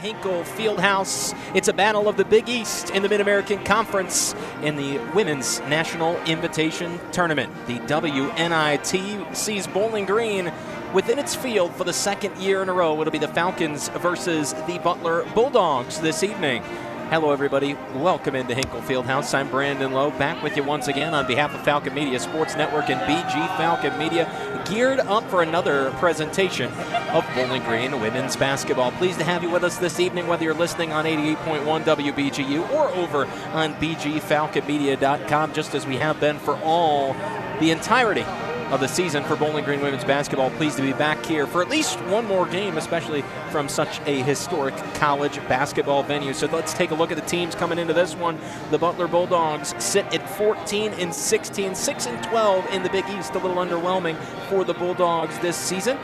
Hinkle Fieldhouse. It's a battle of the Big East in the Mid-American Conference in the Women's National Invitation Tournament. The WNIT sees Bowling Green within its field for the second year in a row. It'll be the Falcons versus the Butler Bulldogs this evening. Hello, everybody. Welcome into Hinkle Fieldhouse. I'm Brandon Lowe, back with you once again on behalf of Falcon Media Sports Network and BG Falcon Media, geared up for another presentation of Bowling Green women's basketball. Pleased to have you with us this evening, whether you're listening on 88.1 WBGU or over on bgfalconmedia.com, just as we have been for the entirety of the season for Bowling Green women's basketball. Pleased to be back here for at least one more game, especially from such a historic college basketball venue. So let's take a look at the teams coming into this one. The Butler Bulldogs sit at 14-16, 6-12 in the Big East. A little underwhelming for the Bulldogs this season.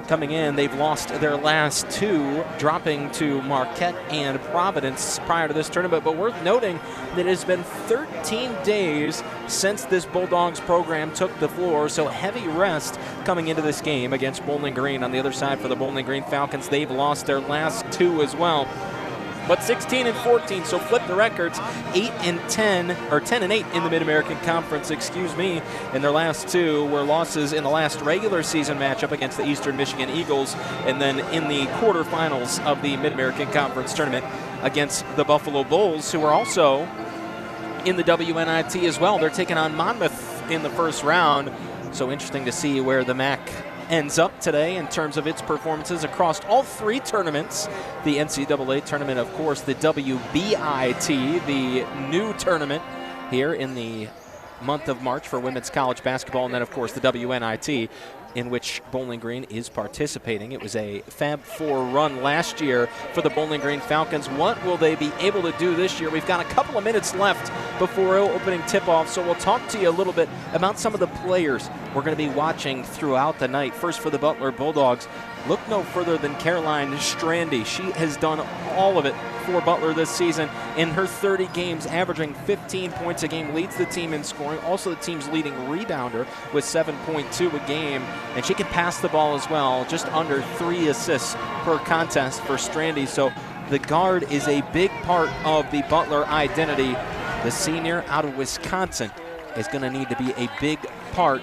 Coming in, they've lost their last two, dropping to Marquette and Providence prior to this tournament. But worth noting that it has been 13 days since this Bulldogs program took the floor, so heavy rest coming into this game against Bowling Green. On the other side for the Bowling Green Falcons, they've lost their last two as well. But 16-14, so flip the records, 8-10, or 10-8 in the Mid-American Conference, and their last two were losses in the last regular season matchup against the Eastern Michigan Eagles, and then in the quarterfinals of the Mid-American Conference tournament against the Buffalo Bulls, who are also in the WNIT as well. They're taking on Monmouth in the first round, so interesting to see where the MAC ends up today in terms of its performances across all three tournaments. The NCAA tournament, of course, the WBIT, the new tournament here in the month of March for women's college basketball, and then, of course, the WNIT, in which Bowling Green is participating. It was a Fab Four run last year for the Bowling Green Falcons. What will they be able to do this year? We've got a couple of minutes left before opening tip-off, so we'll talk to you a little bit about some of the players we're going to be watching throughout the night. First, for the Butler Bulldogs, look no further than Caroline Strandy. She has done all of it for Butler this season in her 30 games, averaging 15 points a game, leads the team in scoring, also the team's leading rebounder with 7.2 a game, and she can pass the ball as well, just under 3 assists per contest for Strandy. So the guard is a big part of the Butler identity. The senior out of Wisconsin is going to need to be a big part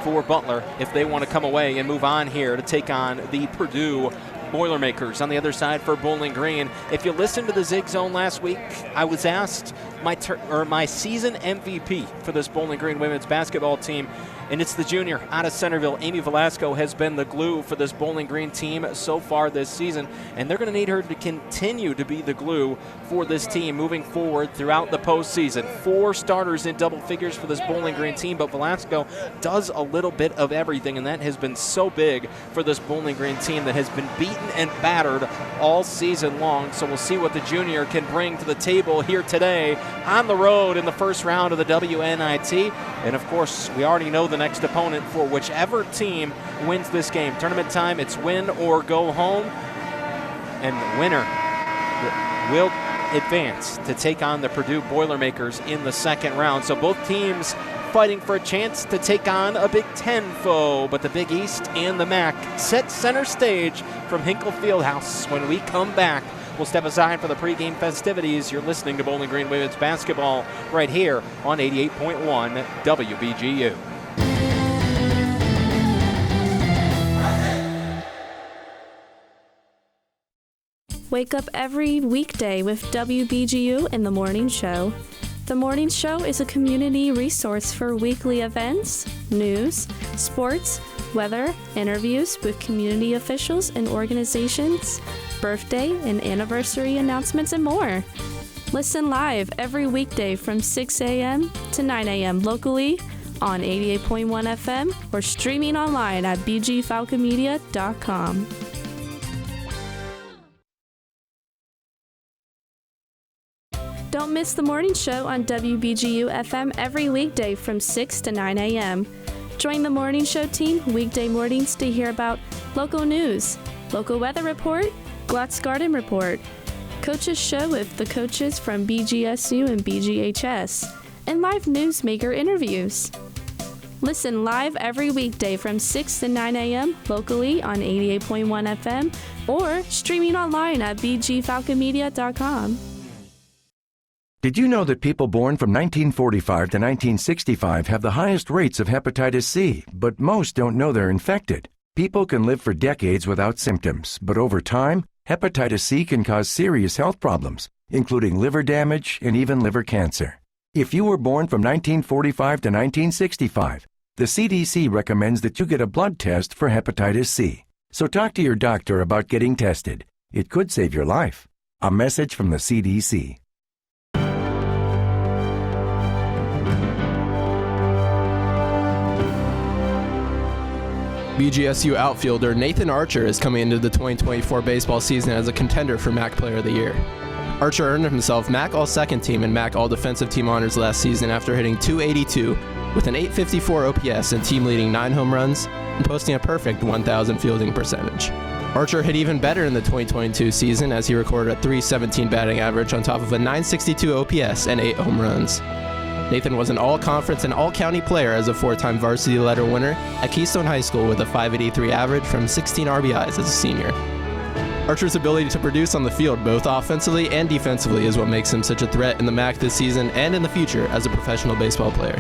for Butler if they want to come away and move on here to take on the Purdue Boilermakers. On the other side for Bowling Green, if you listened to the Zig Zone last week, I was asked my season MVP for this Bowling Green women's basketball team, and it's the junior out of Centerville. Amy Velasco has been the glue for this Bowling Green team so far this season, and they're going to need her to continue to be the glue for this team moving forward throughout the postseason. 4 starters in double figures for this Bowling Green team, but Velasco does a little bit of everything, and that has been so big for this Bowling Green team that has been beaten and battered all season long. So we'll see what the junior can bring to the table here today on the road in the first round of the WNIT. And of course, we already know the next opponent for whichever team wins this game. Tournament time, it's win or go home. And the winner will advance to take on the Purdue Boilermakers in the second round. So both teams fighting for a chance to take on a Big Ten foe, but the Big East and the MAC set center stage from Hinkle Fieldhouse. When we come back, we'll step aside for the pregame festivities. You're listening to Bowling Green women's basketball right here on 88.1 WBGU. Wake up every weekday with WBGU in the Morning Show. The Morning Show is a community resource for weekly events, news, sports, weather, interviews with community officials and organizations, birthday and anniversary announcements, and more. Listen live every weekday from 6 a.m. to 9 a.m. locally on 88.1 FM or streaming online at bgfalconmedia.com. Don't miss the morning show on WBGU FM every weekday from 6 to 9 a.m. Join the morning show team weekday mornings to hear about local news, local weather report, Glott's Garden Report, Coach's Show with the coaches from BGSU and BGHS, and live newsmaker interviews. Listen live every weekday from 6 to 9 a.m. locally on 88.1 FM or streaming online at bgfalconmedia.com. Did you know that people born from 1945 to 1965 have the highest rates of hepatitis C, but most don't know they're infected? People can live for decades without symptoms, but over time, hepatitis C can cause serious health problems, including liver damage and even liver cancer. If you were born from 1945 to 1965, the CDC recommends that you get a blood test for hepatitis C. So talk to your doctor about getting tested. It could save your life. A message from the CDC. BGSU outfielder Nathan Archer is coming into the 2024 baseball season as a contender for MAC Player of the Year. Archer earned himself MAC All-Second Team and MAC All-Defensive Team honors last season after hitting .282 with an .854 OPS and team-leading 9 home runs and posting a perfect 1,000 fielding percentage. Archer hit even better in the 2022 season as he recorded a .317 batting average on top of a .962 OPS and 8 home runs. Nathan was an all-conference and all-county player as a 4-time varsity letter winner at Keystone High School with a .583 average from 16 RBIs as a senior. Archer's ability to produce on the field both offensively and defensively is what makes him such a threat in the MAC this season and in the future as a professional baseball player.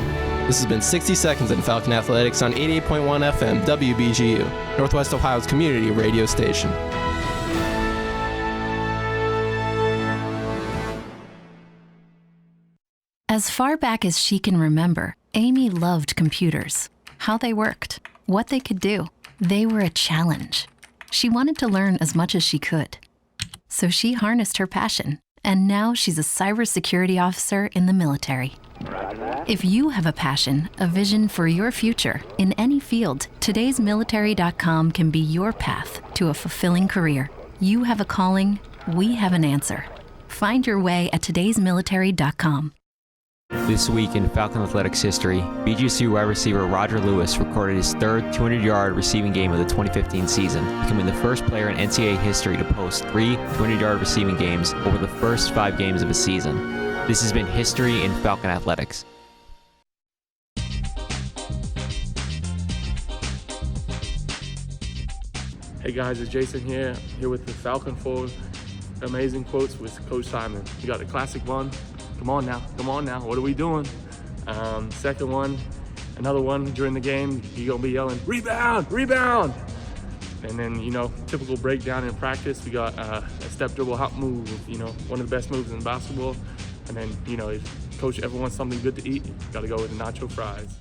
This has been 60 Seconds in Falcon Athletics on 88.1 FM WBGU, Northwest Ohio's community radio station. As far back as she can remember, Amy loved computers, how they worked, what they could do. They were a challenge. She wanted to learn as much as she could. So she harnessed her passion, and now she's a cybersecurity officer in the military. If you have a passion, a vision for your future in any field, todaysmilitary.com can be your path to a fulfilling career. You have a calling, we have an answer. Find your way at todaysmilitary.com. This week in Falcon Athletics history, BGSU wide receiver Roger Lewis recorded his third 200-yard receiving game of the 2015 season, becoming the first player in NCAA history to post 3 200-yard receiving games over the first 5 games of a season. This has been history in Falcon Athletics. Hey guys, it's Jason here with the Falcon 4 amazing quotes with Coach Simon. We got the classic one. Come on now, what are we doing? Second one, another one during the game, you're gonna be yelling, rebound! And then, typical breakdown in practice, we got a step dribble hop move, one of the best moves in basketball. And then, if coach ever wants something good to eat, you gotta go with the nacho fries.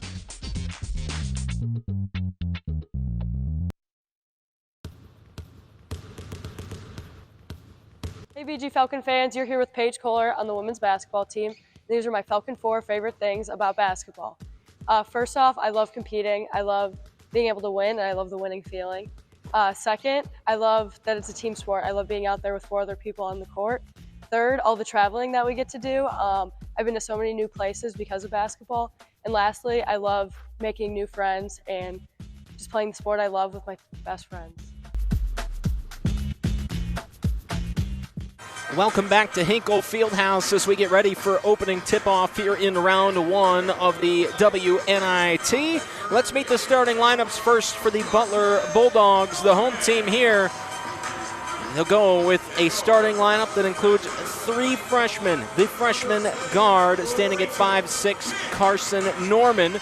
Hey BG Falcon fans, you're here with Paige Kohler on the women's basketball team. These are my Falcon 4 favorite things about basketball. First off, I love competing. I love being able to win, and I love the winning feeling. Second, I love that it's a team sport. I love being out there with 4 other people on the court. Third, all the traveling that we get to do. I've been to so many new places because of basketball. And lastly, I love making new friends and just playing the sport I love with my best friends. Welcome back to Hinkle Fieldhouse as we get ready for opening tip-off here in round 1 of the WNIT. Let's meet the starting lineups first for the Butler Bulldogs, the home team here. They'll go with a starting lineup that includes 3 freshmen. The freshman guard standing at 5'6", Carson Norman.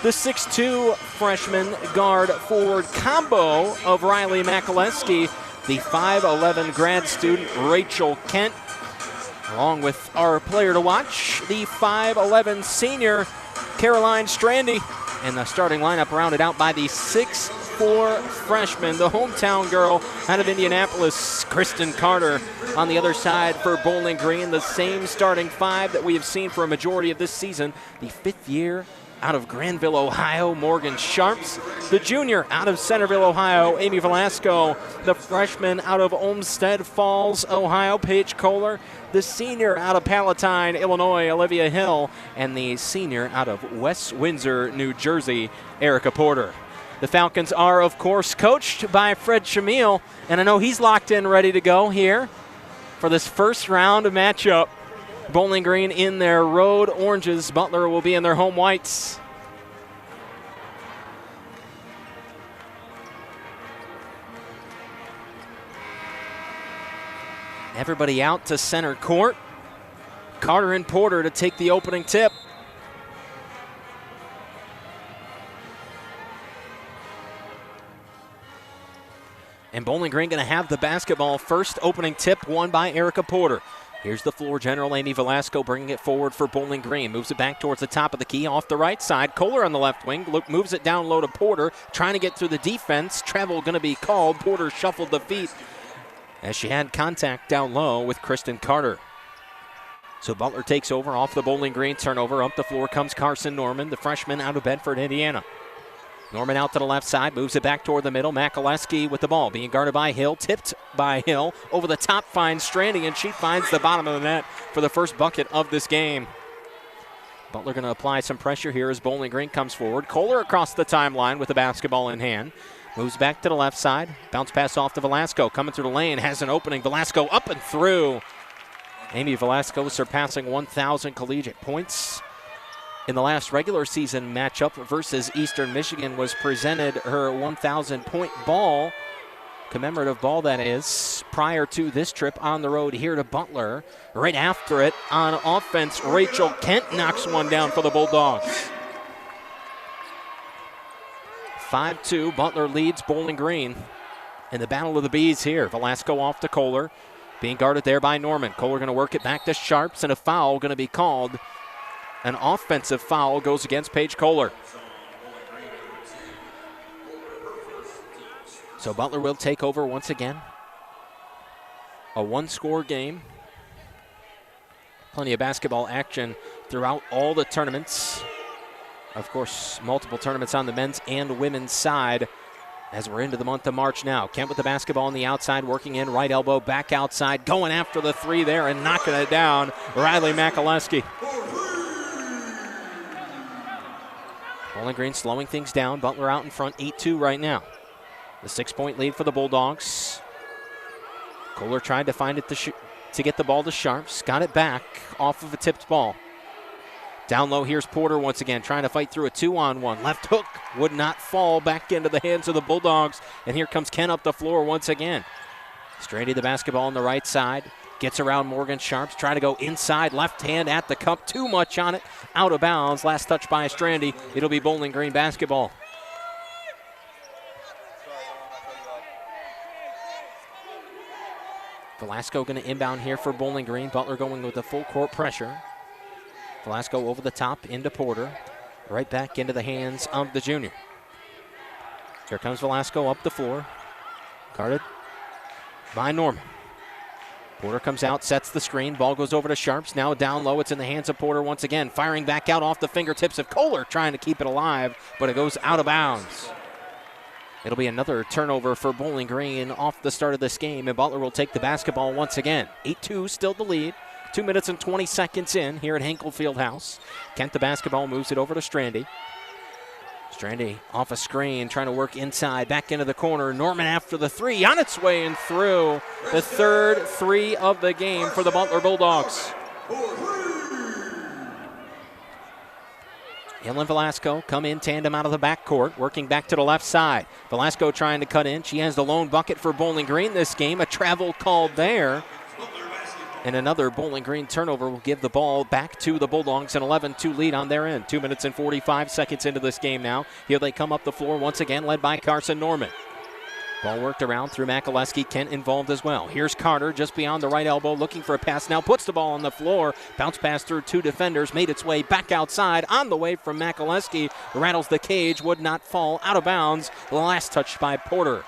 The 6'2" freshman guard forward combo of Riley Makaleski. The 5'11" grad student, Rachel Kent, along with our player to watch, the 5'11" senior, Caroline Strandy. And the starting lineup rounded out by the 6'4" freshman, the hometown girl out of Indianapolis, Kristen Carter. On the other side for Bowling Green, the same starting 5 that we have seen for a majority of this season, the 5th year out of Granville, Ohio, Morgan Sharps. The junior out of Centerville, Ohio, Amy Velasco. The freshman out of Olmsted Falls, Ohio, Paige Kohler. The senior out of Palatine, Illinois, Olivia Hill. And the senior out of West Windsor, New Jersey, Erica Porter. The Falcons are, of course, coached by Fred Shamil. And I know he's locked in, ready to go here for this first round of matchup. Bowling Green in their road oranges. Butler will be in their home whites. Everybody out to center court. Carter and Porter to take the opening tip. And Bowling Green going to have the basketball. First opening tip won by Erica Porter. Here's the floor general, Amy Velasco, bringing it forward for Bowling Green. Moves it back towards the top of the key off the right side. Kohler on the left wing moves it down low to Porter, trying to get through the defense. Travel going to be called. Porter shuffled the feet as she had contact down low with Kristen Carter. So Butler takes over off the Bowling Green turnover. Up the floor comes Carson Norman, the freshman out of Bedford, Indiana. Norman out to the left side, moves it back toward the middle. Makaleski with the ball, being guarded by Hill, tipped by Hill. Over the top finds Strandy, and she finds the bottom of the net for the first bucket of this game. Butler going to apply some pressure here as Bowling Green comes forward. Kohler across the timeline with the basketball in hand. Moves back to the left side. Bounce pass off to Velasco. Coming through the lane, has an opening. Velasco up and through. Amy Velasco surpassing 1,000 collegiate points. In the last regular season matchup versus Eastern Michigan was presented her 1,000-point ball, commemorative ball that is, prior to this trip on the road here to Butler. Right after it, on offense, Rachel Kent knocks one down for the Bulldogs. 5-2, Butler leads Bowling Green in the Battle of the Bees here. Velasco off to Kohler, being guarded there by Norman. Kohler going to work it back to Sharps, and a foul going to be called. An offensive foul goes against Paige Kohler. So Butler will take over once again. A one-score game. Plenty of basketball action throughout all the tournaments. Of course, multiple tournaments on the men's and women's side as we're into the month of March now. Kent with the basketball on the outside, working in, right elbow, back outside, going after the three there and knocking it down. Riley Makaleski. Bowling Green slowing things down. Butler out in front, 8-2 right now. The 6-point lead for the Bulldogs. Kohler tried to find it to get the ball to Sharps. Got it back off of a tipped ball. Down low, here's Porter once again, trying to fight through a 2-on-1. Left hook would not fall, back into the hands of the Bulldogs. And here comes Ken up the floor once again. Strandy the basketball on the right side. Gets around Morgan Sharps, trying to go inside, left hand at the cup, too much on it, out of bounds. Last touch by Strandy. It'll be Bowling Green basketball. Velasco going to inbound here for Bowling Green. Butler going with the full court pressure. Velasco over the top into Porter. Right back into the hands of the junior. Here comes Velasco up the floor. Guarded by Norman. Porter comes out, sets the screen. Ball goes over to Sharps. Now down low. It's in the hands of Porter once again. Firing back out off the fingertips of Kohler, trying to keep it alive, but it goes out of bounds. It'll be another turnover for Bowling Green off the start of this game, and Butler will take the basketball once again. 8-2, still the lead. 2 minutes and 20 seconds in here at Henkel Fieldhouse. Kent the basketball, moves it over to Strandy. Strandy off a screen, trying to work inside, back into the corner. Norman after the three, on its way and through. The third three of the game for the Butler Bulldogs. Hill and Velasco come in tandem out of the backcourt, working back to the left side. Velasco trying to cut in. She has the lone bucket for Bowling Green this game. A travel called there. And another Bowling Green turnover will give the ball back to the Bulldogs, an 11-2 lead on their end. 2 minutes and 45 seconds into this game now. Here they come up the floor once again, led by Carson Norman. Ball worked around through Makaleski. Kent involved as well. Here's Carter just beyond the right elbow, looking for a pass now. Puts the ball on the floor. Bounce pass through two defenders. Made its way back outside. On the way from Makaleski. Rattles the cage. Would not fall. Out of bounds. The last touch by Porter.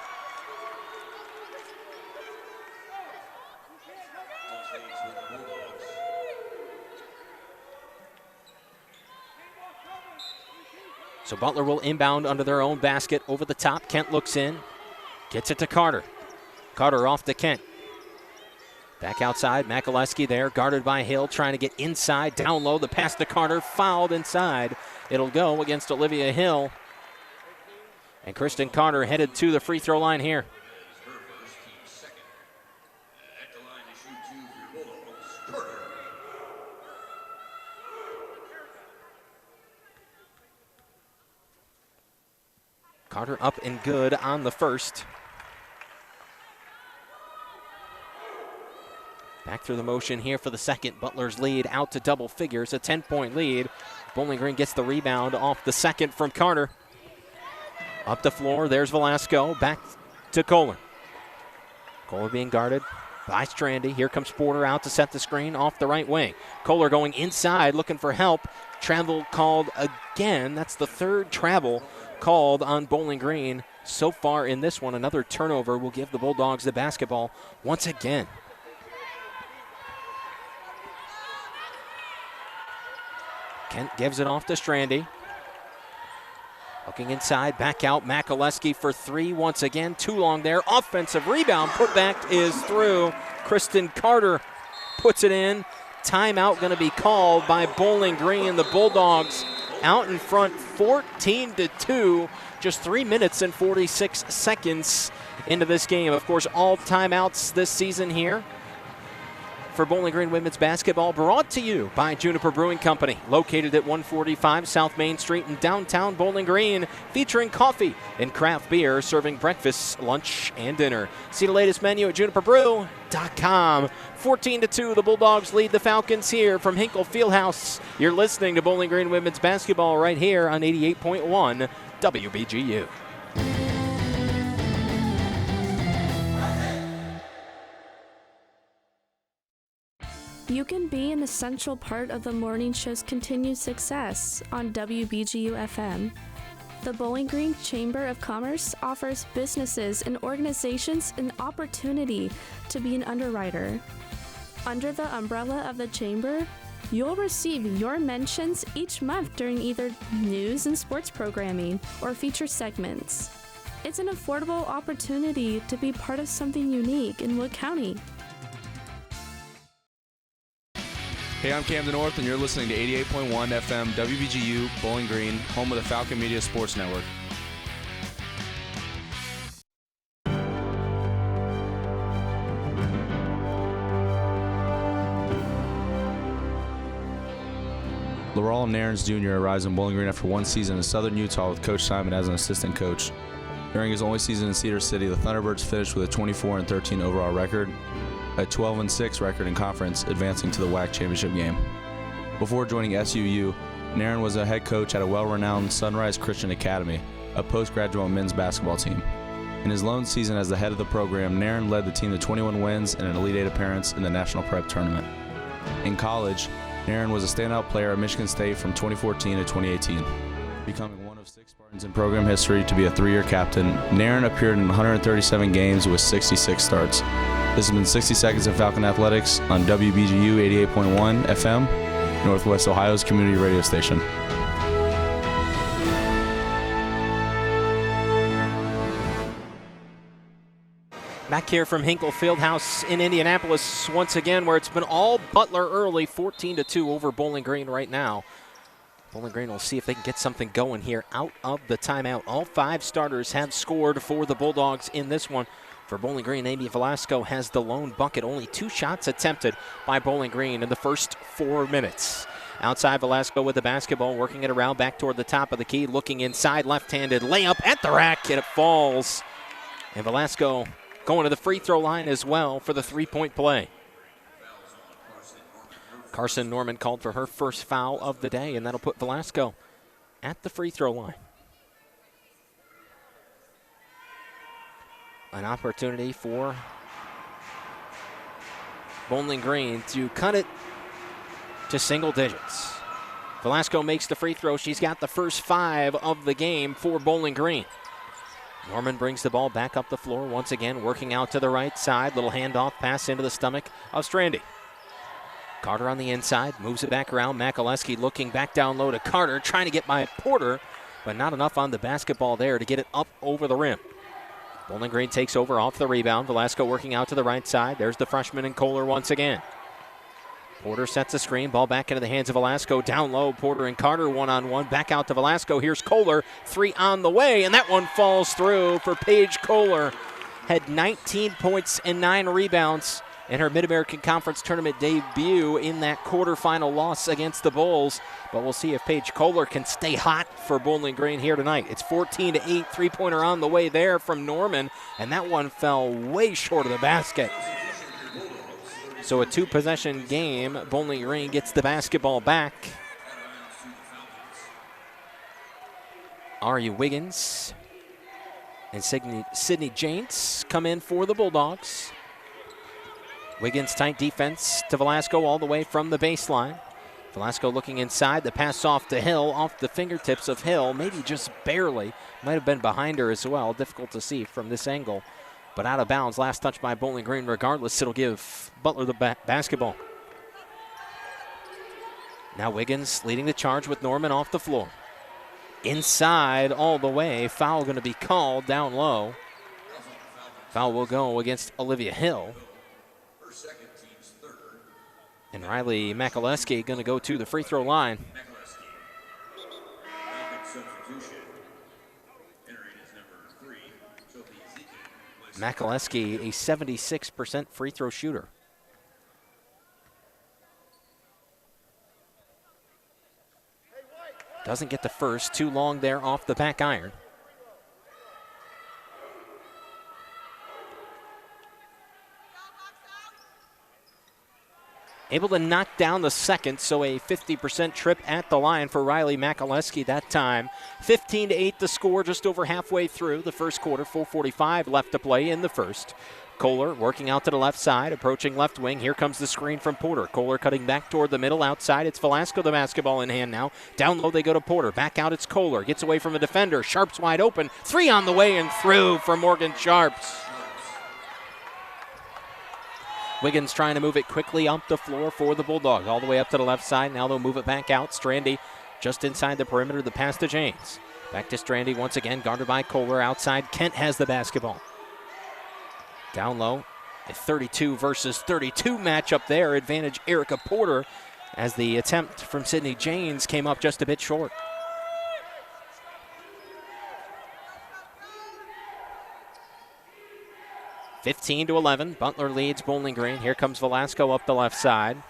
So Butler will inbound under their own basket over the top. Kent looks in. Gets it to Carter. Carter off to Kent. Back outside. Makaleski there. Guarded by Hill. Trying to get inside. Down low. The pass to Carter. Fouled inside. It'll go against Olivia Hill. And Kristen Carter headed to the free throw line here. Carter up and good on the first. Back through the motion here for the second. Butler's lead out to double figures, a 10-point lead. Bowling Green gets the rebound off the second from Carter. Up the floor, there's Velasco. Back to Kohler. Kohler being guarded by Strandy. Here comes Porter out to set the screen off the right wing. Kohler going inside, looking for help. Travel called again. That's the third travel called on Bowling Green so far in this one. Another turnover will give the Bulldogs the basketball once again. Kent gives it off to Strandy. Looking inside, back out, Makaleski for three once again. Too long there. Offensive rebound. Putback is through. Kristen Carter puts it in. Timeout going to be called by Bowling Green. The Bulldogs out in front 14-2. Just 3 minutes and 46 seconds into this game. Of course, all timeouts this season here for Bowling Green women's basketball, brought to you by Juniper Brewing Company, located at 145 South Main Street in downtown Bowling Green, featuring coffee and craft beer, serving breakfast, lunch, and dinner. See the latest menu at juniperbrew.com. 14-2, the Bulldogs lead the Falcons here from Hinkle Fieldhouse. You're listening to Bowling Green women's basketball right here on 88.1 WBGU. You can be an essential part of the morning show's continued success on WBGU FM. The Bowling Green Chamber of Commerce offers businesses and organizations an opportunity to be an underwriter. Under the umbrella of the Chamber, you'll receive your mentions each month during either news and sports programming or feature segments. It's an affordable opportunity to be part of something unique in Wood County. Hey, I'm Camden North, and you're listening to 88.1 FM WBGU Bowling Green, home of the Falcon Media Sports Network. Laurel Nairns Jr. arrives in Bowling Green after one season in Southern Utah with Coach Simon as an assistant coach. During his only season in Cedar City, the Thunderbirds finished with a 24-13 overall record, a 12-6 record in conference, advancing to the WAC championship game. Before joining SUU, Nairn was a head coach at a well-renowned Sunrise Christian Academy, a postgraduate men's basketball team. In his lone season as the head of the program, Nairn led the team to 21 wins and an Elite Eight appearance in the National Prep Tournament. In college, Nairn was a standout player at Michigan State from 2014 to 2018. Becoming one of 6 Spartans in program history to be a 3-year captain, Nairn appeared in 137 games with 66 starts. This has been 60 Seconds of Falcon Athletics on WBGU 88.1 FM, Northwest Ohio's community radio station. Back here from Hinkle Fieldhouse in Indianapolis once again, where it's been all Butler early, 14-2 over Bowling Green right now. Bowling Green will see if they can get something going here out of the timeout. All 5 starters have scored for the Bulldogs in this one. For Bowling Green, Amy Velasco has the lone bucket. Only 2 shots attempted by Bowling Green in the first 4 minutes. Outside, Velasco with the basketball, working it around back toward the top of the key, looking inside, left-handed layup at the rack, and it falls. And Velasco going to the free throw line as well for the 3-point play. Carson Norman called for her first foul of the day, and that'll put Velasco at the free throw line. An opportunity for Bowling Green to cut it to single digits. Velasco makes the free throw. She's got the first 5 of the game for Bowling Green. Norman brings the ball back up the floor once again, working out to the right side. Little handoff pass into the stomach of Strandy. Carter on the inside, moves it back around. Makaleski looking back down low to Carter, trying to get by Porter, but not enough on the basketball there to get it up over the rim. Bowling Green takes over off the rebound. Velasco working out to the right side. There's the freshman in Kohler once again. Porter sets the screen. Ball back into the hands of Velasco. Down low, Porter and Carter one-on-one. Back out to Velasco. Here's Kohler. 3 on the way, and that one falls through for Paige Kohler. Had 19 points and 9 rebounds in her Mid-American Conference Tournament debut in that quarterfinal loss against the Bulls. But we'll see if Paige Kohler can stay hot for Bowling Green here tonight. It's 14-8, 3-pointer on the way there from Norman, and that one fell way short of the basket. So a 2-possession game. Bowling Green gets the basketball back. Ari Wiggins and Sydney James come in for the Bulldogs. Wiggins tight defense to Velasco all the way from the baseline. Velasco looking inside, the pass off to Hill, off the fingertips of Hill, maybe just barely. Might have been behind her as well, difficult to see from this angle. But out of bounds, last touch by Bowling Green. Regardless, it'll give Butler the basketball. Now Wiggins leading the charge with Norman off the floor. Inside all the way, foul going to be called down low. Foul will go against Olivia Hill. And Riley Makaleski going to go to the free throw line. Makaleski, a 76% free throw shooter. Doesn't get the first, too long there off the back iron. Able to knock down the second, so a 50% trip at the line for Riley Makaleski that time. 15-8 the score, just over halfway through the first quarter. 4:45 left to play in the first. Kohler working out to the left side, approaching left wing. Here comes the screen from Porter. Kohler cutting back toward the middle outside. It's Velasco, the basketball in hand now. Down low they go to Porter. Back out it's Kohler. Gets away from the defender. Sharps wide open. 3 on the way and through for Morgan Sharps. Wiggins trying to move it quickly up the floor for the Bulldogs. All the way up to the left side. Now they'll move it back out. Strandy just inside the perimeter. The pass to James. Back to Strandy once again. Guarded by Kohler outside. Kent has the basketball. Down low. A 32 versus 32 matchup there. Advantage Erica Porter as the attempt from Sydney James came up just a bit short. (15-11). Butler leads Bowling Green. Here comes Velasco up the left side.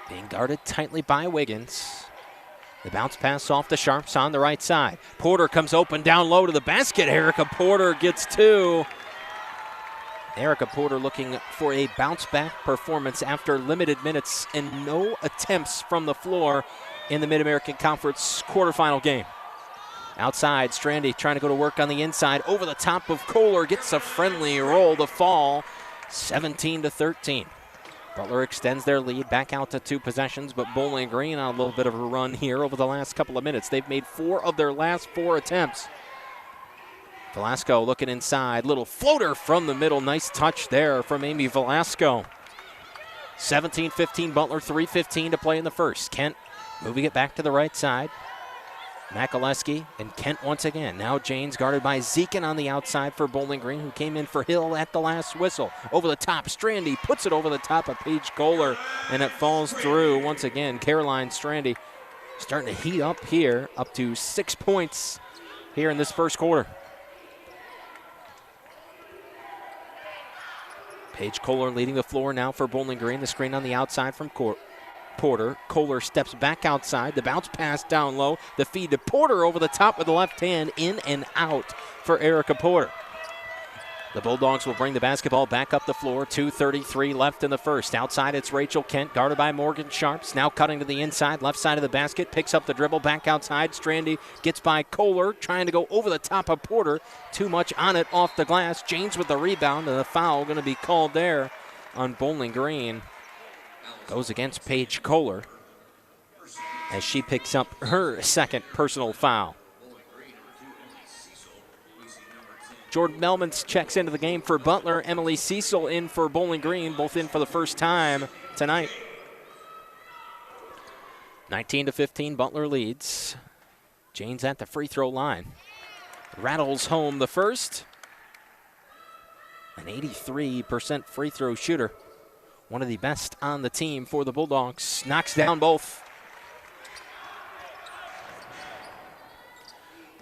Being guarded tightly by Wiggins. The bounce pass off the Sharps on the right side. Porter comes open down low to the basket. Erica Porter gets 2. Erica Porter looking for a bounce back performance after limited minutes and no attempts from the floor in the Mid-American Conference quarterfinal game. Outside, Strandy trying to go to work on the inside. Over the top of Kohler, gets a friendly roll to fall. 17-13. Butler extends their lead back out to 2 possessions, but Bowling Green on a little bit of a run here over the last couple of minutes. They've made 4 of their last 4 attempts. Velasco looking inside. Little floater from the middle. Nice touch there from Amy Velasco. 17-15 Butler, 3:15 to play in the first. Kent moving it back to the right side. Makaleski and Kent once again. Now Janes guarded by Zekin on the outside for Bowling Green, who came in for Hill at the last whistle. Over the top, Strandy puts it over the top of Paige Kohler, and it falls through once again. Caroline Strandy starting to heat up here, up to 6 points here in this first quarter. Paige Kohler leading the floor now for Bowling Green. The screen on the outside from Porter. Kohler steps back outside. The bounce pass down low. The feed to Porter over the top with the left hand. In and out for Erica Porter. The Bulldogs will bring the basketball back up the floor. 2:33 left in the first. Outside it's Rachel Kent, guarded by Morgan Sharps. Now cutting to the inside, left side of the basket. Picks up the dribble, back outside. Strandy gets by Kohler, trying to go over the top of Porter. Too much on it off the glass. James with the rebound, and the foul going to be called there on Bowling Green. Goes against Paige Kohler as she picks up her second personal foul. Jordan Melmans checks into the game for Butler. Emily Cecil in for Bowling Green, both in for the first time tonight. 19-15, Butler leads. Janes at the free throw line. Rattles home the first. An 83% free throw shooter. One of the best on the team for the Bulldogs. Knocks down both.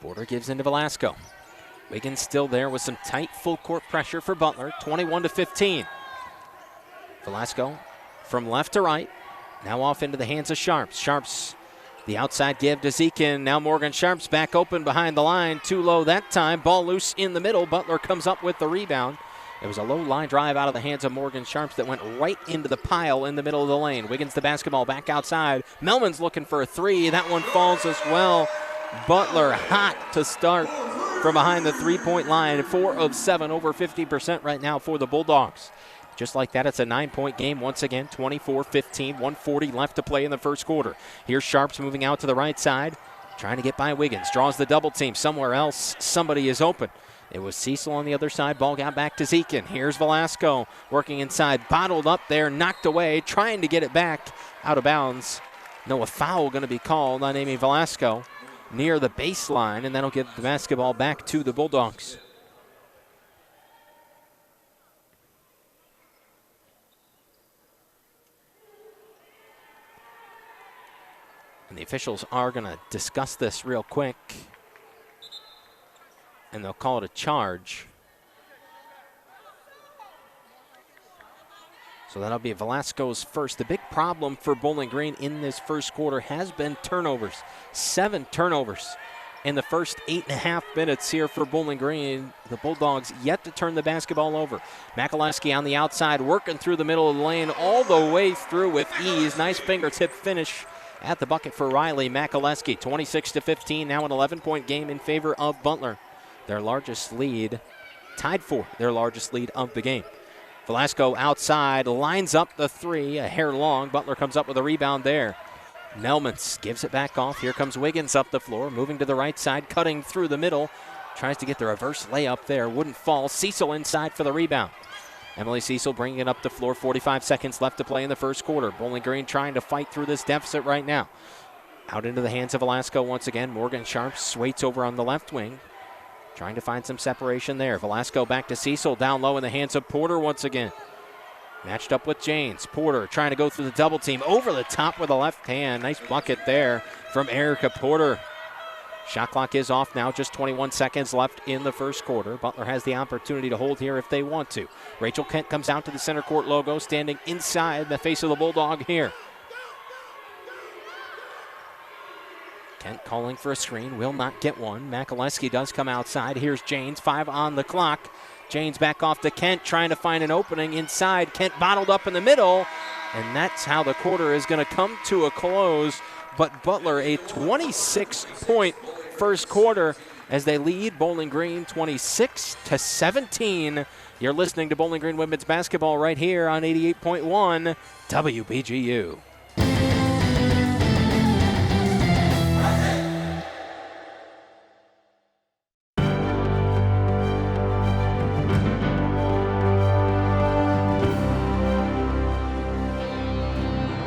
Porter gives into Velasco. Wiggins still there with some tight full court pressure for Butler. 21-15. Velasco from left to right. Now off into the hands of Sharps. Sharps The outside give to Zekin. Now Morgan Sharp's back open behind the line. Too low that time. Ball loose in the middle. Butler comes up with the rebound. It was a low line drive out of the hands of Morgan Sharps that went right into the pile in the middle of the lane. Wiggins the basketball back outside. Melman's looking for a three. That one falls as well. Butler hot to start from behind the three-point line. 4 of 7, over 50% right now for the Bulldogs. Just like that, it's a 9-point game once again, 24-15, 1:40 left to play in the first quarter. Here's Sharps moving out to the right side, trying to get by Wiggins. Draws the double team. Somewhere else, somebody is open. It was Cecil on the other side. Ball got back to Zekin. Here's Velasco working inside. Bottled up there, knocked away, trying to get it back out of bounds. No, a foul going to be called on Amy Velasco near the baseline, and that'll give the basketball back to the Bulldogs. And the officials are going to discuss this real quick, and they'll call it a charge. So that'll be Velasco's first. The big problem for Bowling Green in this first quarter has been turnovers. 7 turnovers in the first 8.5 minutes here for Bowling Green. The Bulldogs yet to turn the basketball over. Makaleski on the outside, working through the middle of the lane, all the way through with ease. Nice fingertip finish at the bucket for Riley Makaleski. 26-15, now an 11-point game in favor of Butler. Their largest lead, tied for their largest lead of the game. Velasco outside, lines up the three, a hair long. Butler comes up with a rebound there. Melmans gives it back off. Here comes Wiggins up the floor, moving to the right side, cutting through the middle. Tries to get the reverse layup there, wouldn't fall. Cecil inside for the rebound. Emily Cecil bringing it up the floor. 45 seconds left to play in the first quarter. Bowling Green trying to fight through this deficit right now. Out into the hands of Velasco once again. Morgan Sharps waits over on the left wing, trying to find some separation there. Velasco back to Cecil, down low in the hands of Porter once again. Matched up with Janes. Porter trying to go through the double team. Over the top with a left hand. Nice bucket there from Erica Porter. Shot clock is off now. Just 21 seconds left in the first quarter. Butler has the opportunity to hold here if they want to. Rachel Kent comes out to the center court logo, standing inside the face of the Bulldog here. Kent calling for a screen, will not get one. Makaleski does come outside. Here's Janes, 5 on the clock. Janes back off to Kent, trying to find an opening inside. Kent bottled up in the middle, and that's how the quarter is going to come to a close. But Butler, a 26-point first quarter as they lead Bowling Green 26-17. You're listening to Bowling Green Women's Basketball right here on 88.1 WBGU.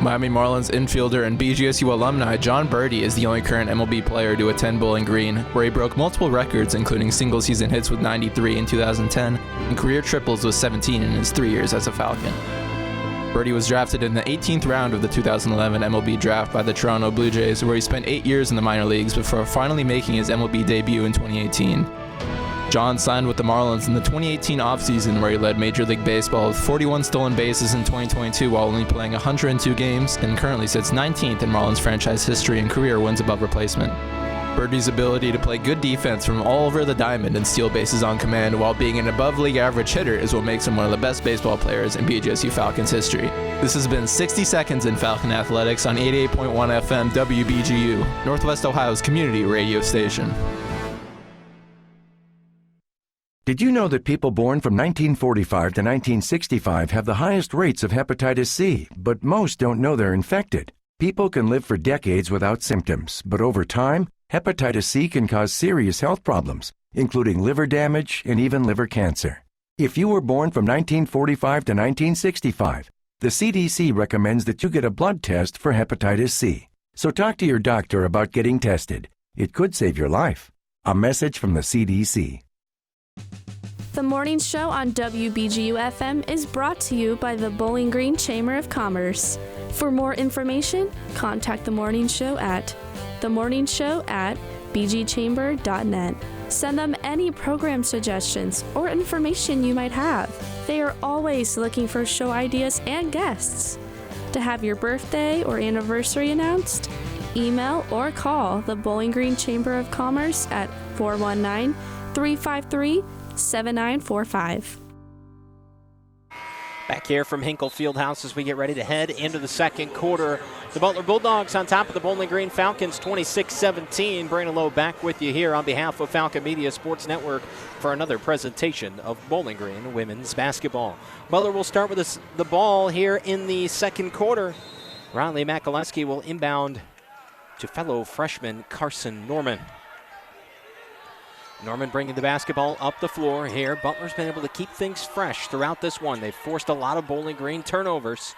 Miami Marlins infielder and BGSU alumni John Birdie is the only current MLB player to attend Bowling Green, where he broke multiple records, including single-season hits with 93 in 2010 and career triples with 17 in his 3 years as a Falcon. Birdie was drafted in the 18th round of the 2011 MLB draft by the Toronto Blue Jays, where he spent 8 years in the minor leagues before finally making his MLB debut in 2018. John signed with the Marlins in the 2018 offseason, where he led Major League Baseball with 41 stolen bases in 2022 while only playing 102 games, and currently sits 19th in Marlins franchise history in career wins above replacement. Birdie's ability to play good defense from all over the diamond and steal bases on command while being an above-league average hitter is what makes him one of the best baseball players in BGSU Falcons history. This has been 60 Seconds in Falcon Athletics on 88.1 FM WBGU, Northwest Ohio's community radio station. Did you know that people born from 1945 to 1965 have the highest rates of hepatitis C, but most don't know they're infected? People can live for decades without symptoms, but over time, hepatitis C can cause serious health problems, including liver damage and even liver cancer. If you were born from 1945 to 1965, the CDC recommends that you get a blood test for hepatitis C. So talk to your doctor about getting tested. It could save your life. A message from the CDC. The morning show on WBGU FM is brought to you by the Bowling Green Chamber of Commerce. For more information, contact the morning show at themorningshow@bgchamber.net. Send them any program suggestions or information you might have. They are always looking for show ideas and guests. To have your birthday or anniversary announced, Email or call the Bowling Green Chamber of Commerce at 419-353-7945. Back here from Hinkle Fieldhouse as we get ready to head into the second quarter. The Butler Bulldogs on top of the Bowling Green Falcons 26-17. Brandon Lowe back with you here on behalf of Falcon Media Sports Network for another presentation of Bowling Green women's basketball. Butler will start with the ball here in the second quarter. Riley Makaleski will inbound to fellow freshman Carson Norman. Norman bringing the basketball up the floor here. Butler's been able to keep things fresh throughout this one. They've forced a lot of Bowling Green turnovers.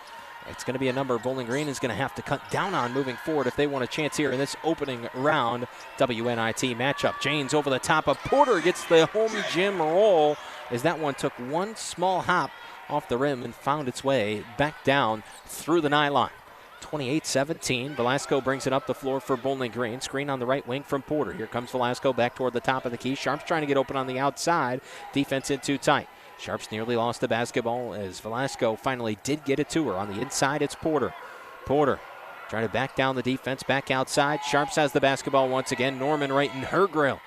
It's going to be a number Bowling Green is going to have to cut down on moving forward if they want a chance here in this opening round WNIT matchup. Janes over the top of Porter, gets the home gym roll as that one took one small hop off the rim and found its way back down through the nylon. 28-17. Velasco brings it up the floor for Bowling Green. Screen on the right wing from Porter. Here comes Velasco back toward the top of the key. Sharps trying to get open on the outside. Defense in too tight. Sharps nearly lost the basketball as Velasco finally did get it to her. On the inside, it's Porter. Porter trying to back down the defense, back outside. Sharps has the basketball once again. Norman right in her grill.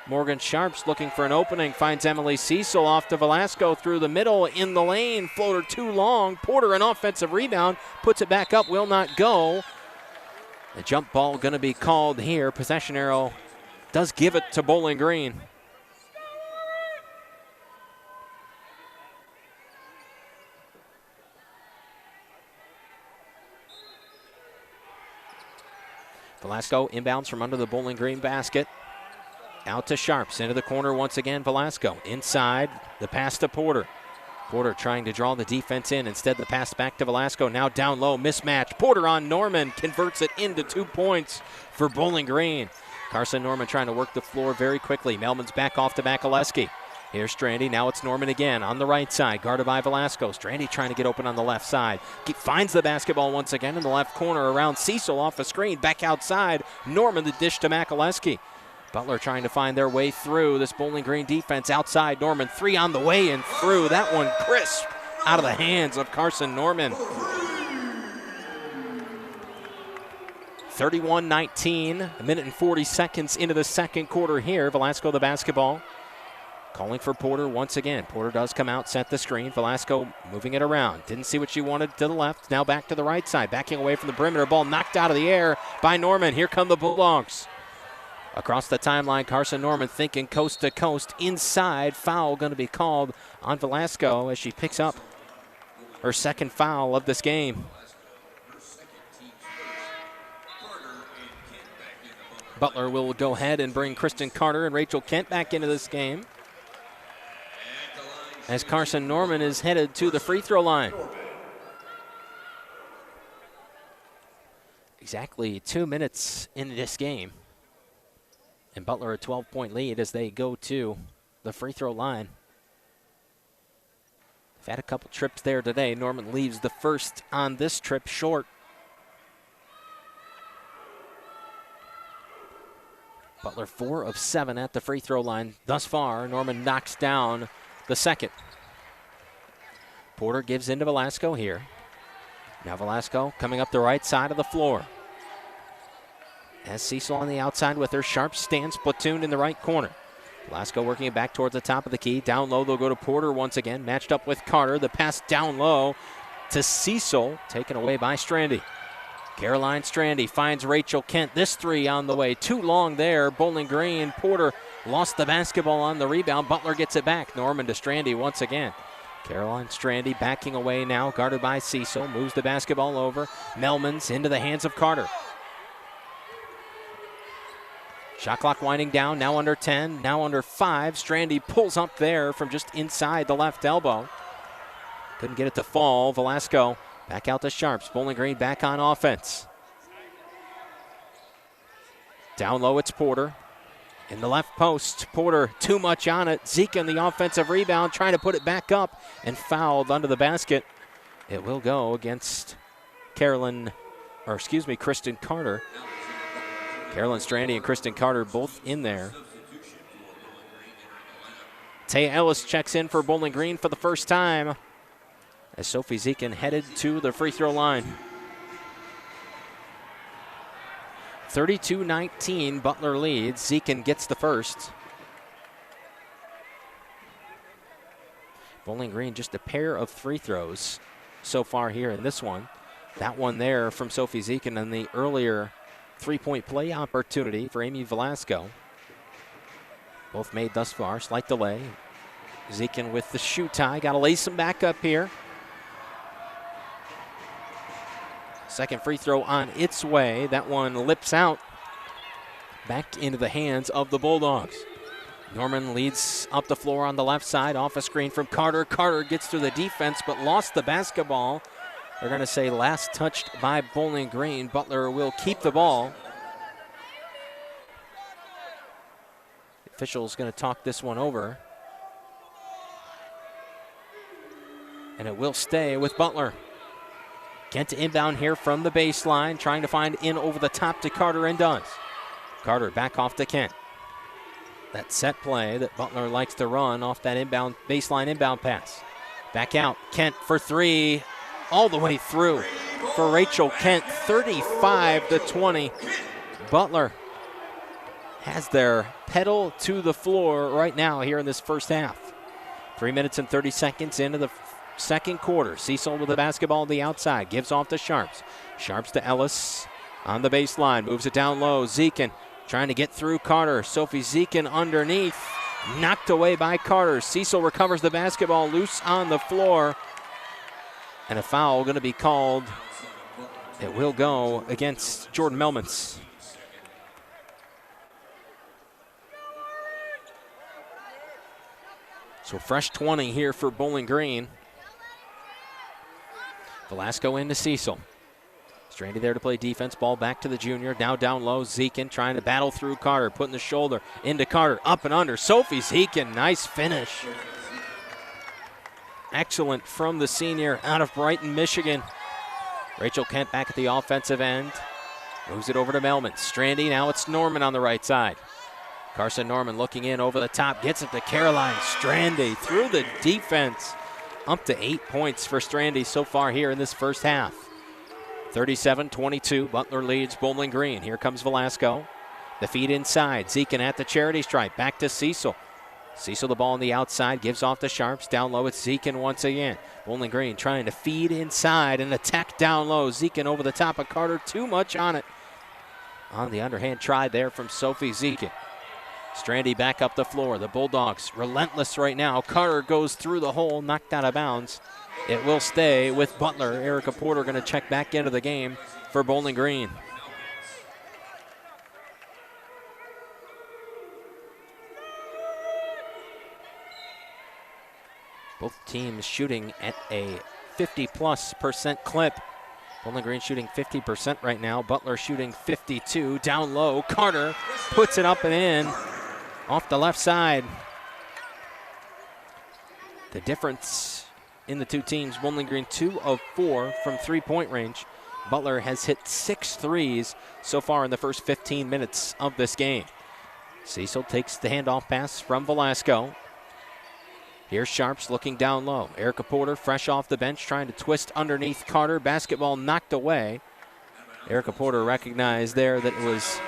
Morgan Sharps looking for an opening, finds Emily Cecil off to Velasco through the middle in the lane. Floater too long. Porter an offensive rebound, puts it back up, will not go. The jump ball going to be called here. Possession arrow does give it to Bowling Green. Velasco inbounds from under the Bowling Green basket. Out to Sharps, into the corner once again, Velasco. Inside, the pass to Porter. Porter trying to draw the defense in. Instead, the pass back to Velasco. Now down low, mismatch. Porter on Norman, converts it into 2 points for Bowling Green. Carson Norman trying to work the floor very quickly. Melman's back off to Makaleski. Here's Strandy, now it's Norman again on the right side, guarded by Velasco. Strandy trying to get open on the left side. Finds the basketball once again in the left corner around Cecil off a screen. Back outside, Norman the dish to Makaleski. Butler trying to find their way through this Bowling Green defense outside. Norman, three on the way and through. That one crisp out of the hands of Carson Norman. 31-19, a minute and 40 seconds into the second quarter here. Velasco the basketball. Calling for Porter once again. Porter does come out, set the screen. Velasco moving it around. Didn't see what she wanted to the left. Now back to the right side. Backing away from the perimeter. Ball knocked out of the air by Norman. Here come the Bulldogs. Across the timeline, Carson Norman thinking coast to coast. Inside, foul going to be called on Velasco as she picks up her second foul of this game. Butler will go ahead and bring Kristen Carter and Rachel Kent back into this game as Carson Norman is headed to the free throw line. Exactly 2 minutes into this game. And Butler a 12-point lead as they go to the free throw line. They've had a couple trips there today. Norman leaves the first on this trip short. Butler 4 of 7 at the free throw line thus far. Norman knocks down the second. Porter gives into Velasco here. Now Velasco coming up the right side of the floor. As Cecil on the outside with her. Sharp stands platooned in the right corner. Velasco working it back towards the top of the key. Down low, they'll go to Porter once again. Matched up with Carter. The pass down low to Cecil. Taken away by Strandy. Caroline Strandy finds Rachel Kent. This three on the way. Too long there. Bowling Green. Porter lost the basketball on the rebound. Butler gets it back. Norman to Strandy once again. Caroline Strandy backing away now. Guarded by Cecil. Moves the basketball over. Melman's into the hands of Carter. Shot clock winding down, now under 10, now under 5. Strandy pulls up there from just inside the left elbow. Couldn't get it to fall. Velasco back out to Sharps. Bowling Green back on offense. Down low, it's Porter. In the left post, Porter too much on it. Zeke in the offensive rebound, trying to put it back up and fouled under the basket. It will go against Kristen Carter. Caroline Strandy and Kristen Carter both in there. Taya Ellis checks in for Bowling Green for the first time as Sophie Zekin headed to the free throw line. 32-19, Butler leads. Zekin gets the first. Bowling Green just a pair of free throws so far here in this one. That one there from Sophie Zekin and the earlier three-point play opportunity for Amy Velasco. Both made thus far. Slight delay. Zekin with the shoe tie. Got to lace him back up here. Second free throw on its way. That one lips out. Back into the hands of the Bulldogs. Norman leads up the floor on the left side. Off a screen from Carter. Carter gets through the defense but lost the basketball. They're going to say last touched by Bowling Green. Butler will keep the ball. The official's going to talk this one over. And it will stay with Butler. Kent inbound here from the baseline, trying to find in over the top to Carter, and does. Carter back off to Kent. That set play that Butler likes to run off that baseline inbound pass. Back out, Kent for three, all the way through for Rachel Kent, 35-20. Butler has their pedal to the floor right now here in this first half. 3 minutes and 30 seconds into the second quarter. Cecil with the basketball on the outside, gives off to Sharps. Sharps to Ellis on the baseline, moves it down low. Zekin trying to get through Carter. Sophie Zekin underneath, knocked away by Carter. Cecil recovers the basketball loose on the floor. And a foul going to be called. It will go against Jordan Melmans. So fresh 20 here for Bowling Green. Velasco into Cecil. Strandy there to play defense. Ball back to the junior. Now down low. Zekin trying to battle through Carter. Putting the shoulder into Carter. Up and under. Sophie Zekin. Nice finish. Excellent from the senior out of Brighton, Michigan. Rachel Kent back at the offensive end. Moves it over to Melman. Strandy. Now it's Norman on the right side. Carson Norman looking in over the top. Gets it to Caroline Strandy through the defense. Up to 8 points for Strandy so far here in this first half. 37-22, Butler leads Bowling Green. Here comes Velasco. The feed inside. Zekin at the charity stripe. Back to Cecil. Cecil the ball on the outside. Gives off to Sharps. Down low it's Zekin once again. Bowling Green trying to feed inside and attack down low. Zekin over the top of Carter. Too much on it. On the underhand try there from Sophie Zekin. Strandy back up the floor. The Bulldogs relentless right now. Carter goes through the hole, knocked out of bounds. It will stay with Butler. Erica Porter going to check back into the game for Bowling Green. Both teams shooting at a 50+% clip. Bowling Green shooting 50% right now. Butler shooting 52. Down low. Carter puts it up and in. Off the left side. The difference in the two teams, Bowling Green 2 of 4 from three-point range. Butler has hit 6 threes so far in the first 15 minutes of this game. Cecil takes the handoff pass from Velasco. Here's Sharps looking down low. Erica Porter fresh off the bench trying to twist underneath Carter. Basketball knocked away. Erica Porter recognized there that it was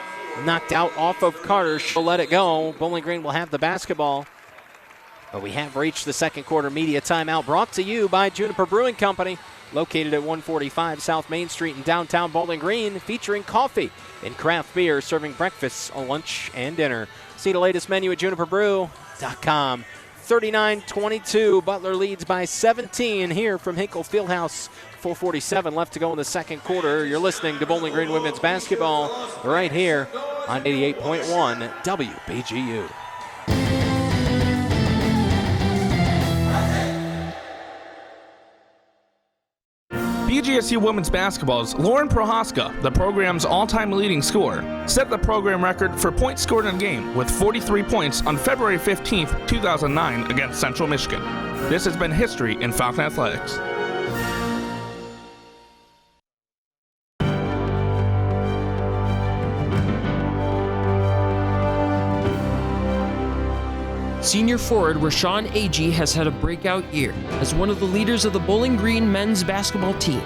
knocked out off of Carter. She'll let it go. Bowling Green will have the basketball. But we have reached the second quarter media timeout, brought to you by Juniper Brewing Company, located at 145 South Main Street in downtown Bowling Green, featuring coffee and craft beer, serving breakfast, lunch, and dinner. See the latest menu at juniperbrew.com. 39-22, Butler leads by 17 here from Hinkle Fieldhouse. 4:47 left to go in the second quarter. You're listening to Bowling Green Women's Basketball right here on 88.1 WBGU. BGSU Women's Basketball's Lauren Prohaska, the program's all-time leading scorer, set the program record for points scored in a game with 43 points on February 15, 2009 against Central Michigan. This has been history in Falcon Athletics. Senior forward Rashawn Agee has had a breakout year as one of the leaders of the Bowling Green men's basketball team.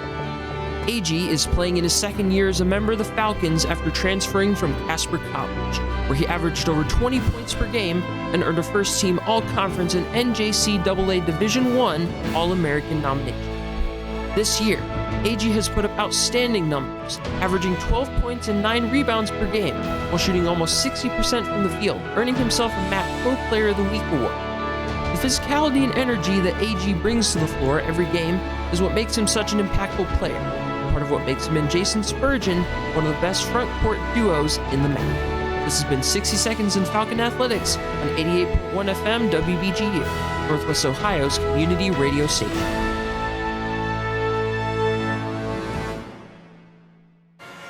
AG is playing in his second year as a member of the Falcons after transferring from Casper College, where he averaged over 20 points per game and earned a first-team All-Conference and NJCAA Division I All-American nomination. This year, AG has put up outstanding numbers, averaging 12 points and 9 rebounds per game, while shooting almost 60% from the field, earning himself a MAC Pro Player of the Week award. The physicality and energy that AG brings to the floor every game is what makes him such an impactful player, and part of what makes him and Jason Spurgeon one of the best front court duos in the MAC. This has been 60 Seconds in Falcon Athletics on 88.1 FM WBGU, Northwest Ohio's community radio station.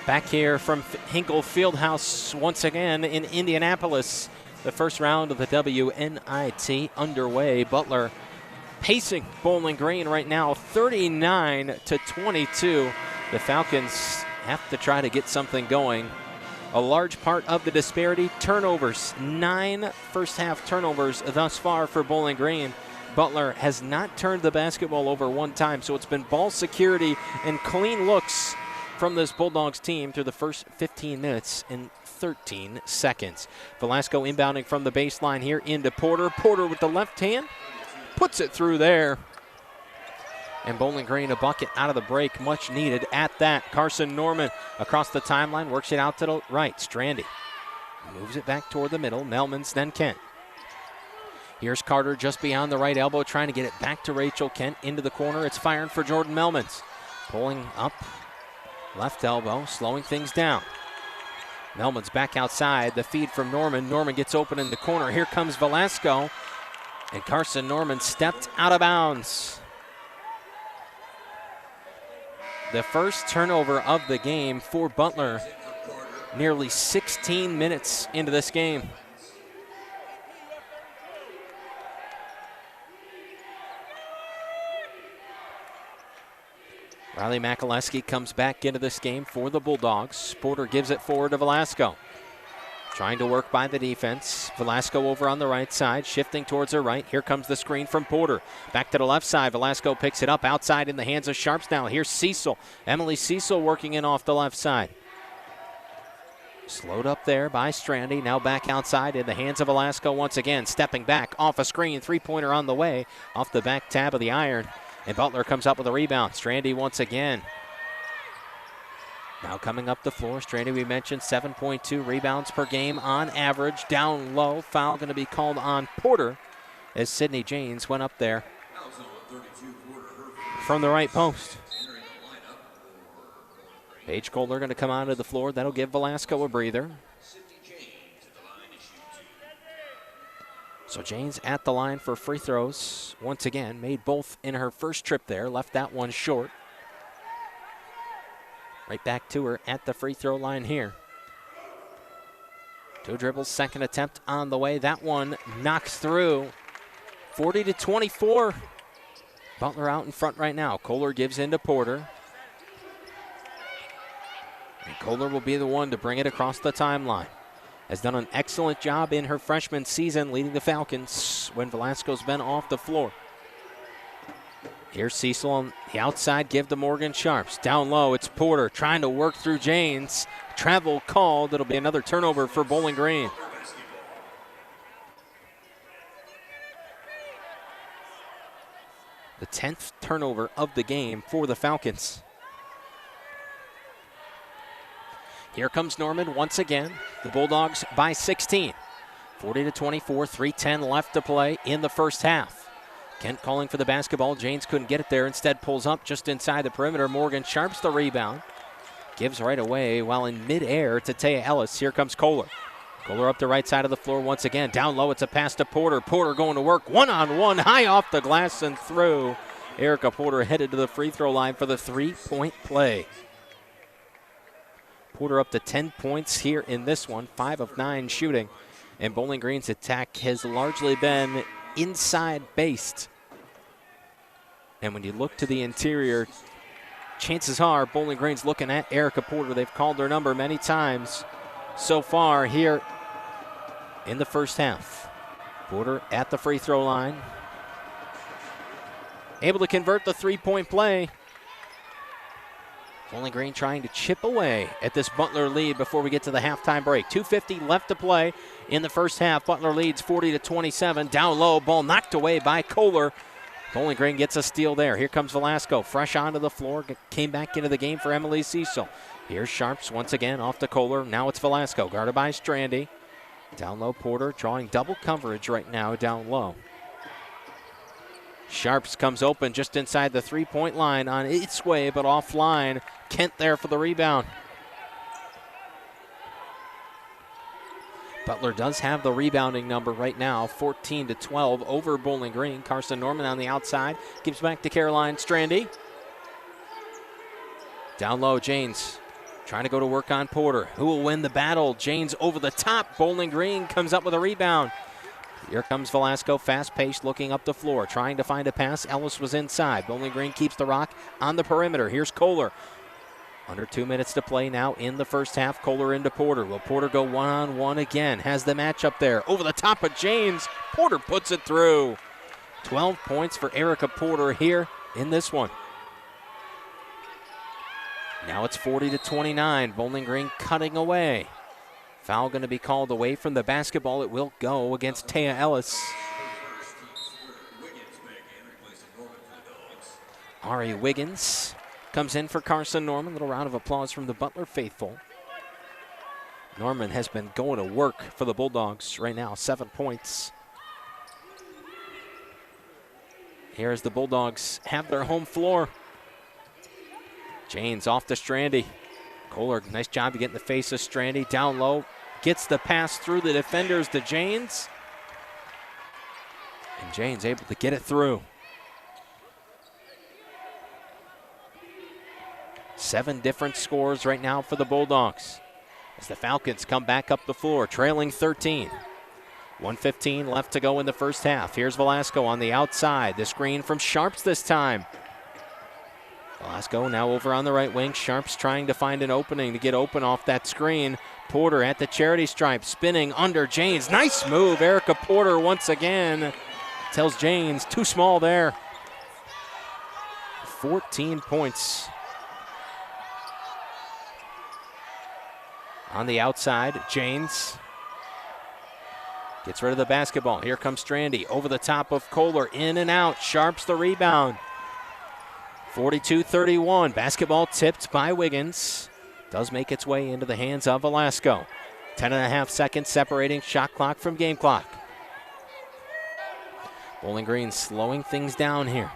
Back here from Hinkle Fieldhouse once again in Indianapolis. The first round of the WNIT underway. Butler pacing Bowling Green right now, 39-22. The Falcons have to try to get something going. A large part of the disparity, turnovers. 9 first-half turnovers thus far for Bowling Green. Butler has not turned the basketball over one time, so it's been ball security and clean looks from this Bulldogs team through the first 15 minutes and 13 seconds. Velasco inbounding from the baseline here into Porter. Porter with the left hand, puts it through there. And Bowling Green a bucket out of the break, much needed at that. Carson Norman across the timeline, works it out to the right. Strandy moves it back toward the middle. Melmans, then Kent. Here's Carter just beyond the right elbow, trying to get it back to Rachel Kent into the corner. It's firing for Jordan Melmans. Pulling up. Left elbow, slowing things down. Melman's back outside. The feed from Norman. Norman gets open in the corner. Here comes Velasco. And Carson Norman stepped out of bounds. The first turnover of the game for Butler. Nearly 16 minutes into this game. Riley Makaleski comes back into this game for the Bulldogs. Porter gives it forward to Velasco. Trying to work by the defense. Velasco over on the right side, shifting towards her right. Here comes the screen from Porter. Back to the left side. Velasco picks it up outside in the hands of Sharps now. Here's Cecil. Emily Cecil working in off the left side. Slowed up there by Strandy. Now back outside in the hands of Velasco once again. Stepping back off a screen. Three-pointer on the way. Off the back tab of the iron. And Butler comes up with a rebound. Strandy once again. Now coming up the floor, Strandy, we mentioned 7.2 rebounds per game on average. Down low, foul going to be called on Porter as Sydney Janes went up there from the right post. Paige Kohler going to come onto the floor. That'll give Velasco a breather. So Janes at the line for free throws. Once again, made both in her first trip there. Left that one short. Right back to her at the free throw line here. 2 dribbles, second attempt on the way. That one knocks through. 40-24. Butler out in front right now. Kohler gives in to Porter. And Kohler will be the one to bring it across the timeline. Has done an excellent job in her freshman season leading the Falcons when Velasco's been off the floor. Here's Cecil on the outside, give to Morgan Sharps. Down low, it's Porter trying to work through Janes. Travel called. It'll be another turnover for Bowling Green. The 10th turnover of the game for the Falcons. Here comes Norman once again. The Bulldogs by 16. 40-24, 3:10 left to play in the first half. Kent calling for the basketball. Janes couldn't get it there. Instead pulls up just inside the perimeter. Morgan Sharps the rebound. Gives right away while in midair to Taya Ellis. Here comes Kohler. Kohler up the right side of the floor once again. Down low, it's a pass to Porter. Porter going to work one-on-one, high off the glass and through. Erica Porter headed to the free throw line for the three-point play. Porter up to 10 points here in this one, 5 of 9 shooting. And Bowling Green's attack has largely been inside-based. And when you look to the interior, chances are Bowling Green's looking at Erica Porter. They've called their number many times so far here in the first half. Porter at the free throw line. Able to convert the three-point play. Bowling Green trying to chip away at this Butler lead before we get to the halftime break. 2:50 left to play in the first half. Butler leads 40-27. Down low, ball knocked away by Kohler. Bowling Green gets a steal there. Here comes Velasco, fresh onto the floor. Came back into the game for Emily Cecil. Here's Sharps once again off to Kohler. Now it's Velasco, guarded by Strandy. Down low, Porter drawing double coverage right now down low. Sharps comes open just inside the three-point line on its way, but offline. Kent there for the rebound. Butler does have the rebounding number right now, 14-12 over Bowling Green. Carson Norman on the outside, gives back to Caroline Strandy. Down low, Janes trying to go to work on Porter. Who will win the battle? Janes over the top. Bowling Green comes up with a rebound. Here comes Velasco, fast-paced, looking up the floor, trying to find a pass. Ellis was inside. Bowling Green keeps the rock on the perimeter. Here's Kohler. Under 2 minutes to play now in the first half. Kohler into Porter. Will Porter go one-on-one again? Has the matchup there. Over the top of James. Porter puts it through. 12 points for Erica Porter here in this one. Now it's 40-29. Bowling Green cutting away. Foul going to be called away from the basketball. It will go against Taya Ellis. Ari Wiggins comes in for Carson Norman. Little round of applause from the Butler faithful. Norman has been going to work for the Bulldogs right now. 7 points. Here as the Bulldogs have their home floor. Janes off to Strandy. Kohler, nice job to get in the face of Strandy. Down low, gets the pass through the defenders to Janes. And Janes able to get it through. 7 different scores right now for the Bulldogs as the Falcons come back up the floor, trailing 13. 1:15 left to go in the first half. Here's Velasco on the outside. The screen from Sharps this time. Velasco now over on the right wing. Sharps trying to find an opening to get open off that screen. Porter at the charity stripe, spinning under Janes. Nice move. Erica Porter once again tells Janes too small there. 14 points. On the outside, Janes gets rid of the basketball. Here comes Strandy over the top of Kohler, in and out. Sharps the rebound. 42-31. Basketball tipped by Wiggins. Does make its way into the hands of Velasco. 10.5 seconds separating shot clock from game clock. Bowling Green slowing things down here.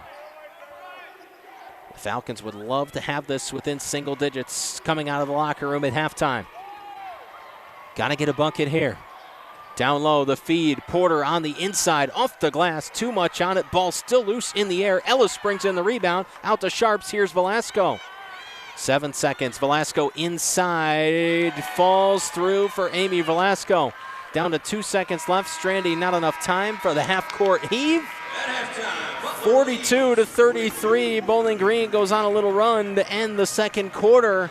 The Falcons would love to have this within single digits coming out of the locker room at halftime. Got to get a bucket here. Down low, the feed. Porter on the inside, off the glass. Too much on it. Ball still loose in the air. Ellis brings in the rebound. Out to Sharps. Here's Velasco. 7 seconds. Velasco inside. Falls through for Amy Velasco. Down to 2 seconds left. Strandy, not enough time for the half-court heave. 42-33. Bowling Green goes on a little run to end the second quarter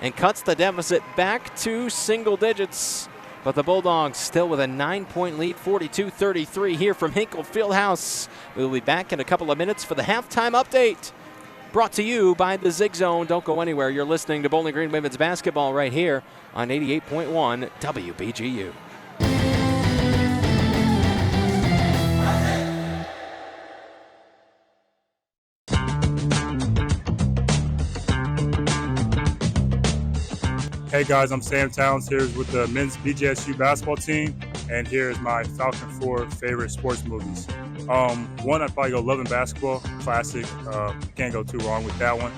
and cuts the deficit back to single digits. But the Bulldogs still with a 9-point lead, 42-33 here from Hinkle Fieldhouse. We'll be back in a couple of minutes for the halftime update. Brought to you by the Zig Zone. Don't go anywhere. You're listening to Bowling Green Women's Basketball right here on 88.1 WBGU. Hey guys, I'm Sam Towns here with the men's BGSU basketball team, and here's my Falcon 4 favorite sports movies. One, I'd probably go Love and Basketball, classic. Can't go too wrong with that one.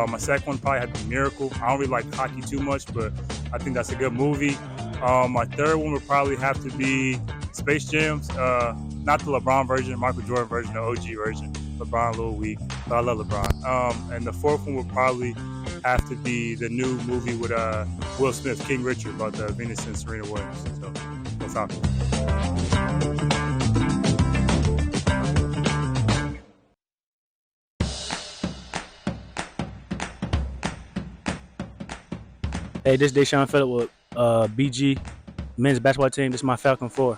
My second one probably had to be Miracle. I don't really like hockey too much, but I think that's a good movie. My third one would probably have to be Space Jams. Not the LeBron version, Michael Jordan version, the OG version. LeBron a little weak, but I love LeBron. And the fourth one would probably have to be the new movie with Will Smith, King Richard, about Venus and Serena Williams. So, go Falcons. Hey, this is Deshaun Phillip with BG men's basketball team. This is my Falcon 4.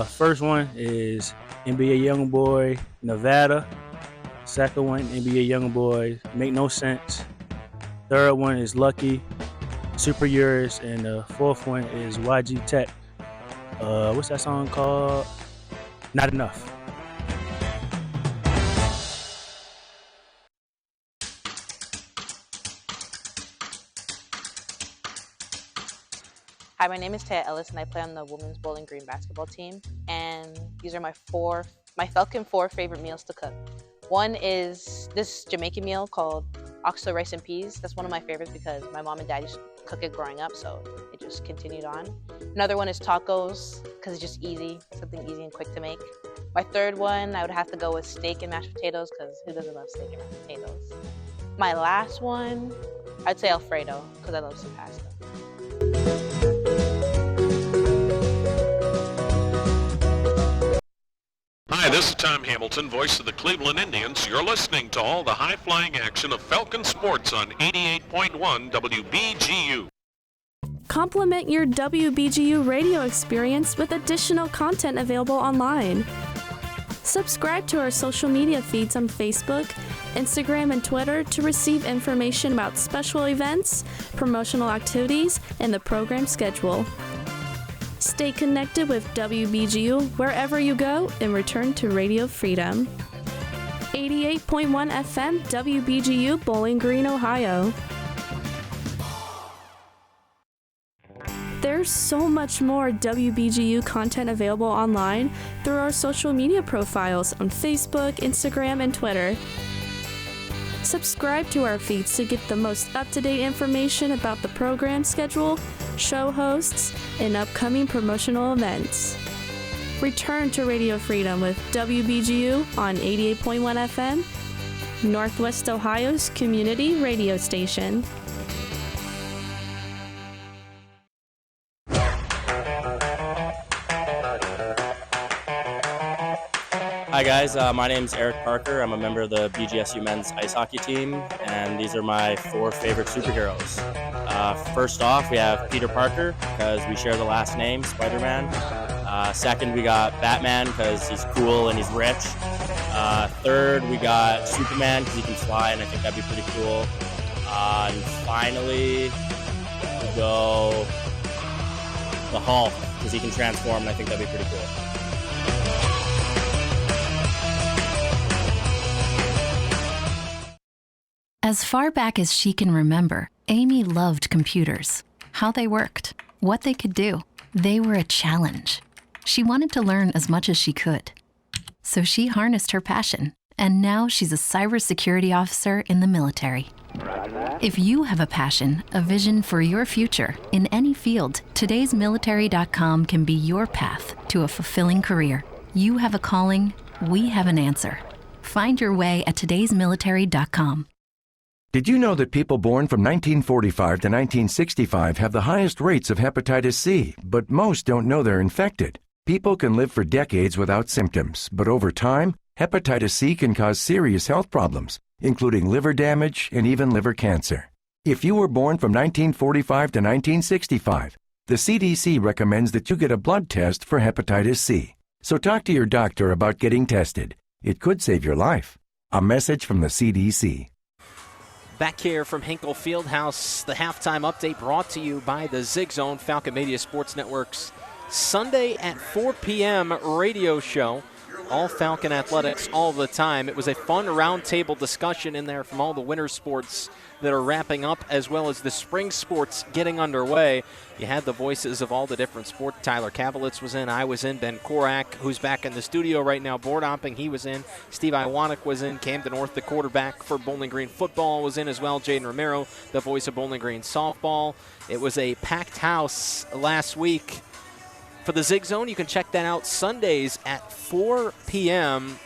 First one is NBA Young Boy Nevada. Second one, NBA Young Boy Make No Sense. Third one is Lucky, Super Yours, and the fourth one is YG Tech. What's that song called? Not Enough. Hi, my name is Taya Ellis, and I play on the Women's Bowling Green basketball team. And these are my Falcon 4 favorite meals to cook. One is this Jamaican meal called oxtail rice and peas. That's one of my favorites because my mom and dad used to cook it growing up, so it just continued on. Another one is tacos because it's just easy, something easy and quick to make. My third one, I would have to go with steak and mashed potatoes because who doesn't love steak and mashed potatoes? My last one, I'd say Alfredo because I love some pasta. Hi, this is Tom Hamilton, voice of the Cleveland Indians. You're listening to all the high-flying action of Falcon Sports on 88.1 WBGU. Complement your WBGU radio experience with additional content available online. Subscribe to our social media feeds on Facebook, Instagram, and Twitter to receive information about special events, promotional activities, and the program schedule. Stay connected with WBGU wherever you go and return to Radio Freedom. 88.1 FM WBGU Bowling Green, Ohio. There's so much more WBGU content available online through our social media profiles on Facebook, Instagram, and Twitter. Subscribe to our feeds to get the most up-to-date information about the program schedule, show hosts, and upcoming promotional events. Return to Radio Freedom with WBGU on 88.1 FM, Northwest Ohio's community radio station. Hi guys, my name's Eric Parker. I'm a member of the BGSU men's ice hockey team, and these are my 4 favorite superheroes. First off, we have Peter Parker, because we share the last name, Spider-Man. Second, we got Batman, because he's cool and he's rich. Third, we got Superman, because he can fly, and I think that'd be pretty cool. And finally, we go the Hulk, because he can transform, and I think that'd be pretty cool. As far back as she can remember, Amy loved computers. How they worked, what they could do. They were a challenge. She wanted to learn as much as she could. So she harnessed her passion, and now she's a cybersecurity officer in the military. If you have a passion, a vision for your future in any field, todaysmilitary.com can be your path to a fulfilling career. You have a calling, we have an answer. Find your way at todaysmilitary.com. Did you know that people born from 1945 to 1965 have the highest rates of hepatitis C, but most don't know they're infected? People can live for decades without symptoms, but over time, hepatitis C can cause serious health problems, including liver damage and even liver cancer. If you were born from 1945 to 1965, the CDC recommends that you get a blood test for hepatitis C. So talk to your doctor about getting tested. It could save your life. A message from the CDC. Back here from Hinkle Fieldhouse, the halftime update brought to you by the Zig Zone, Falcon Media Sports Network's Sunday at 4 p.m. radio show. All Falcon athletics all the time. It was a fun roundtable discussion in there from all the winter sports that are wrapping up, as well as the spring sports getting underway. You had the voices of all the different sports. Tyler Kavelitz was in, I was in, Ben Korak, who's back in the studio right now, board hopping, he was in. Steve Iwanek was in, Camden North, the quarterback for Bowling Green football, was in as well. Jaden Romero, the voice of Bowling Green softball. It was a packed house last week. For the Zig Zone, you can check that out Sundays at 4 p.m.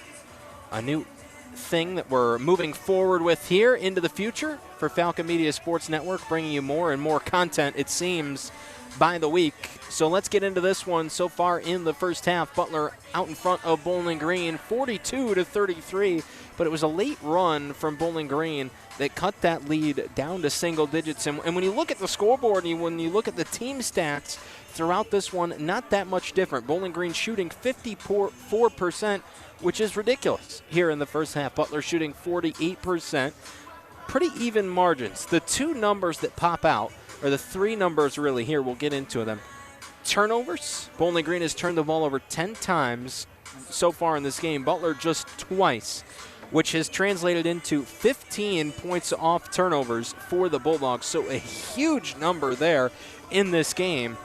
A new thing that we're moving forward with here into the future for Falcon Media Sports Network, bringing you more and more content, it seems, by the week. So let's get into this one. So far in the first half, Butler out in front of Bowling Green, 42-33, but it was a late run from Bowling Green that cut that lead down to single digits. And when you look at the scoreboard and when you look at the team stats throughout this one, not that much different. Bowling Green shooting 54%, which is ridiculous here in the first half. Butler shooting 48%. pretty even margins. The two numbers that pop out, or the three numbers really here, we'll get into them. Turnovers, Bowling Green has turned the ball over 10 times so far in this game. Butler just twice, which has translated into 15 points off turnovers for the Bulldogs. So a huge number there in this game.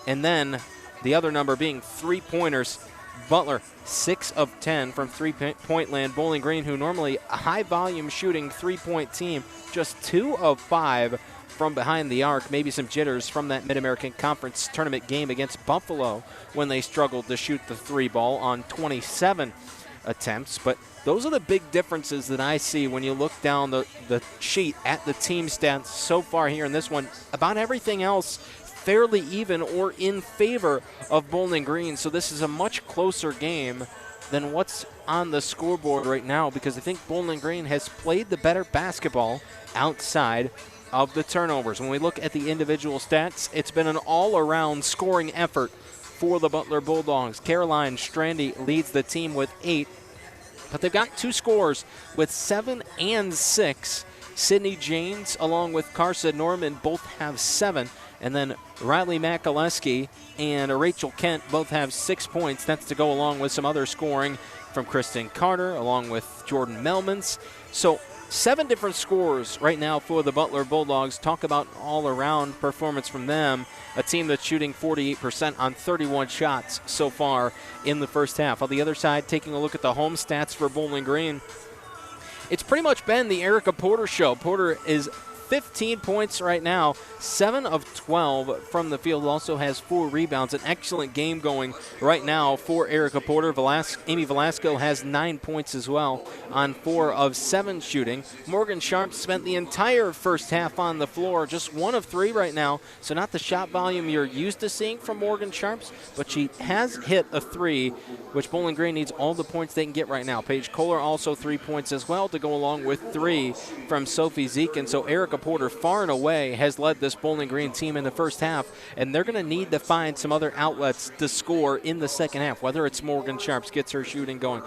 And then the other number being three-pointers. Butler, 6 of 10 from three-point land. Bowling Green, who normally a high-volume shooting three-point team, just 2 of 5 from behind the arc. Maybe some jitters from that Mid-American Conference tournament game against Buffalo when they struggled to shoot the three ball on 27 attempts. But those are the big differences that I see when you look down the sheet at the team stats so far here in this one. About everything else fairly even or in favor of Bowling Green. So this is a much closer game than what's on the scoreboard right now, because I think Bowling Green has played the better basketball outside of the turnovers. When we look at the individual stats, it's been an all-around scoring effort for the Butler Bulldogs. Caroline Strandy leads the team with 8, but they've got 2 scorers with 7 and 6. Sydney Janes along with Carson Norman both have 7. And then Riley Makaleski and Rachel Kent both have 6 points. That's to go along with some other scoring from Kristen Carter along with Jordan Melmans. So 7 different scores right now for the Butler Bulldogs. Talk about all-around performance from them. A team that's shooting 48% on 31 shots so far in the first half. On the other side, taking a look at the home stats for Bowling Green, it's pretty much been the Erica Porter show. Porter is 15 points right now, 7 of 12 from the field. Also has 4 rebounds. An excellent game going right now for Erica Porter. Amy Velasco has 9 points as well on 4 of 7 shooting. Morgan Sharp spent the entire first half on the floor, just 1 of 3 right now. So not the shot volume you're used to seeing from Morgan Sharps, but she has hit a 3, which Bowling Green needs all the points they can get right now. Paige Kohler also 3 points as well to go along with 3 from Sophie Zekin. So Erica Porter far and away has led this Bowling Green team in the first half, and they're going to need to find some other outlets to score in the second half, whether it's Morgan Sharps gets her shooting going,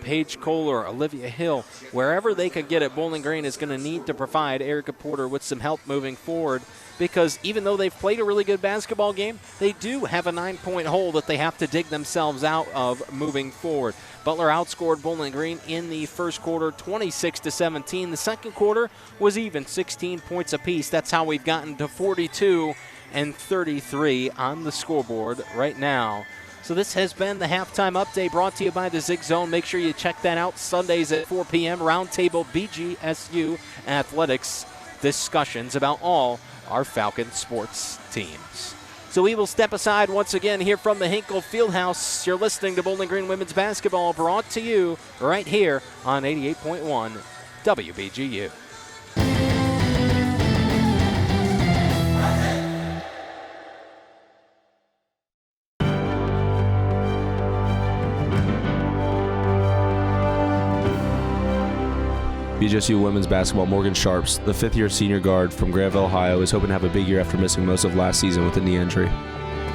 Paige Kohler, Olivia Hill, wherever they could get it. Bowling Green is going to need to provide Erica Porter with some help moving forward, because even though they've played a really good basketball game, they do have a 9-point hole that they have to dig themselves out of moving forward. Butler outscored Bowling Green in the first quarter 26-17. The second quarter was even, 16 points apiece. That's how we've gotten to 42 and 33 on the scoreboard right now. So this has been the halftime update brought to you by the Zig Zone. Make sure you check that out Sundays at 4 p.m. Roundtable BGSU Athletics discussions about all our Falcon sports teams. So we will step aside once again here from the Hinkle Fieldhouse. You're listening to Bowling Green Women's Basketball, brought to you right here on 88.1 WBGU. BGSU women's basketball, Morgan Sharps, the 5th-year senior guard from Granville, Ohio, is hoping to have a big year after missing most of last season with a knee injury.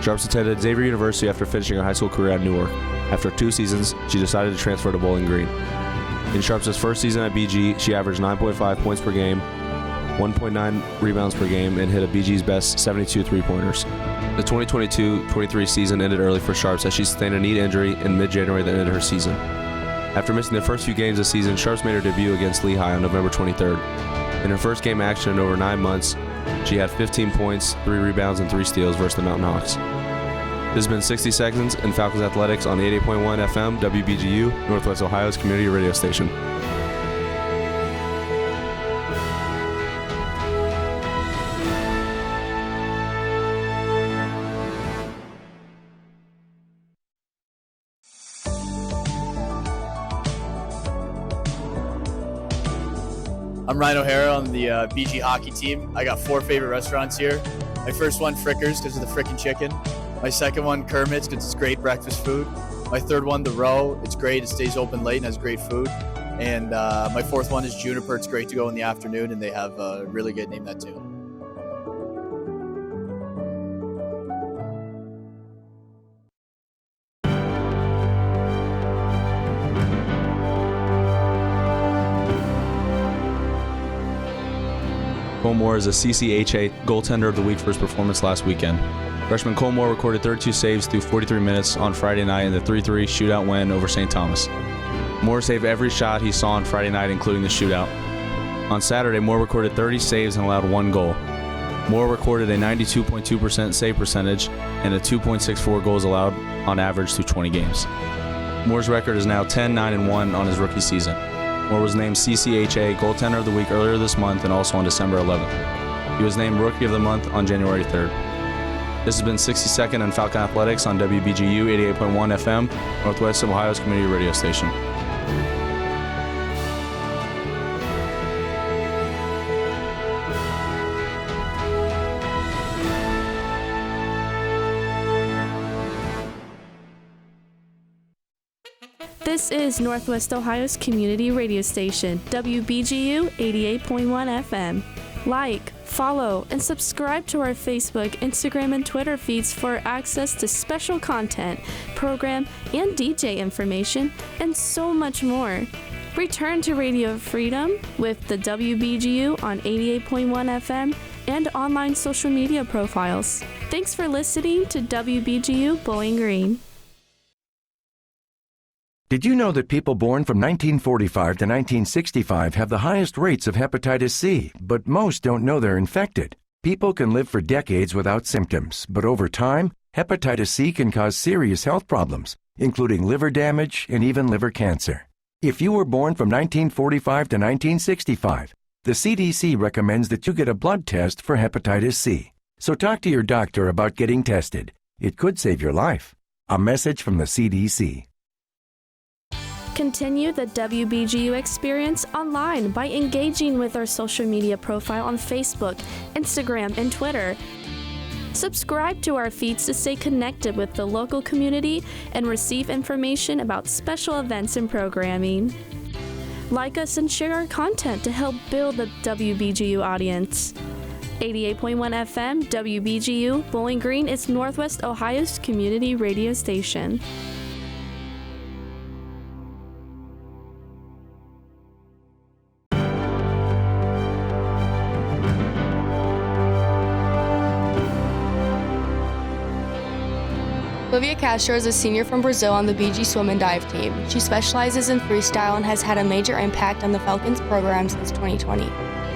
Sharps attended Xavier University after finishing her high school career at Newark. After 2 seasons, she decided to transfer to Bowling Green. In Sharps' first season at BG, she averaged 9.5 points per game, 1.9 rebounds per game, and hit a BG's best 72 three-pointers. The 2022-23 season ended early for Sharps as she sustained a knee injury in mid-January that ended her season. After missing the first few games this season, Sharps made her debut against Lehigh on November 23rd. In her first game action in over 9 months, she had 15 points, 3 rebounds, and 3 steals versus the Mountain Hawks. This has been 60 Seconds in Falcons Athletics on 88.1 FM WBGU, Northwest Ohio's community radio station. I'm Ryan O'Hara on the BG hockey team. I got 4 favorite restaurants here. My first one, Frickers, because of the frickin' chicken. My second one, Kermit's, because it's great breakfast food. My third one, The Row. It's great. It stays open late and has great food. And my fourth one is Juniper. It's great to go in the afternoon, and they have a really good name that too. Cole Moore is a CCHA Goaltender of the Week for his performance last weekend. Freshman Cole Moore recorded 32 saves through 43 minutes on Friday night in the 3-3 shootout win over St. Thomas. Moore saved every shot he saw on Friday night, including the shootout. On Saturday, Moore recorded 30 saves and allowed 1 goal. Moore recorded a 92.2% save percentage and a 2.64 goals allowed on average through 20 games. Moore's record is now 10-9-1 on his rookie season. Moore was named CCHA Goaltender of the Week earlier this month and also on December 11th. He was named Rookie of the Month on January 3rd. This has been 60 Second on Falcon Athletics on WBGU 88.1 FM, Northwest of Ohio's community radio station. This is Northwest Ohio's community radio station, WBGU 88.1 FM. Like, follow, and subscribe to our Facebook, Instagram, and Twitter feeds for access to special content, program, and DJ information, and so much more. Return to Radio Freedom with the WBGU on 88.1 FM and online social media profiles. Thanks for listening to WBGU Bowling Green. Did you know that people born from 1945 to 1965 have the highest rates of hepatitis C, but most don't know they're infected? People can live for decades without symptoms, but over time, hepatitis C can cause serious health problems, including liver damage and even liver cancer. If you were born from 1945 to 1965, the CDC recommends that you get a blood test for hepatitis C. So talk to your doctor about getting tested. It could save your life. A message from the CDC. Continue the WBGU experience online by engaging with our social media profile on Facebook, Instagram, and Twitter. Subscribe to our feeds to stay connected with the local community and receive information about special events and programming. Like us and share our content to help build the WBGU audience. 88.1 FM, WBGU, Bowling Green is Northwest Ohio's community radio station. Olivia Castro is a senior from Brazil on the BG Swim and Dive team. She specializes in freestyle and has had a major impact on the Falcons program since 2020.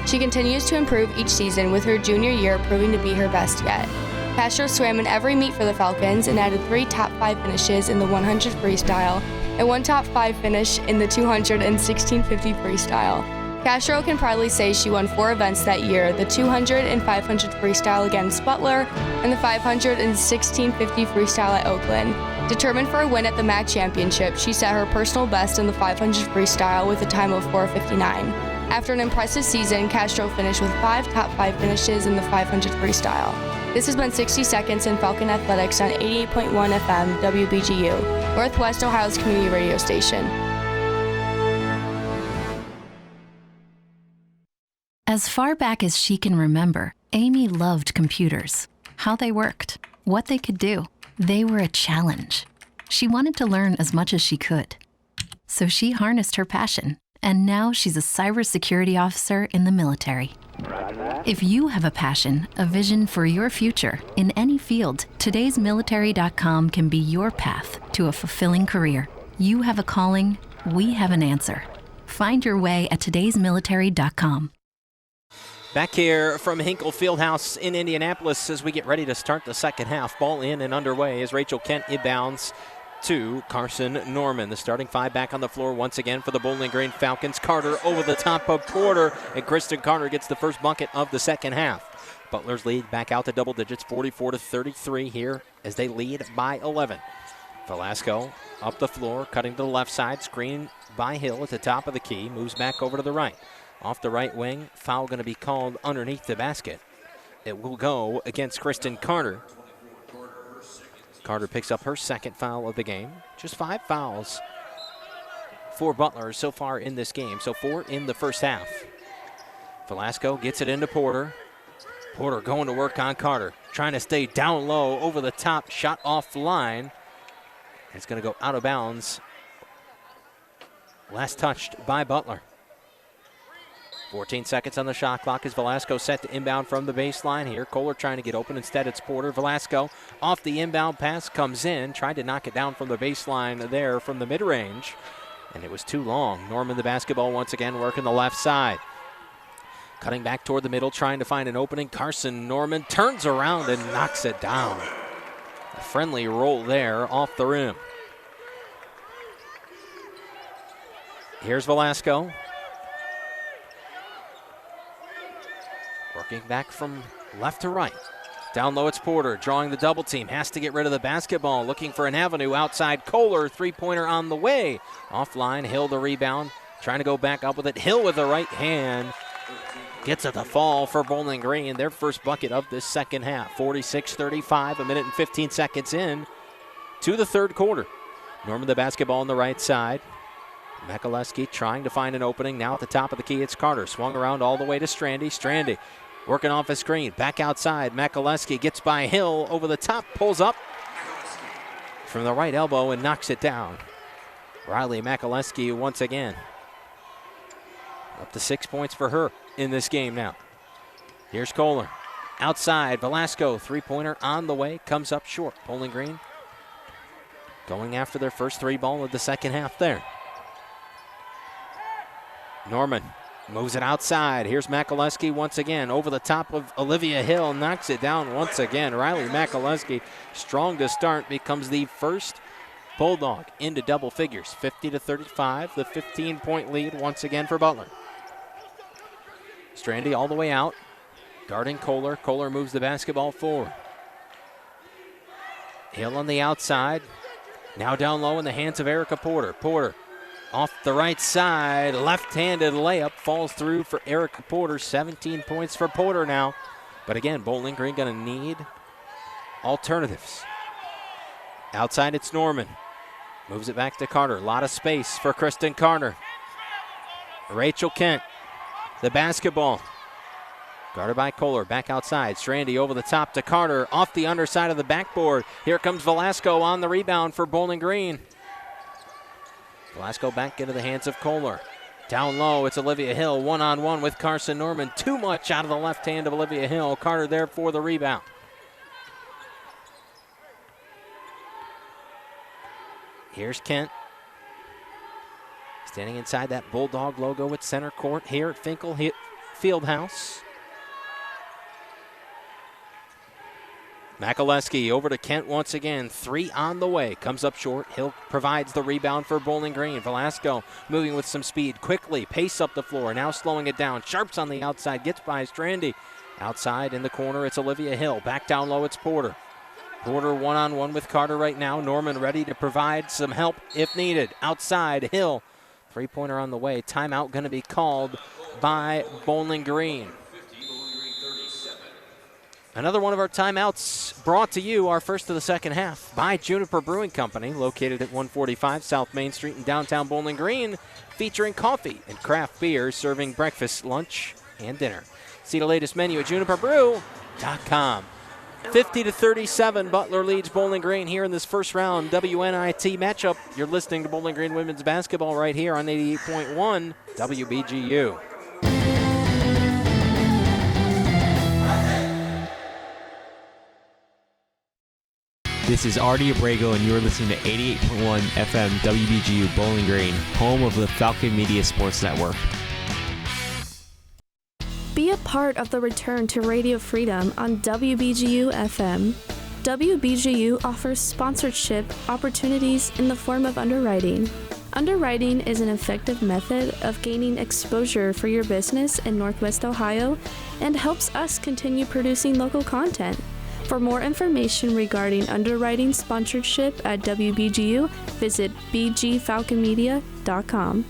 She continues to improve each season, with her junior year proving to be her best yet. Castro swam in every meet for the Falcons and added 3 top 5 finishes in the 100 freestyle and 1 top 5 finish in the 200 and 1650 freestyle. Castro can proudly say she won 4 events that year, the 200 and 500 freestyle against Butler and the 500 and 1650 freestyle at Oakland. Determined for a win at the MAC championship, she set her personal best in the 500 freestyle with a time of 4:59. After an impressive season, Castro finished with 5 top 5 finishes in the 500 freestyle. This has been 60 Seconds in Falcon Athletics on 88.1 FM WBGU, Northwest Ohio's community radio station. As far back as she can remember, Amy loved computers. How they worked, what they could do. They were a challenge. She wanted to learn as much as she could. So she harnessed her passion, and now she's a cybersecurity officer in the military. If you have a passion, a vision for your future in any field, todaysmilitary.com can be your path to a fulfilling career. You have a calling, we have an answer. Find your way at todaysmilitary.com. Back here from Hinkle Fieldhouse in Indianapolis as we get ready to start the second half. Ball in and underway as Rachel Kent inbounds to Carson Norman. The starting 5 back on the floor once again for the Bowling Green Falcons. Carter over the top of Porter, and Kristen Carter gets the first bucket of the second half. Butler's lead back out to double digits, 44-33 here as they lead by 11. Velasco up the floor, cutting to the left side, screen by Hill at the top of the key, moves back over to the right. Off the right wing, foul going to be called underneath the basket. It will go against Kristen Carter. Carter picks up her second foul of the game. Just 5 fouls for Butler so far in this game, so 4 in the first half. Velasco gets it into Porter. Porter going to work on Carter, trying to stay down low, over the top, shot off the line. It's going to go out of bounds. Last touched by Butler. 14 seconds on the shot clock as Velasco set to inbound from the baseline here. Kohler trying to get open. Instead, it's Porter. Velasco off the inbound pass, comes in, tried to knock it down from the baseline there from the mid-range, and it was too long. Norman the basketball once again working the left side. Cutting back toward the middle, trying to find an opening. Carson Norman turns around and knocks it down. A friendly roll there off the rim. Here's Velasco. Working back from left to right. Down low, it's Porter drawing the double team. Has to get rid of the basketball. Looking for an avenue outside. Kohler, three-pointer on the way. Offline, Hill the rebound. Trying to go back up with it. Hill with the right hand. Gets at the fall for Bowling Green. Their first bucket of this second half. 46-35, a minute and 15 seconds in to the third quarter. Norman the basketball on the right side. Mikuleski trying to find an opening. Now at the top of the key, it's Carter. Swung around all the way to Strandy. Strandy working off a screen. Back outside. Mikuleski gets by Hill over the top. Pulls up from the right elbow and knocks it down. Riley Mikuleski once again. Up to 6 points for her in this game now. Here's Kohler. Outside. Velasco. Three-pointer on the way. Comes up short. Bowling Green going after their first three ball of the second half there. Norman moves it outside. Here's Mikuleski once again over the top of Olivia Hill. Knocks it down once again. Riley Mikuleski, strong to start, becomes the first Bulldog into double figures. 50-35, the 15-point lead once again for Butler. Strandy all the way out, guarding Kohler. Kohler moves the basketball forward. Hill on the outside. Now down low in the hands of Erica Porter. Porter off the right side, left-handed layup falls through for Erica Porter. 17 points for Porter now. But again, Bowling Green going to need alternatives. Outside, it's Norman. Moves it back to Carter. A lot of space for Kristen Carter. Rachel Kent, the basketball. Guarded by Kohler, back outside. Strandy over the top to Carter, off the underside of the backboard. Here comes Velasco on the rebound for Bowling Green. Velasco back into the hands of Kohler. Down low, it's Olivia Hill, one-on-one with Carson Norman. Too much out of the left hand of Olivia Hill. Carter there for the rebound. Here's Kent. Standing inside that Bulldog logo at center court here at Finkel Fieldhouse. Mikuleski over to Kent once again. Three on the way. Comes up short. Hill provides the rebound for Bowling Green. Velasco moving with some speed. Quickly pace up the floor. Now slowing it down. Sharps on the outside. Gets by Strandy. Outside in the corner, it's Olivia Hill. Back down low, it's Porter. Porter one-on-one with Carter right now. Norman ready to provide some help if needed. Outside, Hill. Three-pointer on the way. Timeout going to be called by Bowling Green. Another one of our timeouts brought to you, our first of the second half, by Juniper Brewing Company, located at 145 South Main Street in downtown Bowling Green, featuring coffee and craft beer, serving breakfast, lunch, and dinner. See the latest menu at juniperbrew.com. 50-37, Butler leads Bowling Green here in this first round WNIT matchup. You're listening to Bowling Green women's basketball right here on 88.1 WBGU. This is Artie Abrego, and you're listening to 88.1 FM WBGU Bowling Green, home of the Falcon Media Sports Network. Be a part of the return to Radio Freedom on WBGU FM. WBGU offers sponsorship opportunities in the form of underwriting. Underwriting is an effective method of gaining exposure for your business in Northwest Ohio and helps us continue producing local content. For more information regarding underwriting sponsorship at WBGU, visit bgfalconmedia.com.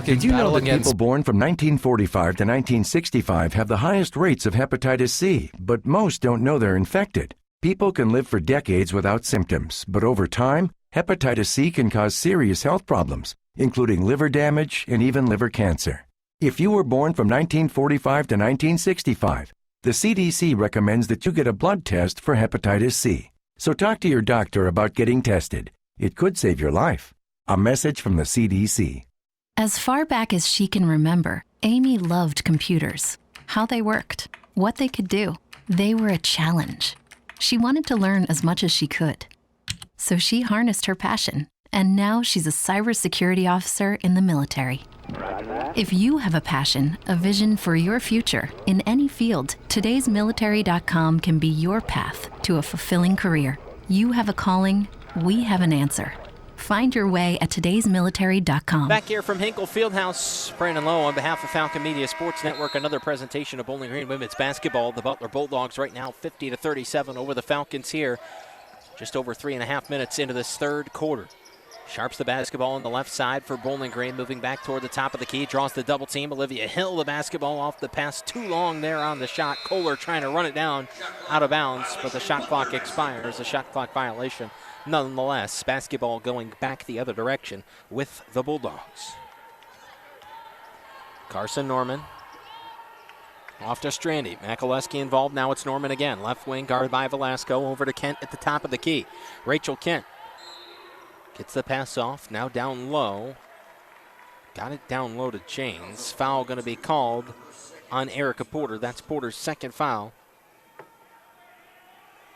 Did you know that people born from 1945 to 1965 have the highest rates of hepatitis C, but most don't know they're infected? People can live for decades without symptoms, but over time, hepatitis C can cause serious health problems, including liver damage and even liver cancer. If you were born from 1945 to 1965, The CDC recommends that you get a blood test for hepatitis C. So talk to your doctor about getting tested. It could save your life. A message from the CDC. As far back as she can remember, Amy loved computers. How they worked, what they could do. They were a challenge. She wanted to learn as much as she could. So she harnessed her passion, and now she's a cybersecurity officer in the military. If you have a passion, a vision for your future in any field, todaysmilitary.com can be your path to a fulfilling career. You have a calling, we have an answer. Find your way at todaysmilitary.com. Back here from Hinkle Fieldhouse, Brandon Lowe on behalf of Falcon Media Sports Network, another presentation of Bowling Green women's basketball. The Butler Bulldogs right now 50-37 over the Falcons here. Just over 3.5 minutes into this third quarter. Sharps the basketball on the left side for Bowling Green, moving back toward the top of the key, draws the double team. Olivia Hill, the basketball off the pass, too long there on the shot. Kohler trying to run it down out of bounds, but the shot clock expires, a shot clock violation. Nonetheless, basketball going back the other direction with the Bulldogs. Carson Norman off to Strandy. Makaleski involved, now it's Norman again. Left wing guarded by Velasco, over to Kent at the top of the key. Rachel Kent gets the pass off, now down low. Got it down low to James. Foul going to be called on Erica Porter. That's Porter's second foul.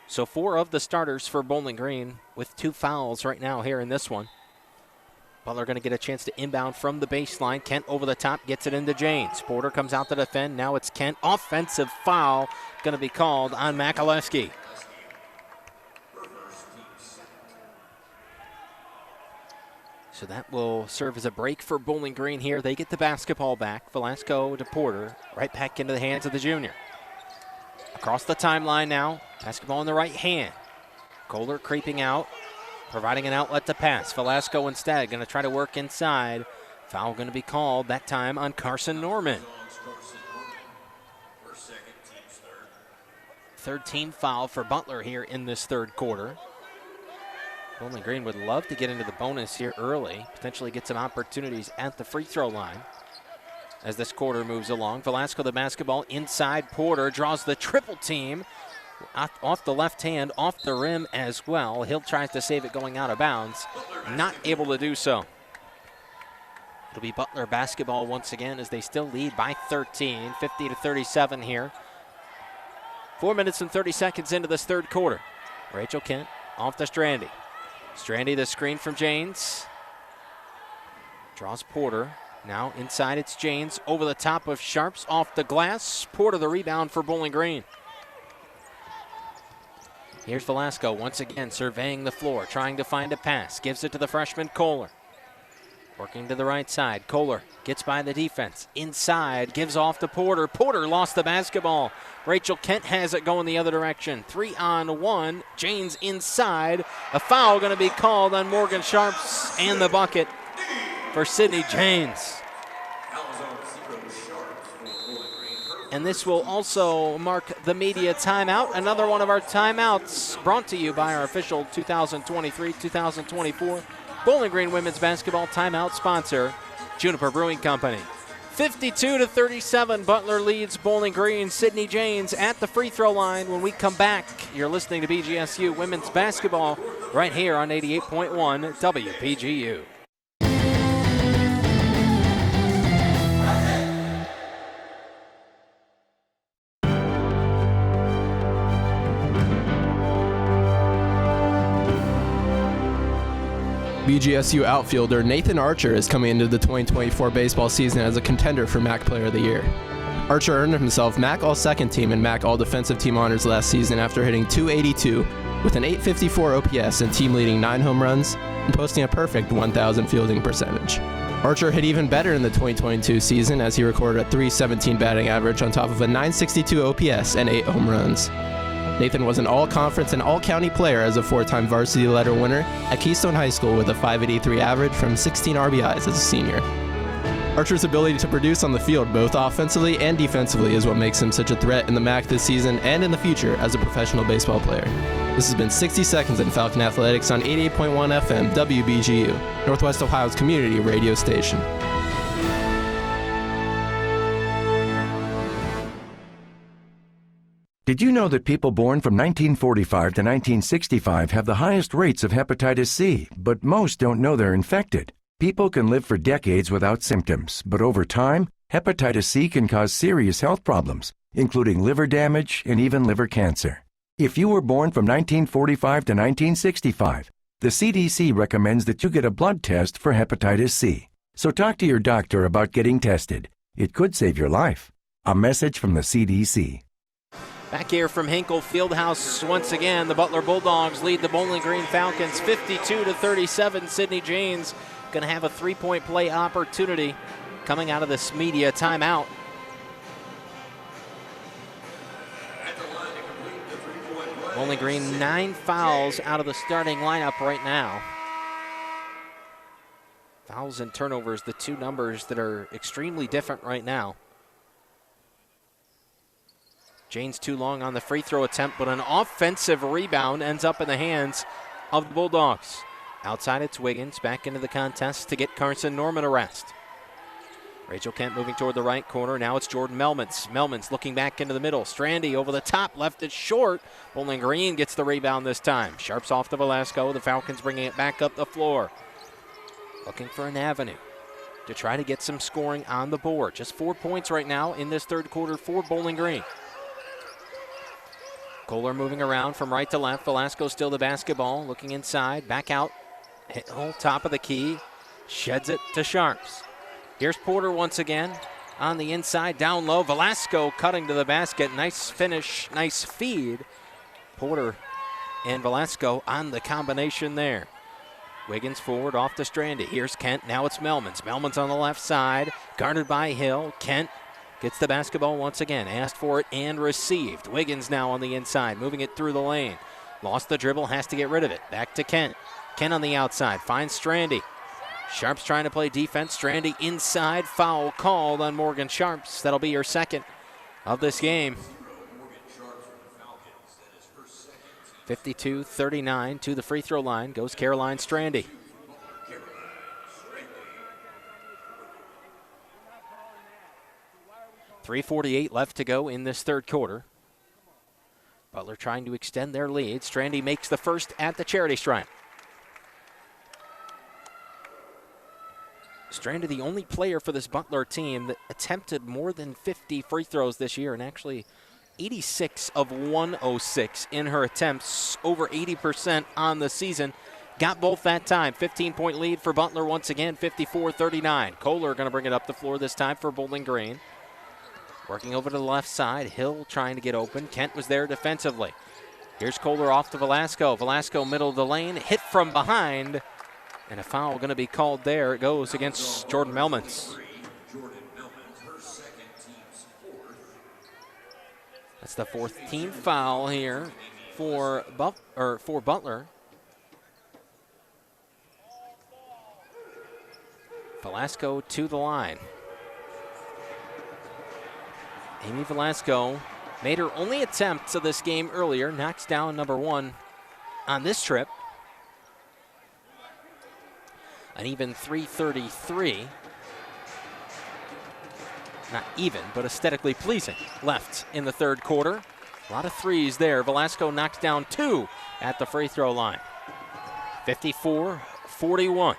So 4 of the starters for Bowling Green with 2 fouls right now here in this one. Butler going to get a chance to inbound from the baseline. Kent over the top, gets it into James. Porter comes out to defend. Now it's Kent. Offensive foul going to be called on Makaleski. So that will serve as a break for Bowling Green here. They get the basketball back. Velasco to Porter, right back into the hands of the junior. Across the timeline now, basketball in the right hand. Kohler creeping out, providing an outlet to pass. Velasco instead going to try to work inside. Foul going to be called, that time on Carson Norman. Third team foul for Butler here in this third quarter. Bowling Green would love to get into the bonus here early, potentially get some opportunities at the free throw line. As this quarter moves along, Velasco the basketball inside. Porter draws the triple team off the left hand, off the rim as well. Hill tries to save it going out of bounds, not able to do so. It'll be Butler basketball once again as they still lead by 13, 50-37 here. 4 minutes and 30 seconds into this third quarter. Rachel Kent off to Strandy. Strandy the screen from Janes. Draws Porter. Now inside it's Janes over the top of Sharps off the glass. Porter the rebound for Bowling Green. Here's Velasco once again surveying the floor, trying to find a pass. Gives it to the freshman Kohler. Working to the right side. Kohler gets by the defense. Inside, gives off to Porter. Porter lost the basketball. Rachel Kent has it going the other direction. 3-on-1. Janes inside. A foul going to be called on Morgan Sharps and the bucket for Sydney Janes. And this will also mark the media timeout. Another one of our timeouts brought to you by our official 2023-2024 Bowling Green women's basketball timeout sponsor, Juniper Brewing Company. 52-37, Butler leads Bowling Green. Sydney Janes at the free throw line. When we come back, you're listening to BGSU women's basketball right here on 88.1 WPGU. BGSU outfielder Nathan Archer is coming into the 2024 baseball season as a contender for MAC Player of the Year. Archer earned himself MAC All-Second Team and MAC All-Defensive Team honors last season after hitting .282 with an .854 OPS and team-leading 9 home runs and posting a perfect 1,000 fielding percentage. Archer hit even better in the 2022 season as he recorded a .317 batting average on top of a .962 OPS and 8 home runs. Nathan was an all-conference and all-county player as a 4-time varsity letter winner at Keystone High School with a .583 average from 16 RBIs as a senior. Archer's ability to produce on the field both offensively and defensively is what makes him such a threat in the MAC this season and in the future as a professional baseball player. This has been 60 Seconds in Falcon Athletics on 88.1 FM WBGU, Northwest Ohio's community radio station. Did you know that people born from 1945 to 1965 have the highest rates of hepatitis C, but most don't know they're infected? People can live for decades without symptoms, but over time, hepatitis C can cause serious health problems, including liver damage and even liver cancer. If you were born from 1945 to 1965, the CDC recommends that you get a blood test for hepatitis C. So talk to your doctor about getting tested. It could save your life. A message from the CDC. Back here from Hinkle Fieldhouse once again, the Butler Bulldogs lead the Bowling Green Falcons 52-37. Sydney Janes going to have a three-point play opportunity coming out of this media timeout. Bowling Green 9 fouls out of the starting lineup right now. Fouls and turnovers, the two numbers that are extremely different right now. Janes too long on the free throw attempt, but an offensive rebound ends up in the hands of the Bulldogs. Outside it's Wiggins, back into the contest to get Carson Norman a rest. Rachel Kent moving toward the right corner. Now it's Jordan Melmans. Melmans looking back into the middle. Strandy over the top, left it short. Bowling Green gets the rebound this time. Sharps off to Velasco. The Falcons bringing it back up the floor. Looking for an avenue to try to get some scoring on the board. Just 4 points right now in this third quarter for Bowling Green. Kohler moving around from right to left. Velasco still the basketball, looking inside, back out, Hill, top of the key, sheds it to Sharps. Here's Porter once again on the inside, down low. Velasco cutting to the basket. Nice finish, nice feed. Porter and Velasco on the combination there. Wiggins forward off to Strandy. Here's Kent. Now it's Melmans. Melmans on the left side, guarded by Hill. Kent gets the basketball once again. Asked for it and received. Wiggins now on the inside, moving it through the lane. Lost the dribble, has to get rid of it. Back to Kent. Kent on the outside, finds Strandy. Sharps trying to play defense. Strandy inside, foul called on Morgan Sharps. That'll be your second of this game. 52-39 to the free throw line goes Caroline Strandy. .348 left to go in this third quarter. Butler trying to extend their lead. Strandy makes the first at the charity stripe. Strandy, the only player for this Butler team that attempted more than 50 free throws this year, and actually 86 of 106 in her attempts, over 80% on the season. Got both that time. 15-point lead for Butler once again, 54-39. Kohler going to bring it up the floor this time for Bowling Green. Working over to the left side. Hill trying to get open. Kent was there defensively. Here's Kohler off to Velasco. Velasco middle of the lane. Hit from behind. And a foul going to be called there. It goes against Jordan Melmans. That's the fourth team foul here for Butler. Velasco to the line. Amy Velasco made her only attempt of this game earlier. Knocks down number one on this trip. An even 3:33. Not even, but aesthetically pleasing left in the third quarter. A lot of threes there. Velasco knocks down two at the free throw line. 54-41.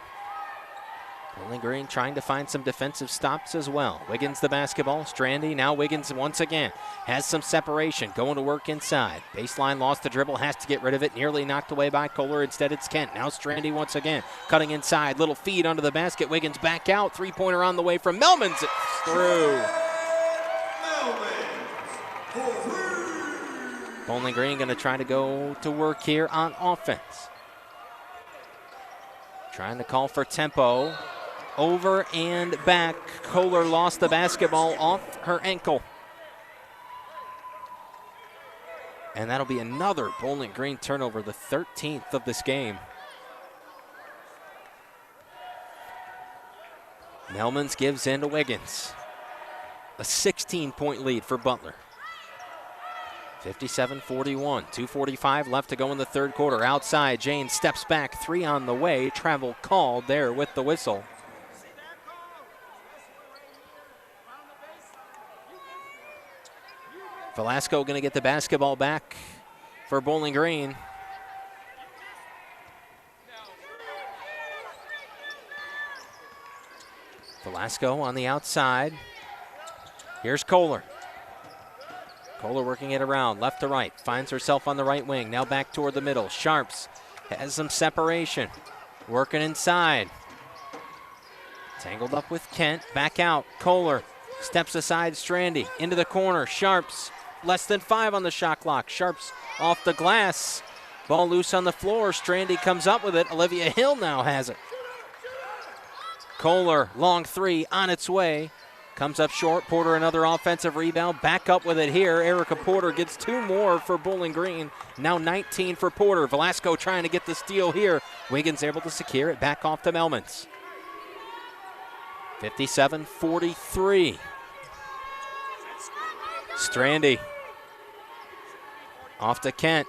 Bowling Green trying to find some defensive stops as well. Wiggins the basketball. Strandy, now Wiggins once again. Has some separation, going to work inside. Baseline, lost the dribble, has to get rid of it. Nearly knocked away by Kohler. Instead it's Kent. Now Strandy once again. Cutting inside, little feed under the basket. Wiggins back out. Three-pointer on the way from Melmans. It's through. Bowling Green going to try to go to work here on offense. Trying to call for tempo. Over and back. Kohler lost the basketball off her ankle. And that'll be another Bowling Green turnover, the 13th of this game. Melmans gives in to Wiggins. A 16-point lead for Butler. 57-41, 2:45 left to go in the third quarter. Outside, Jane steps back, three on the way. Travel called there with the whistle. Velasco going to get the basketball back for Bowling Green. Velasco on the outside. Here's Kohler. Kohler working it around, left to right. Finds herself on the right wing. Now back toward the middle. Sharps has some separation. Working inside. Tangled up with Kent. Back out. Kohler steps aside. Strandy into the corner. Sharps less than 5 on the shot clock. Sharps off the glass. Ball loose on the floor. Strandy comes up with it. Olivia Hill now has it. Kohler, long 3 on its way. Comes up short. Porter another offensive rebound. Back up with it here. Erica Porter gets 2 more for Bowling Green. Now 19 for Porter. Velasco trying to get the steal here. Wiggins able to secure it. Back off to Melmans. 57-43. Strandy. Off to Kent.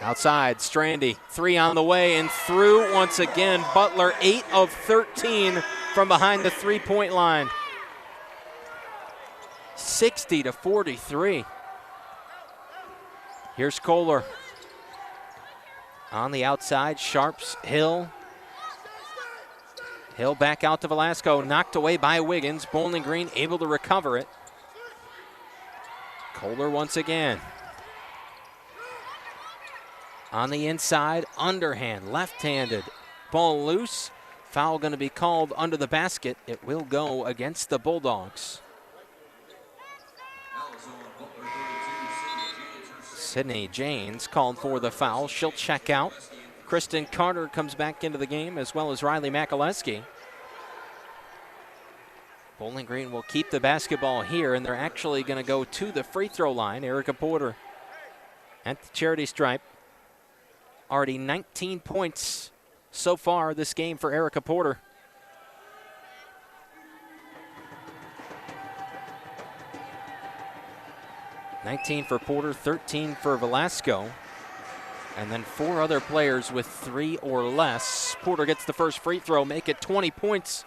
Outside, Strandy, 3 on the way and through once again. Butler, 8 of 13 from behind the 3-point line. 60-43. Here's Kohler. On the outside, Sharps, Hill. Hill back out to Velasco, knocked away by Wiggins. Bowling Green able to recover it. Kohler once again. On the inside, underhand, left-handed. Ball loose. Foul going to be called under the basket. It will go against the Bulldogs. Sydney Janes called for the foul. She'll check out. Kristen Carter comes back into the game, as well as Riley Makaleski. Bowling Green will keep the basketball here, and they're actually going to go to the free throw line. Erica Porter at the charity stripe. Already 19 points so far this game for Erica Porter. $19 for Porter, 13 for Velasco. And then 4 other players with 3 or less. Porter gets the first free throw, make it 20 points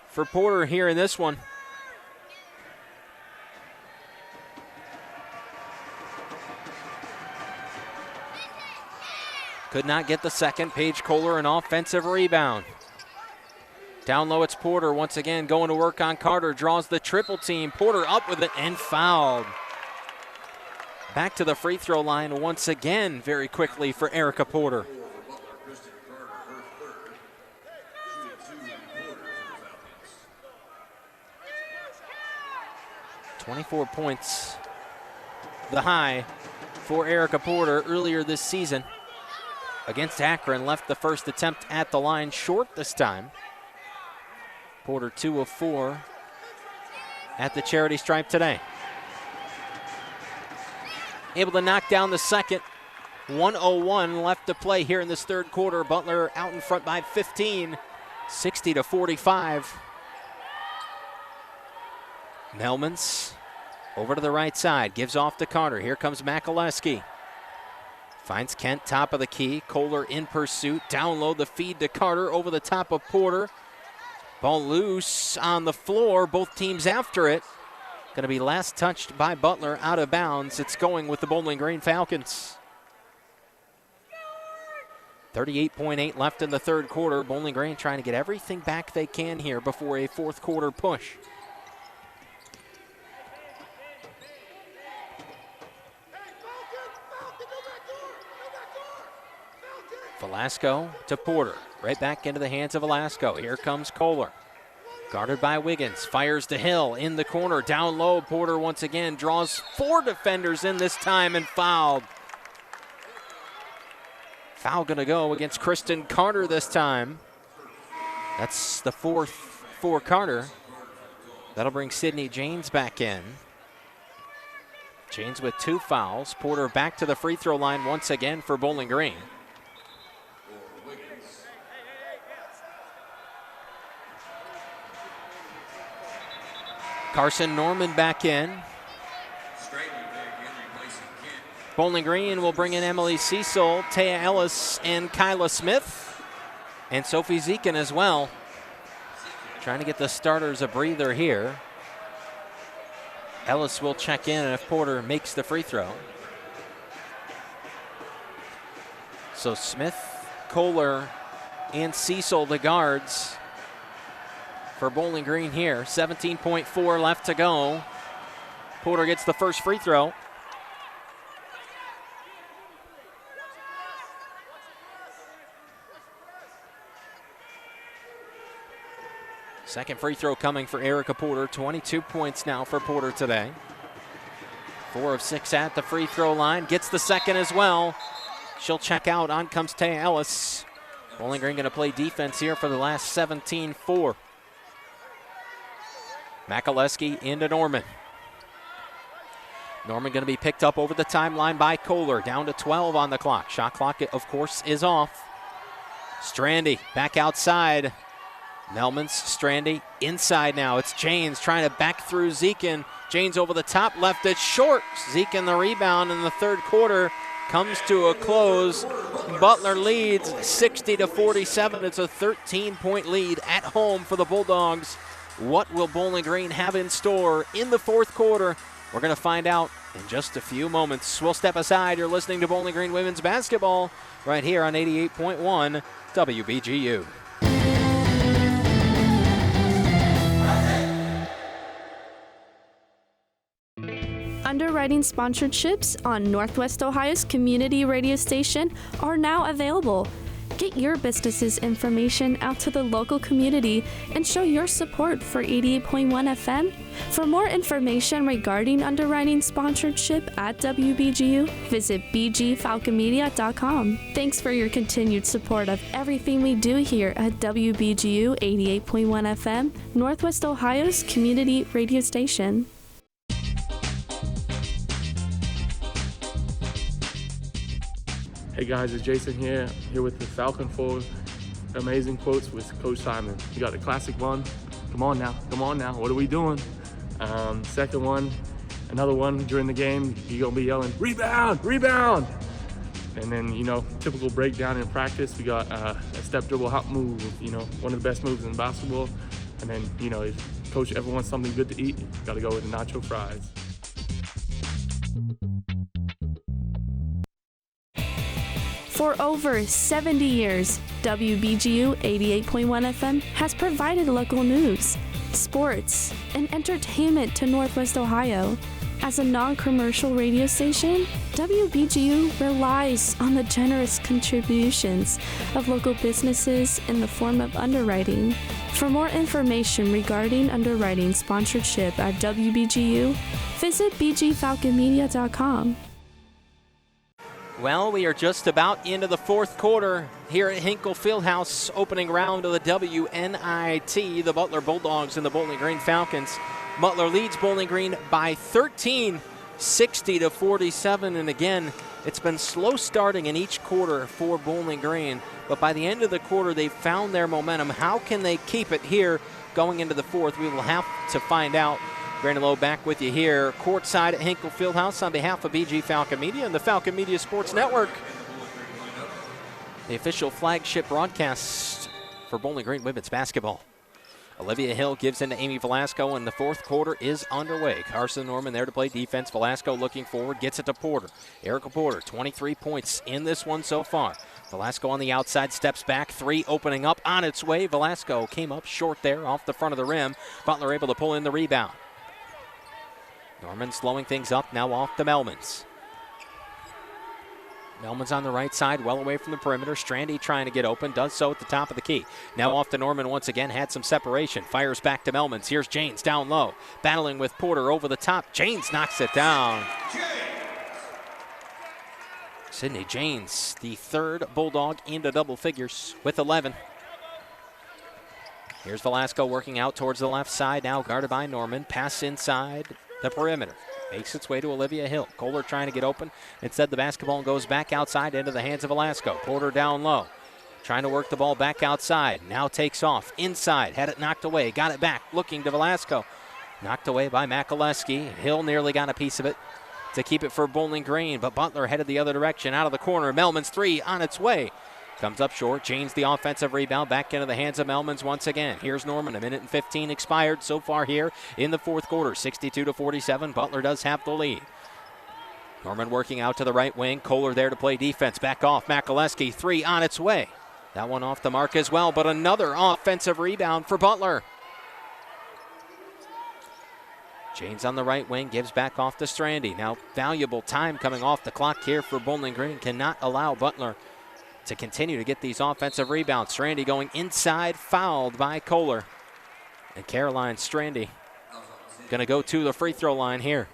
for Porter here in this one. Could not get the second. Paige Kohler, an offensive rebound. Down low, it's Porter once again going to work on Carter. Draws the triple team. Porter up with it and fouled. Back to the free throw line once again very quickly for Erica Porter. "24 points, the high for Erica Porter earlier this season. Against Akron, left the first attempt at the line short this time. Porter 2 of 4 at the charity stripe today. Able to knock down the second. 1:01 left to play here in this third quarter. Butler out in front by 15, 60-45. Melmans over to the right side, gives off to Carter. Here comes Makaleski. Finds Kent, top of the key. Kohler in pursuit. Down low, the feed to Carter over the top of Porter. Ball loose on the floor. Both teams after it. Going to be last touched by Butler, out of bounds. It's going with the Bowling Green Falcons. 38.8 left in the third quarter. Bowling Green trying to get everything back they can here before a fourth quarter push. Velasco to Porter. Right back into the hands of Velasco. Here comes Kohler. Guarded by Wiggins. Fires to Hill in the corner. Down low. Porter once again draws 4 defenders in this time and fouled. Foul going to go against Kristen Carter this time. That's the 4th for Carter. That'll bring Sydney Janes back in. Janes with 2 fouls. Porter back to the free throw line once again for Bowling Green. Carson Norman back in. Bowling Green will bring in Emily Cecil, Taya Ellis, and Kyla Smith. And Sophie Zekin as well. Trying to get the starters a breather here. Ellis will check in if Porter makes the free throw. So Smith, Kohler, and Cecil, the guards for Bowling Green here. 17.4 left to go. Porter gets the first free throw. Second free throw coming for Erica Porter. 22 points now for Porter today. 4 of 6 at the free throw line. Gets the second as well. She'll check out. On comes Taya Ellis. Bowling Green going to play defense here for the last 17-4. Makaleski into Norman. Norman going to be picked up over the timeline by Kohler. Down to 12 on the clock. Shot clock, of course, is off. Strandy back outside. Melman's Strandy inside now. It's Janes trying to back through Zekin. Janes over the top, left it short. Zekin the rebound in the third quarter comes to a close. Butler leads 60-47. It's a 13-point lead at home for the Bulldogs. What will Bowling Green have in store in the fourth quarter? We're going to find out in just a few moments. We'll step aside. You're listening to Bowling Green Women's Basketball right here on 88.1 WBGU. Underwriting sponsorships on Northwest Ohio's community radio station are now available. Get your business's information out to the local community and show your support for 88.1 FM. For more information regarding underwriting sponsorship at WBGU, visit bgfalconmedia.com. Thanks for your continued support of everything we do here at WBGU 88.1 FM, Northwest Ohio's community radio station. Hey guys, it's Jason here with the Falcon 4 amazing quotes with Coach Simon. We got the classic one, come on now, what are we doing? Second one, another one during the game, you're gonna be yelling, rebound, rebound! And then, typical breakdown in practice, we got a step dribble hop move, one of the best moves in basketball. And then, if coach ever wants something good to eat, gotta go with the nacho fries. For over 70 years, WBGU 88.1 FM has provided local news, sports, and entertainment to Northwest Ohio. As a non-commercial radio station, WBGU relies on the generous contributions of local businesses in the form of underwriting. For more information regarding underwriting sponsorship at WBGU, visit bgfalconmedia.com. Well, we are just about into the fourth quarter here at Hinkle Fieldhouse, opening round of the WNIT, the Butler Bulldogs and the Bowling Green Falcons. Butler leads Bowling Green by 13, 60-47. And again, it's been slow starting in each quarter for Bowling Green, but by the end of the quarter, they've found their momentum. How can they keep it here going into the fourth? We will have to find out. Brandon Lowe back with you here courtside at Hinkle Fieldhouse on behalf of BG Falcon Media and the Falcon Media Sports Network. The official flagship broadcast for Bowling Green women's basketball. Olivia Hill gives in to Amy Velasco, and the fourth quarter is underway. Carson Norman there to play defense. Velasco looking forward, gets it to Porter. Erica Porter, 23 points in this one so far. Velasco on the outside, steps back, three opening up on its way. Velasco came up short there off the front of the rim. Butler able to pull in the rebound. Norman slowing things up, now off to Melmans. Melman's on the right side, well away from the perimeter. Strandy trying to get open, does so at the top of the key. Now off to Norman once again, had some separation. Fires back to Melmans. Here's Janes down low, battling with Porter over the top. Janes knocks it down. Sydney Janes, the third Bulldog into double figures with 11. Here's Velasco working out towards the left side, now guarded by Norman. Pass inside the perimeter. Makes its way to Olivia Hill. Kohler trying to get open. Instead, the basketball goes back outside into the hands of Velasco. Porter down low. Trying to work the ball back outside. Now takes off. Inside. Had it knocked away. Got it back. Looking to Velasco. Knocked away by Makaleski. Hill nearly got a piece of it to keep it for Bowling Green. But Butler headed the other direction out of the corner. Melman's three on its way. Comes up short. Janes the offensive rebound. Back into the hands of Melmans once again. Here's Norman. 1:15 expired so far here in the fourth quarter. 62-47. Butler does have the lead. Norman working out to the right wing. Kohler there to play defense. Back off. Makaleski. 3 on its way. That one off the mark as well, but another offensive rebound for Butler. Janes on the right wing, gives back off to Strandy. Now valuable time coming off the clock here for Bowling Green. Cannot allow Butler to continue to get these offensive rebounds. Strandy going inside, fouled by Kohler. And Caroline Strandy going to go to the free throw line here.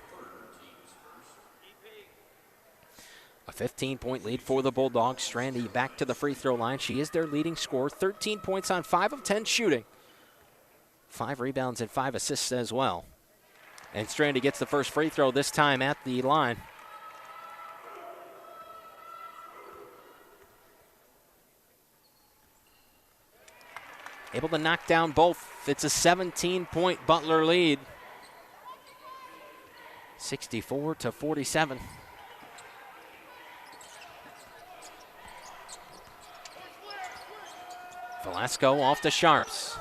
A 15-point lead for the Bulldogs. Strandy back to the free throw line. She is their leading scorer. 13 points on 5 of 10 shooting. 5 rebounds and 5 assists as well. And Strandy gets the first free throw this time at the line. Able to knock down both. It's a 17-point Butler lead. 64-47. Velasco off to Sharps.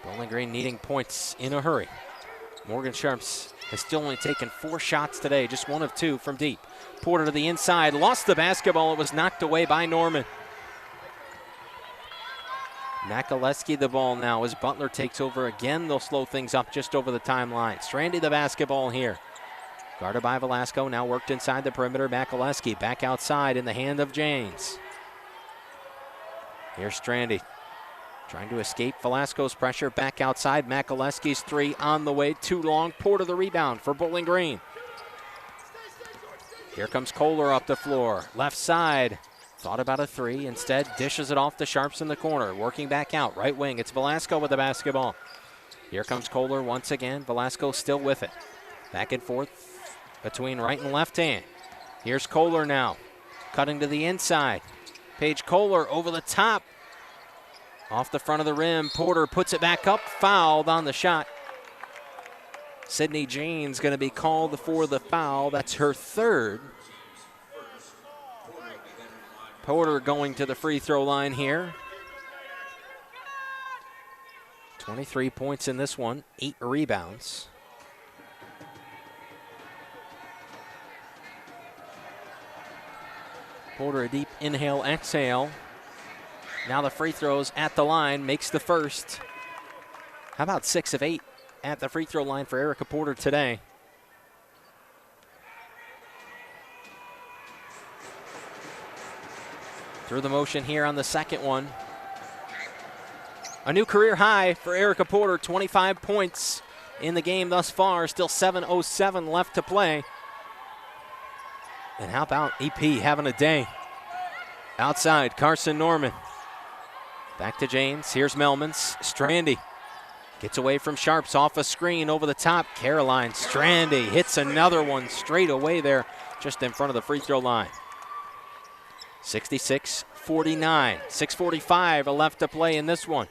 Bowling Green needing points in a hurry. Morgan Sharps has still only taken 4 shots today, just 1 of 2 from deep. Porter to the inside, lost the basketball. It was knocked away by Norman. Makaleski the ball now as Butler takes over again. They'll slow things up just over the timeline. Strandy the basketball here. Guarded by Velasco, now worked inside the perimeter. Makaleski back outside in the hand of Janes. Here's Strandy. Trying to escape Velasco's pressure. Back outside. Makaleski's 3 on the way. Too long. Porter the rebound for Bowling Green. Here comes Kohler up the floor. Left side. Thought about a 3. Instead, dishes it off to Sharps in the corner. Working back out. Right wing. It's Velasco with the basketball. Here comes Kohler once again. Velasco still with it. Back and forth between right and left hand. Here's Kohler now. Cutting to the inside. Paige Kohler over the top. Off the front of the rim, Porter puts it back up, fouled on the shot. Sydney Janes going to be called for the foul. That's her 3rd. Porter going to the free throw line here. 23 points in this one, 8 rebounds. Porter a deep inhale, exhale. Now the free throws at the line, makes the first. How about 6 of 8 at the free throw line for Erica Porter today? Through the motion here on the second one. A new career high for Erica Porter, 25 points in the game thus far. Still 7:07 left to play. And how about EP having a day? Outside, Carson Norman. Back to James. Here's Melmans. Strandy gets away from Sharps off a screen over the top. Caroline Strandy hits another one straight away there just in front of the free throw line. 66-49. 6:45 left to play in this one.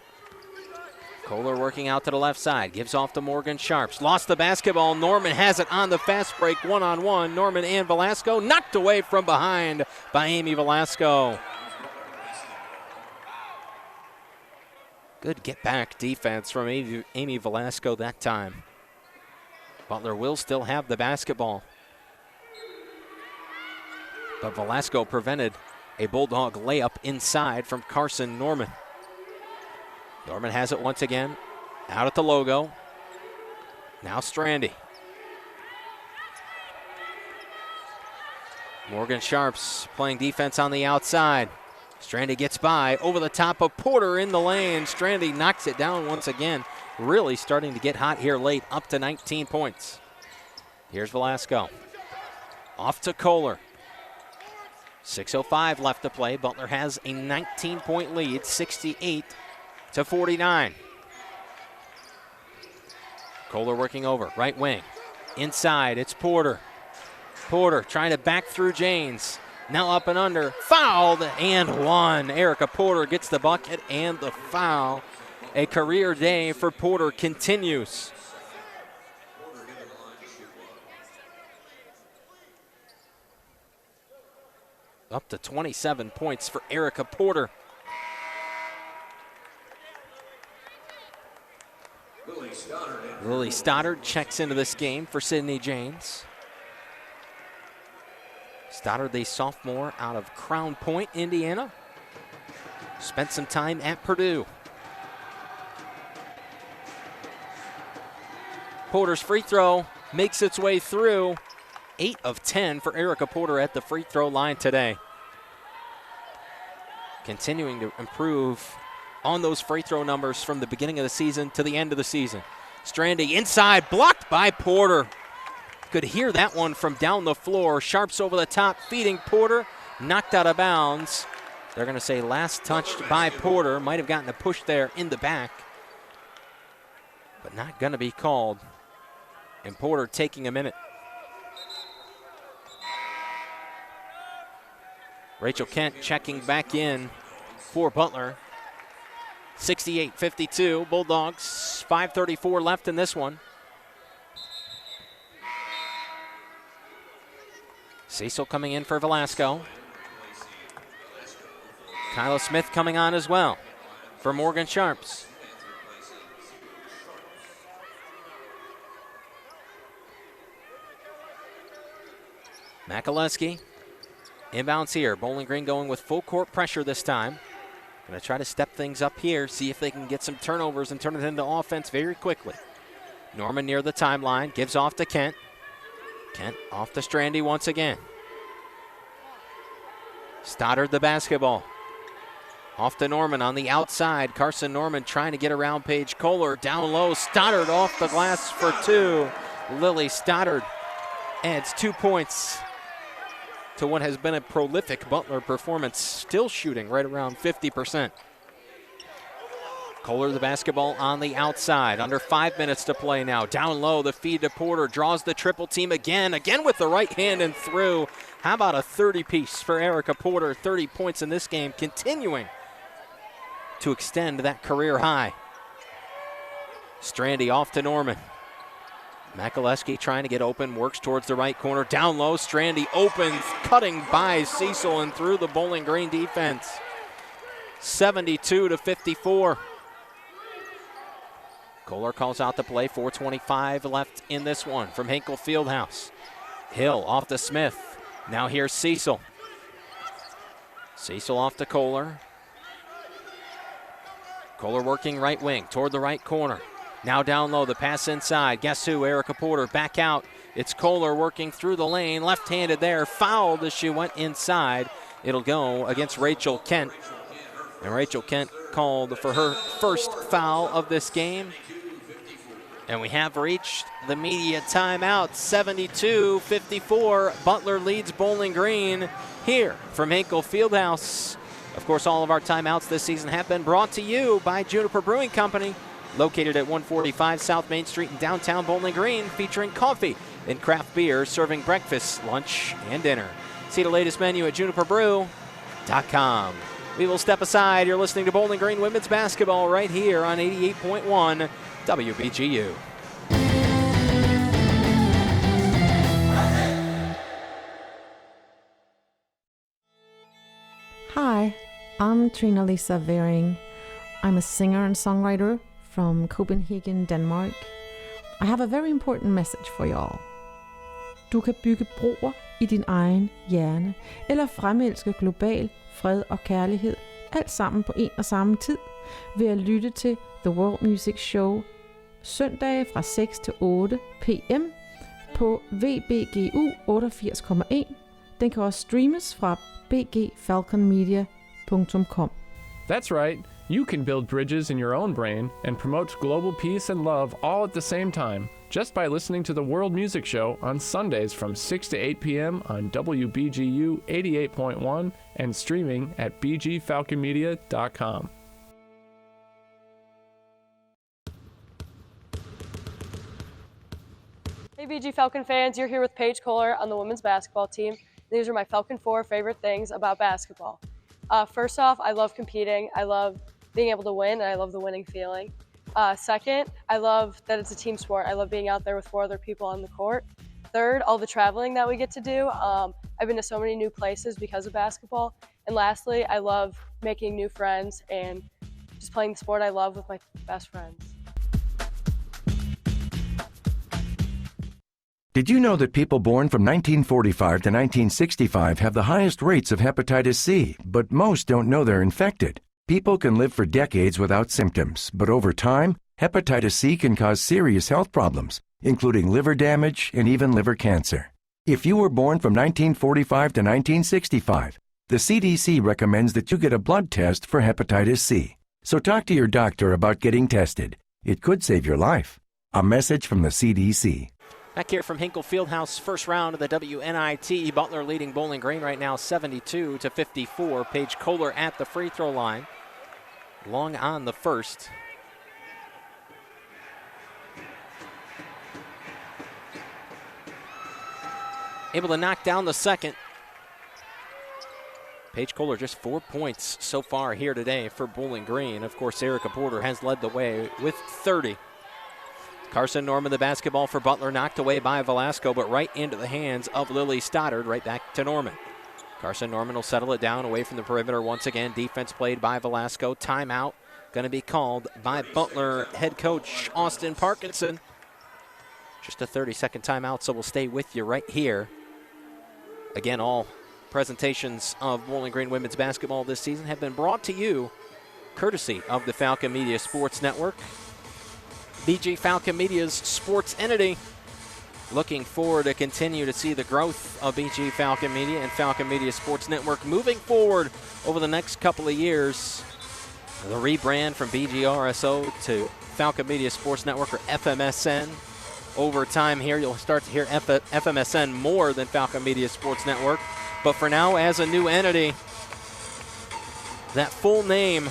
Kohler working out to the left side. Gives off to Morgan Sharps. Lost the basketball. Norman has it on the fast break. 1-on-1. Norman and Velasco knocked away from behind by Amy Velasco. Good get-back defense from Amy Velasco that time. Butler will still have the basketball. But Velasco prevented a Bulldog layup inside from Carson Norman. Norman has it once again. Out at the logo. Now Strandy. Morgan Sharps playing defense on the outside. Strandy gets by over the top of Porter in the lane. Strandy knocks it down once again. Really starting to get hot here late, up to 19 points. Here's Velasco. Off to Kohler. 6:05 left to play. Butler has a 19-point lead, 68-49. Kohler working over, right wing. Inside, it's Porter. Porter trying to back through Janes. Now up and under, fouled and one. Erica Porter gets the bucket and the foul. A career day for Porter continues. Up to 27 points for Erica Porter. Lily Stoddard checks into this game for Sydney Janes. Stoddard, the sophomore out of Crown Point, Indiana. Spent some time at Purdue. Porter's free throw makes its way through. 8 of 10 for Erica Porter at the free throw line today. Continuing to improve on those free throw numbers from the beginning of the season to the end of the season. Strandy inside, blocked by Porter. Could hear that one from down the floor. Sharps over the top, feeding Porter. Knocked out of bounds. They're going to say last touched by Porter. Might have gotten a push there in the back, but not going to be called. And Porter taking a minute. Rachel Kent checking back in for Butler. 68-52, Bulldogs, 5:34 left in this one. Cecil coming in for Velasco. Kyla Smith coming on as well for Morgan Sharps. Makaleski inbounds here. Bowling Green going with full court pressure this time. Going to try to step things up here, see if they can get some turnovers and turn it into offense very quickly. Norman near the timeline, gives off to Kent. Kent off to Strandy once again. Stoddard the basketball. Off to Norman on the outside. Carson Norman trying to get around Paige Kohler. Down low, Stoddard off the glass for 2. Lily Stoddard adds 2 points to what has been a prolific Butler performance, still shooting right around 50%. Kohler the basketball on the outside. Under 5 minutes to play now. Down low, the feed to Porter. Draws the triple team again with the right hand and through. How about a 30-piece for Erica Porter? 30 points in this game, continuing to extend that career high. Strandy off to Norman. Makaleski trying to get open, works towards the right corner. Down low, Strandy opens, cutting by Cecil and through the Bowling Green defense. 72-54. Kohler calls out the play, 4:25 left in this one from Hinkle Fieldhouse. Hill off to Smith. Now here's Cecil. Cecil off to Kohler. Kohler working right wing toward the right corner. Now down low, the pass inside. Guess who? Erica Porter back out. It's Kohler working through the lane. Left-handed there. Fouled as she went inside. It'll go against Rachel Kent. And Rachel Kent called for her first foul of this game. And we have reached the media timeout. 72-54. Butler leads Bowling Green here from Hinkle Fieldhouse. Of course, all of our timeouts this season have been brought to you by Juniper Brewing Company, located at 145 South Main Street in downtown Bowling Green, featuring coffee and craft beer, serving breakfast, lunch, and dinner. See the latest menu at juniperbrew.com. We will step aside. You're listening to Bowling Green Women's Basketball right here on 88.1 WBGU. Hi, I'm Trina Lisa Vering. I'm a singer and songwriter from Copenhagen, Denmark. I have a very important message for y'all. Du kan bygge broer i din egen hjerne, eller fremelske global fred og kærlighed, alt sammen på en og samme tid, ved at lytte til The World Music Show søndage fra 6 til 8 p.m. på WBGU 88,1. Den kan også streames fra bgfalconmedia.com. That's right. You can build bridges in your own brain and promote global peace and love all at the same time, just by listening to the World Music Show on Sundays from 6 to 8 p.m. on WBGU 88.1 and streaming at bgfalconmedia.com. Hey BG Falcon fans, you're here with Paige Kohler on the women's basketball team. These are my Falcon 4 favorite things about basketball. First off, I love competing. I love being able to win, and I love the winning feeling. Second, I love that it's a team sport. I love being out there with 4 other people on the court. Third, all the traveling that we get to do. I've been to so many new places because of basketball. And lastly, I love making new friends and just playing the sport I love with my best friends. Did you know that people born from 1945 to 1965 have the highest rates of hepatitis C, but most don't know they're infected? People can live for decades without symptoms, but over time, hepatitis C can cause serious health problems, including liver damage and even liver cancer. If you were born from 1945 to 1965, the CDC recommends that you get a blood test for hepatitis C. So talk to your doctor about getting tested. It could save your life. A message from the CDC. Back here from Hinkle Fieldhouse, first round of the WNIT. Butler leading Bowling Green right now 72-54. Paige Kohler at the free throw line. Long on the first. Able to knock down the second. Paige Kohler just 4 points so far here today for Bowling Green. Of course, Erica Porter has led the way with 30. Carson Norman, the basketball for Butler, knocked away by Velasco, but right into the hands of Lily Stoddard, right back to Norman. Carson Norman will settle it down away from the perimeter once again. Defense played by Velasco. Timeout going to be called by Butler head coach Austin Parkinson. Just a 30-second timeout, so we'll stay with you right here. Again, all presentations of Bowling Green women's basketball this season have been brought to you courtesy of the Falcon Media Sports Network. BG Falcon Media's sports entity. Looking forward to continue to see the growth of BG Falcon Media and Falcon Media Sports Network moving forward over the next couple of years. The rebrand from BGRSO to Falcon Media Sports Network, or FMSN. Over time here, you'll start to hear FMSN more than Falcon Media Sports Network. But for now, as a new entity, that full name,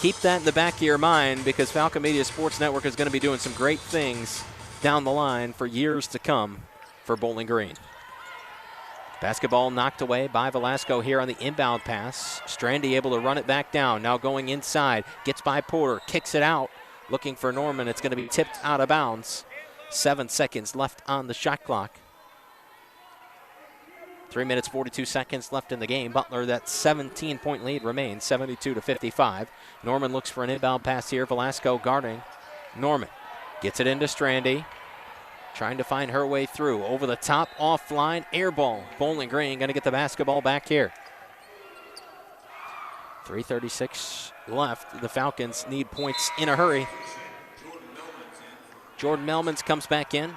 keep that in the back of your mind, because Falcon Media Sports Network is going to be doing some great things down the line for years to come for Bowling Green. Basketball knocked away by Velasco here on the inbound pass. Strandy able to run it back down. Now going inside. Gets by Porter. Kicks it out. Looking for Norman. It's going to be tipped out of bounds. 7 seconds left on the shot clock. 3 minutes, 42 seconds left in the game. Butler, that 17-point lead remains, 72-55. Norman looks for an inbound pass here. Velasco guarding Norman. Gets it into Strandy. Trying to find her way through. Over the top, offline, air ball. Bowling Green going to get the basketball back here. 3:36 left. The Falcons need points in a hurry. Jordan Melmans comes back in.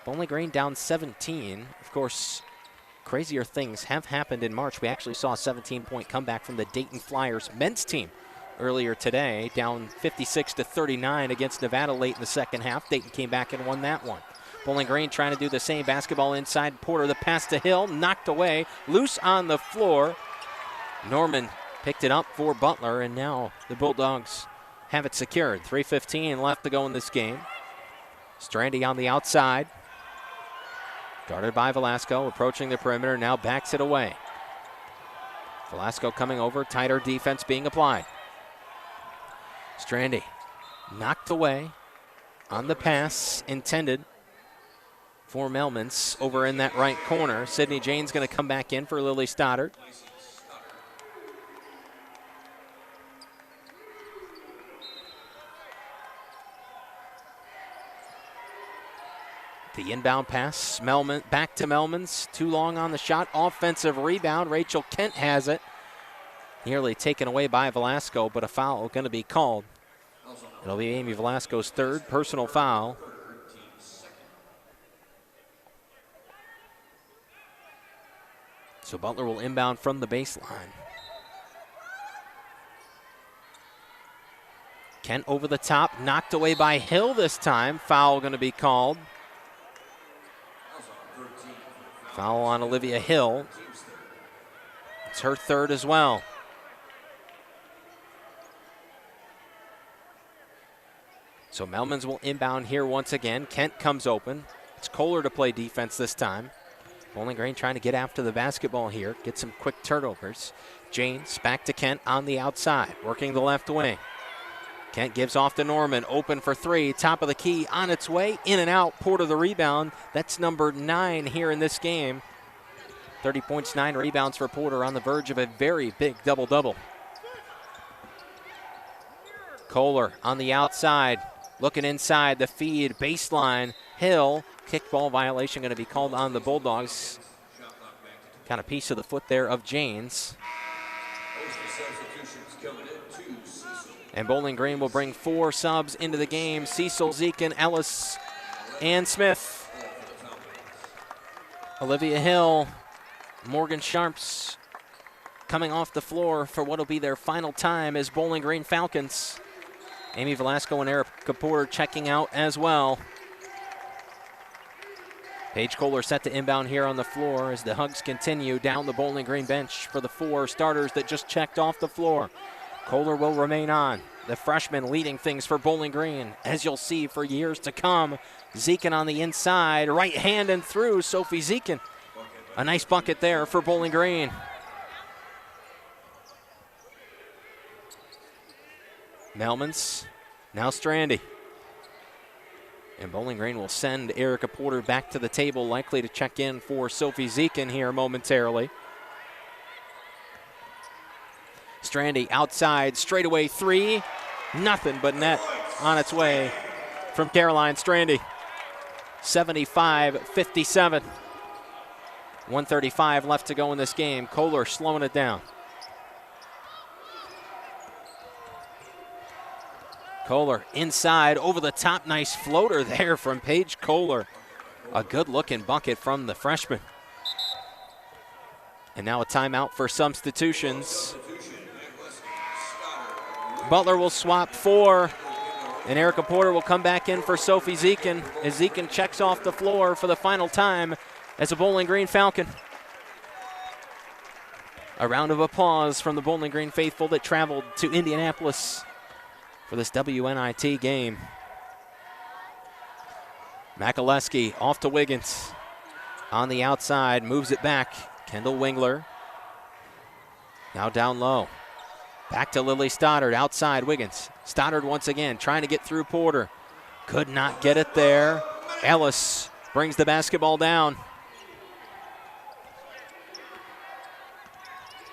Bowling Green down 17. Of course, crazier things have happened in March. We actually saw a 17-point comeback from the Dayton Flyers men's team earlier today, down 56-39 against Nevada late in the second half. Dayton came back and won that one. Bowling Green trying to do the same. Basketball inside. Porter, the pass to Hill, knocked away, loose on the floor. Norman picked it up for Butler, and now the Bulldogs have it secured. 3:15 left to go in this game. Strandy on the outside. Guarded by Velasco, approaching the perimeter, now backs it away. Velasco coming over, tighter defense being applied. Strandy knocked away on the pass intended for Melmans over in that right corner. Sydney Jane's going to come back in for Lily Stoddard. The inbound pass, back to Melmans. Too long on the shot. Offensive rebound. Rachel Kent has it. Nearly taken away by Velasco, but a foul going to be called. It'll be Amy Velasco's third personal foul. So Butler will inbound from the baseline. Kent over the top, knocked away by Hill this time. Foul going to be called. Foul on Olivia Hill. It's her third as well. So Melmans will inbound here once again. Kent comes open. It's Kohler to play defense this time. Bowling Green trying to get after the basketball here. Get some quick turnovers. James back to Kent on the outside. Working the left wing. Kent gives off to Norman, open for three, top of the key, on its way, in and out. Porter the rebound. That's number 9 here in this game. 30 points, 9 rebounds for Porter, on the verge of a very big double-double. Kohler on the outside, looking inside, the feed, baseline, Hill. Kickball violation going to be called on the Bulldogs. Kind of piece of the foot there of Janes. And Bowling Green will bring 4 subs into the game. Cecil, Zekin, Ellis, and Smith. Olivia Hill, Morgan Sharps coming off the floor for what will be their final time as Bowling Green Falcons. Amy Velasco and Erica Porter checking out as well. Paige Kohler set to inbound here on the floor as the hugs continue down the Bowling Green bench for the 4 starters that just checked off the floor. Kohler will remain on. The freshman leading things for Bowling Green, as you'll see for years to come. Zekin on the inside, right hand and through, Sophie Zekin. A nice bucket there for Bowling Green. Melmans, now Strandy. And Bowling Green will send Erica Porter back to the table, likely to check in for Sophie Zekin here momentarily. Strandy outside, straightaway 3. Nothing but net on its way from Caroline Strandy. 75-57. 1:35 left to go in this game. Kohler slowing it down. Kohler inside, over the top, nice floater there from Paige Kohler. A good-looking bucket from the freshman. And now a timeout for substitutions. Butler will swap 4, and Erica Porter will come back in for Sophie Zekin as Zekin checks off the floor for the final time as a Bowling Green Falcon. A round of applause from the Bowling Green faithful that traveled to Indianapolis for this WNIT game. Makaleski off to Wiggins. On the outside, moves it back. Kendall Wingler. Now down low. Back to Lily Stoddard, outside Wiggins. Stoddard once again trying to get through Porter. Could not get it there. Ellis brings the basketball down.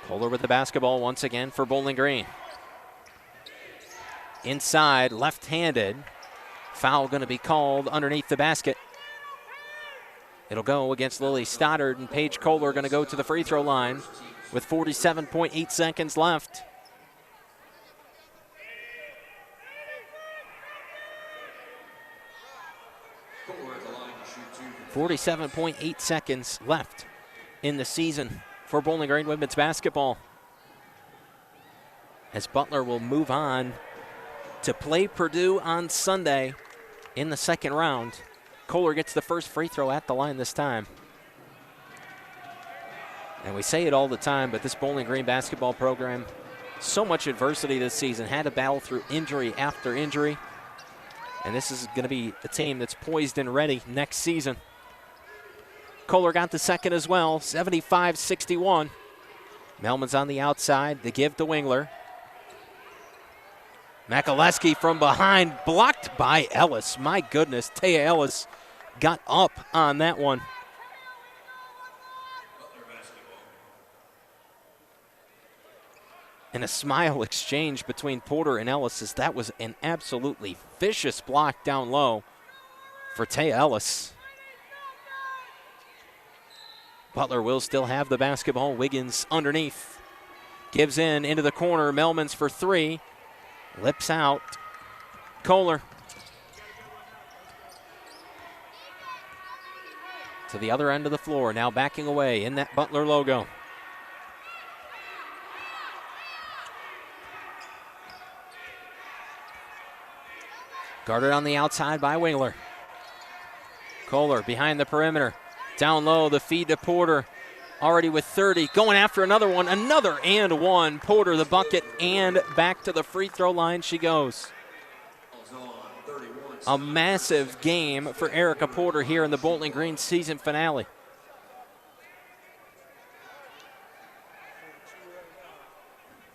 Kohler with the basketball once again for Bowling Green. Inside, left-handed. Foul going to be called underneath the basket. It'll go against Lily Stoddard, and Paige Kohler going to go to the free throw line with 47.8 seconds left. 47.8 seconds left in the season for Bowling Green women's basketball. As Butler will move on to play Purdue on Sunday in the second round. Kohler gets the first free throw at the line this time. And we say it all the time, but this Bowling Green basketball program, so much adversity this season, had to battle through injury after injury. And this is going to be a team that's poised and ready next season. Kohler got the second as well, 75-61. Melman's on the outside, the give to Wingler. Makaleski from behind, blocked by Ellis. My goodness, Taya Ellis got up on that one. And a smile exchange between Porter and Ellis, as that was an absolutely vicious block down low for Taya Ellis. Butler will still have the basketball. Wiggins underneath. Gives in into the corner. Melmans for three. Lips out. Kohler. To the other end of the floor. Now backing away in that Butler logo. Guarded on the outside by Wingler. Kohler behind the perimeter. Down low, the feed to Porter. Already with 30. Going after another one. Another and one. Porter the bucket and back to the free throw line she goes. A massive game for Erica Porter here in the Bowling Green season finale.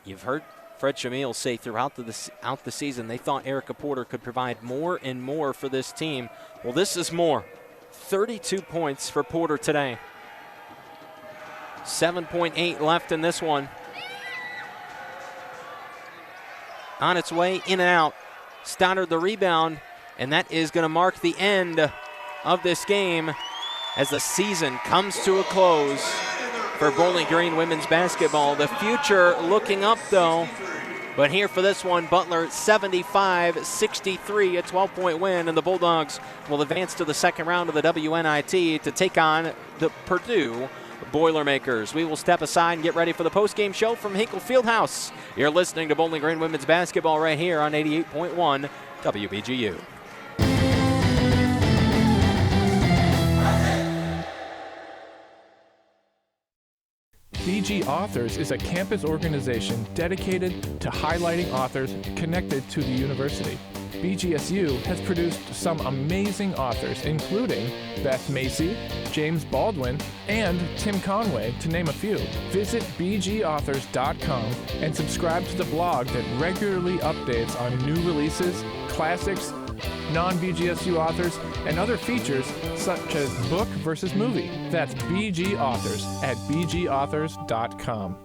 You've heard Fred Shamil will say throughout the season they thought Erica Porter could provide more and more for this team. Well, this is more. 32 points for Porter today. 7.8 left in this one. On its way in and out. Stoddard the rebound, and that is going to mark the end of this game as the season comes to a close for Bowling Green women's basketball. The future looking up, though. But here for this one, Butler 75-63, a 12-point win, and the Bulldogs will advance to the second round of the WNIT to take on the Purdue Boilermakers. We will step aside and get ready for the post-game show from Hinkle Fieldhouse. You're listening to Bowling Green women's basketball right here on 88.1 WBGU. BG Authors is a campus organization dedicated to highlighting authors connected to the university. BGSU has produced some amazing authors, including Beth Macy, James Baldwin, and Tim Conway, to name a few. Visit bgauthors.com and subscribe to the blog that regularly updates on new releases, classics, non-BGSU authors, and other features such as book versus movie. That's BG Authors at bgauthors.com.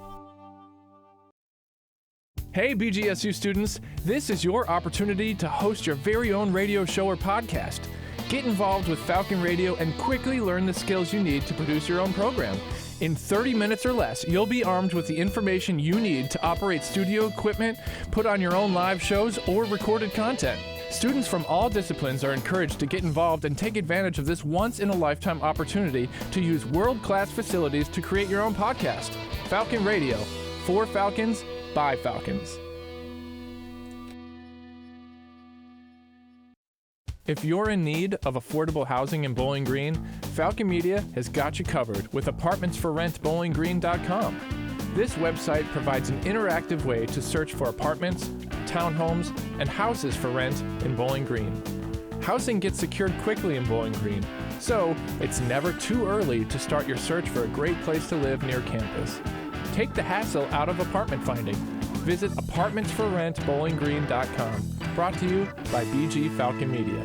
Hey BGSU students, this is your opportunity to host your very own radio show or podcast. Get involved with Falcon Radio and quickly learn the skills you need to produce your own program. In 30 minutes or less, you'll be armed with the information you need to operate studio equipment, put on your own live shows, or recorded content. Students from all disciplines are encouraged to get involved and take advantage of this once-in-a-lifetime opportunity to use world-class facilities to create your own podcast. Falcon Radio, for Falcons, by Falcons. If you're in need of affordable housing in Bowling Green, Falcon Media has got you covered with apartmentsforrentbowlinggreen.com. This website provides an interactive way to search for apartments, townhomes, and houses for rent in Bowling Green. Housing gets secured quickly in Bowling Green, so it's never too early to start your search for a great place to live near campus. Take the hassle out of apartment finding. Visit apartmentsforrentbowlinggreen.com. Brought to you by BG Falcon Media.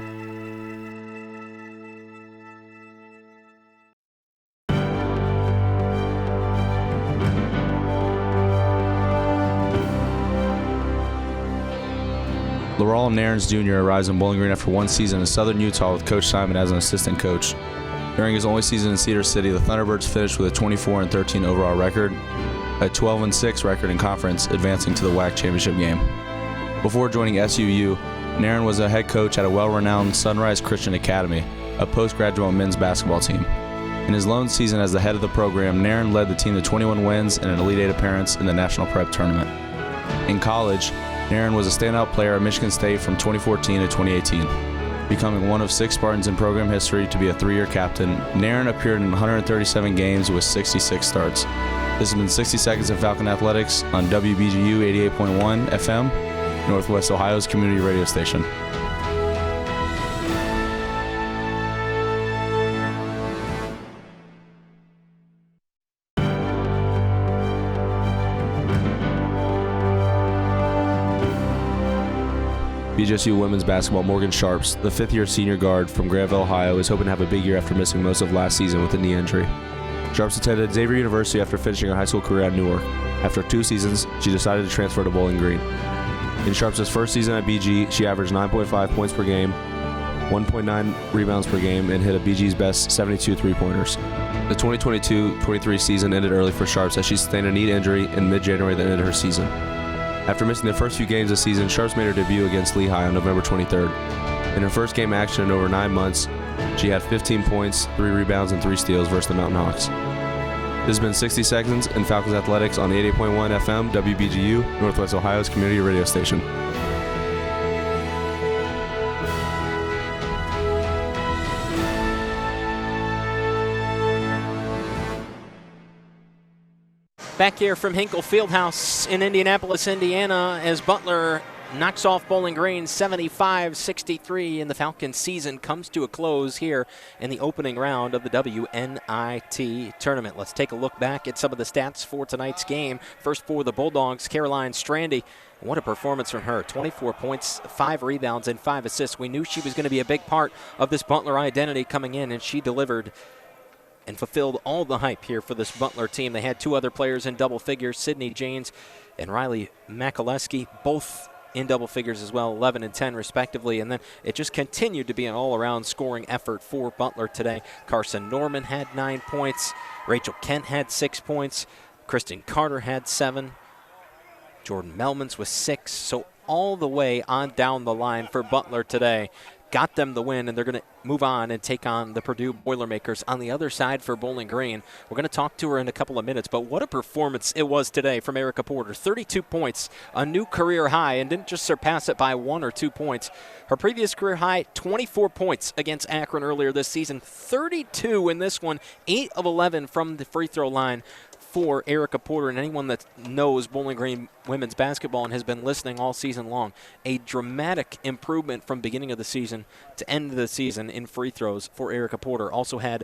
Laurel Nairns Jr. arrives in Bowling Green after one season in Southern Utah with Coach Simon as an assistant coach. During his only season in Cedar City, the Thunderbirds finished with a 24-13 overall record, a 12-6 record in conference, advancing to the WAC championship game. Before joining SUU, Nairn was a head coach at a well-renowned Sunrise Christian Academy, a postgraduate men's basketball team. In his lone season as the head of the program, Nairn led the team to 21 wins and an Elite Eight appearance in the National Prep Tournament. In college, Nairn was a standout player at Michigan State from 2014 to 2018. Becoming one of 6 Spartans in program history to be a 3-year captain, Nairn appeared in 137 games with 66 starts. This has been 60 Seconds in Falcon Athletics on WBGU 88.1 FM, Northwest Ohio's community radio station. BGSU women's basketball Morgan Sharps, the 5th-year senior guard from Granville, Ohio, is hoping to have a big year after missing most of last season with a knee injury. Sharps attended Xavier University after finishing her high school career at Newark. After 2 seasons, she decided to transfer to Bowling Green. In Sharps' first season at BG, she averaged 9.5 points per game, 1.9 rebounds per game, and hit a BG's best 72 three-pointers. The 2022-23 season ended early for Sharps as she sustained a knee injury in mid-January that ended her season. After missing the first few games this season, Sharps made her debut against Lehigh on November 23rd. In her first game action in over 9 months, she had 15 points, 3 rebounds, and 3 steals versus the Mountain Hawks. This has been 60 Seconds in Falcons Athletics on 88.1 FM WBGU, Northwest Ohio's community radio station. Back here from Hinkle Fieldhouse in Indianapolis, Indiana, as Butler knocks off Bowling Green 75-63, and the Falcons season comes to a close here in the opening round of the WNIT tournament. Let's take a look back at some of the stats for tonight's game. First for the Bulldogs, Caroline Strandy. What a performance from her. 24 points, 5 rebounds, and 5 assists. We knew she was going to be a big part of this Butler identity coming in, and she delivered and fulfilled all the hype here for this Butler team. They had 2 other players in double figures, Sydney Janes and Riley Makaleski, both in double figures as well, 11 and 10 respectively. And then it just continued to be an all-around scoring effort for Butler today. Carson Norman had 9 points. Rachel Kent had 6 points. Kristen Carter had 7. Jordan Melmans with 6. So all the way on down the line for Butler today. Got them the win, and they're going to move on and take on the Purdue Boilermakers on the other side for Bowling Green. We're going to talk to her in a couple of minutes, but what a performance it was today from Erica Porter. 32 points, a new career high, and didn't just surpass it by 1 or 2 points. Her previous career high, 24 points against Akron earlier this season, 32 in this one, 8 of 11 from the free throw line for Erica Porter. And anyone that knows Bowling Green women's basketball and has been listening all season long, a dramatic improvement from beginning of the season to end of the season in free throws for Erica Porter. Also had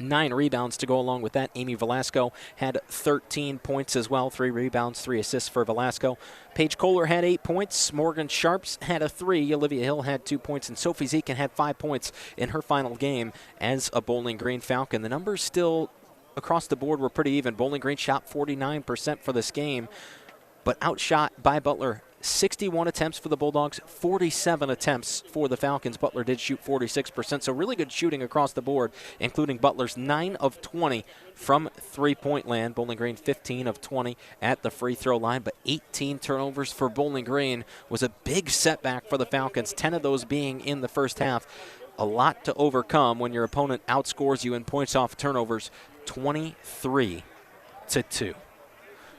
9 rebounds to go along with that. Amy Velasco had 13 points as well, 3 rebounds, 3 assists for Velasco. Paige Kohler had 8 points. Morgan Sharps had a 3. Olivia Hill had 2 points. And Sophie Zekin had 5 points in her final game as a Bowling Green Falcon. The numbers still across the board were pretty even. Bowling Green shot 49% for this game, but outshot by Butler. 61 attempts for the Bulldogs, 47 attempts for the Falcons. Butler did shoot 46%, so really good shooting across the board, including Butler's 9 of 20 from three-point land. Bowling Green 15 of 20 at the free throw line, but 18 turnovers for Bowling Green was a big setback for the Falcons, 10 of those being in the first half. A lot to overcome when your opponent outscores you in points off turnovers 23-2.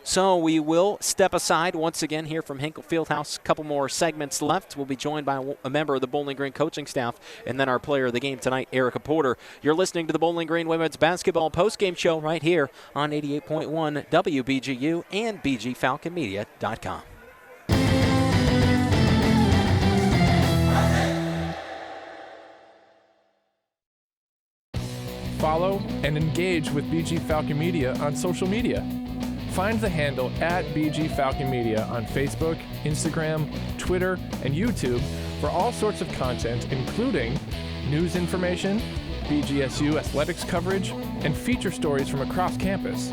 So we will step aside once again here from Hinkle Fieldhouse. A couple more segments left. We'll be joined by a member of the Bowling Green coaching staff and then our player of the game tonight, Erica Porter. You're listening to the Bowling Green Women's Basketball postgame show right here on 88.1 WBGU and BGFalconMedia.com. Follow and engage with BG Falcon Media on social media. Find the handle at BG Falcon Media on Facebook, Instagram, Twitter, and YouTube for all sorts of content, including news information, BGSU athletics coverage, and feature stories from across campus.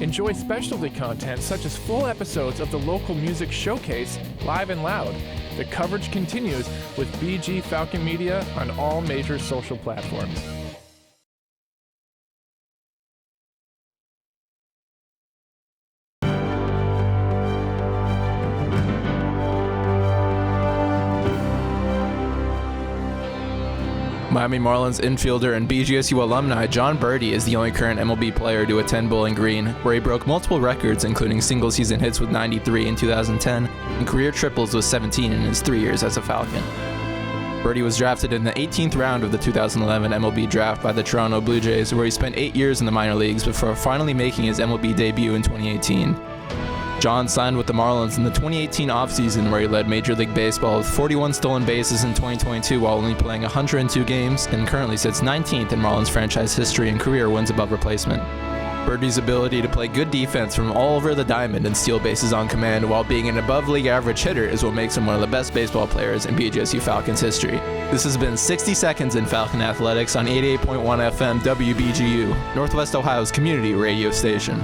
Enjoy specialty content such as full episodes of the local music showcase, Live and Loud. The coverage continues with BG Falcon Media on all major social platforms. Miami Marlins infielder and BGSU alumni John Birdie is the only current MLB player to attend Bowling Green, where he broke multiple records, including single-season hits with 93 in 2010 and career triples with 17 in his 3 years as a Falcon. Birdie was drafted in the 18th round of the 2011 MLB draft by the Toronto Blue Jays, where he spent 8 years in the minor leagues before finally making his MLB debut in 2018. John signed with the Marlins in the 2018 offseason, where he led Major League Baseball with 41 stolen bases in 2022 while only playing 102 games, and currently sits 19th in Marlins franchise history in career wins above replacement. Birdie's ability to play good defense from all over the diamond and steal bases on command while being an above-league average hitter is what makes him one of the best baseball players in BGSU Falcons history. This has been 60 Seconds in Falcon Athletics on 88.1 FM WBGU, Northwest Ohio's community radio station.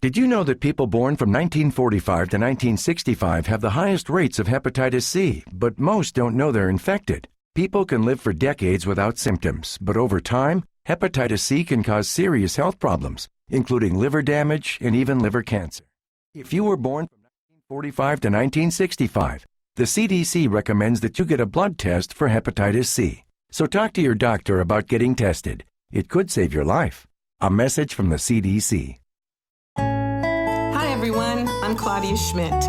Did you know that people born from 1945 to 1965 have the highest rates of hepatitis C, but most don't know they're infected? People can live for decades without symptoms, but over time, hepatitis C can cause serious health problems, including liver damage and even liver cancer. If you were born from 1945 to 1965, the CDC recommends that you get a blood test for hepatitis C. So talk to your doctor about getting tested. It could save your life. A message from the CDC. Hi everyone, I'm Claudia Schmidt.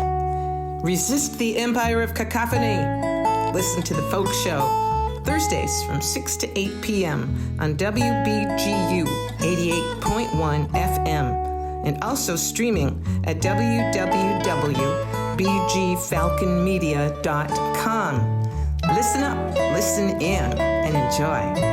Resist the empire of cacophony. Listen to The Folk Show, Thursdays from 6 to 8 p.m. on WBGU 88.1 FM. and also streaming at www.bgfalconmedia.com. Listen up, listen in, and enjoy.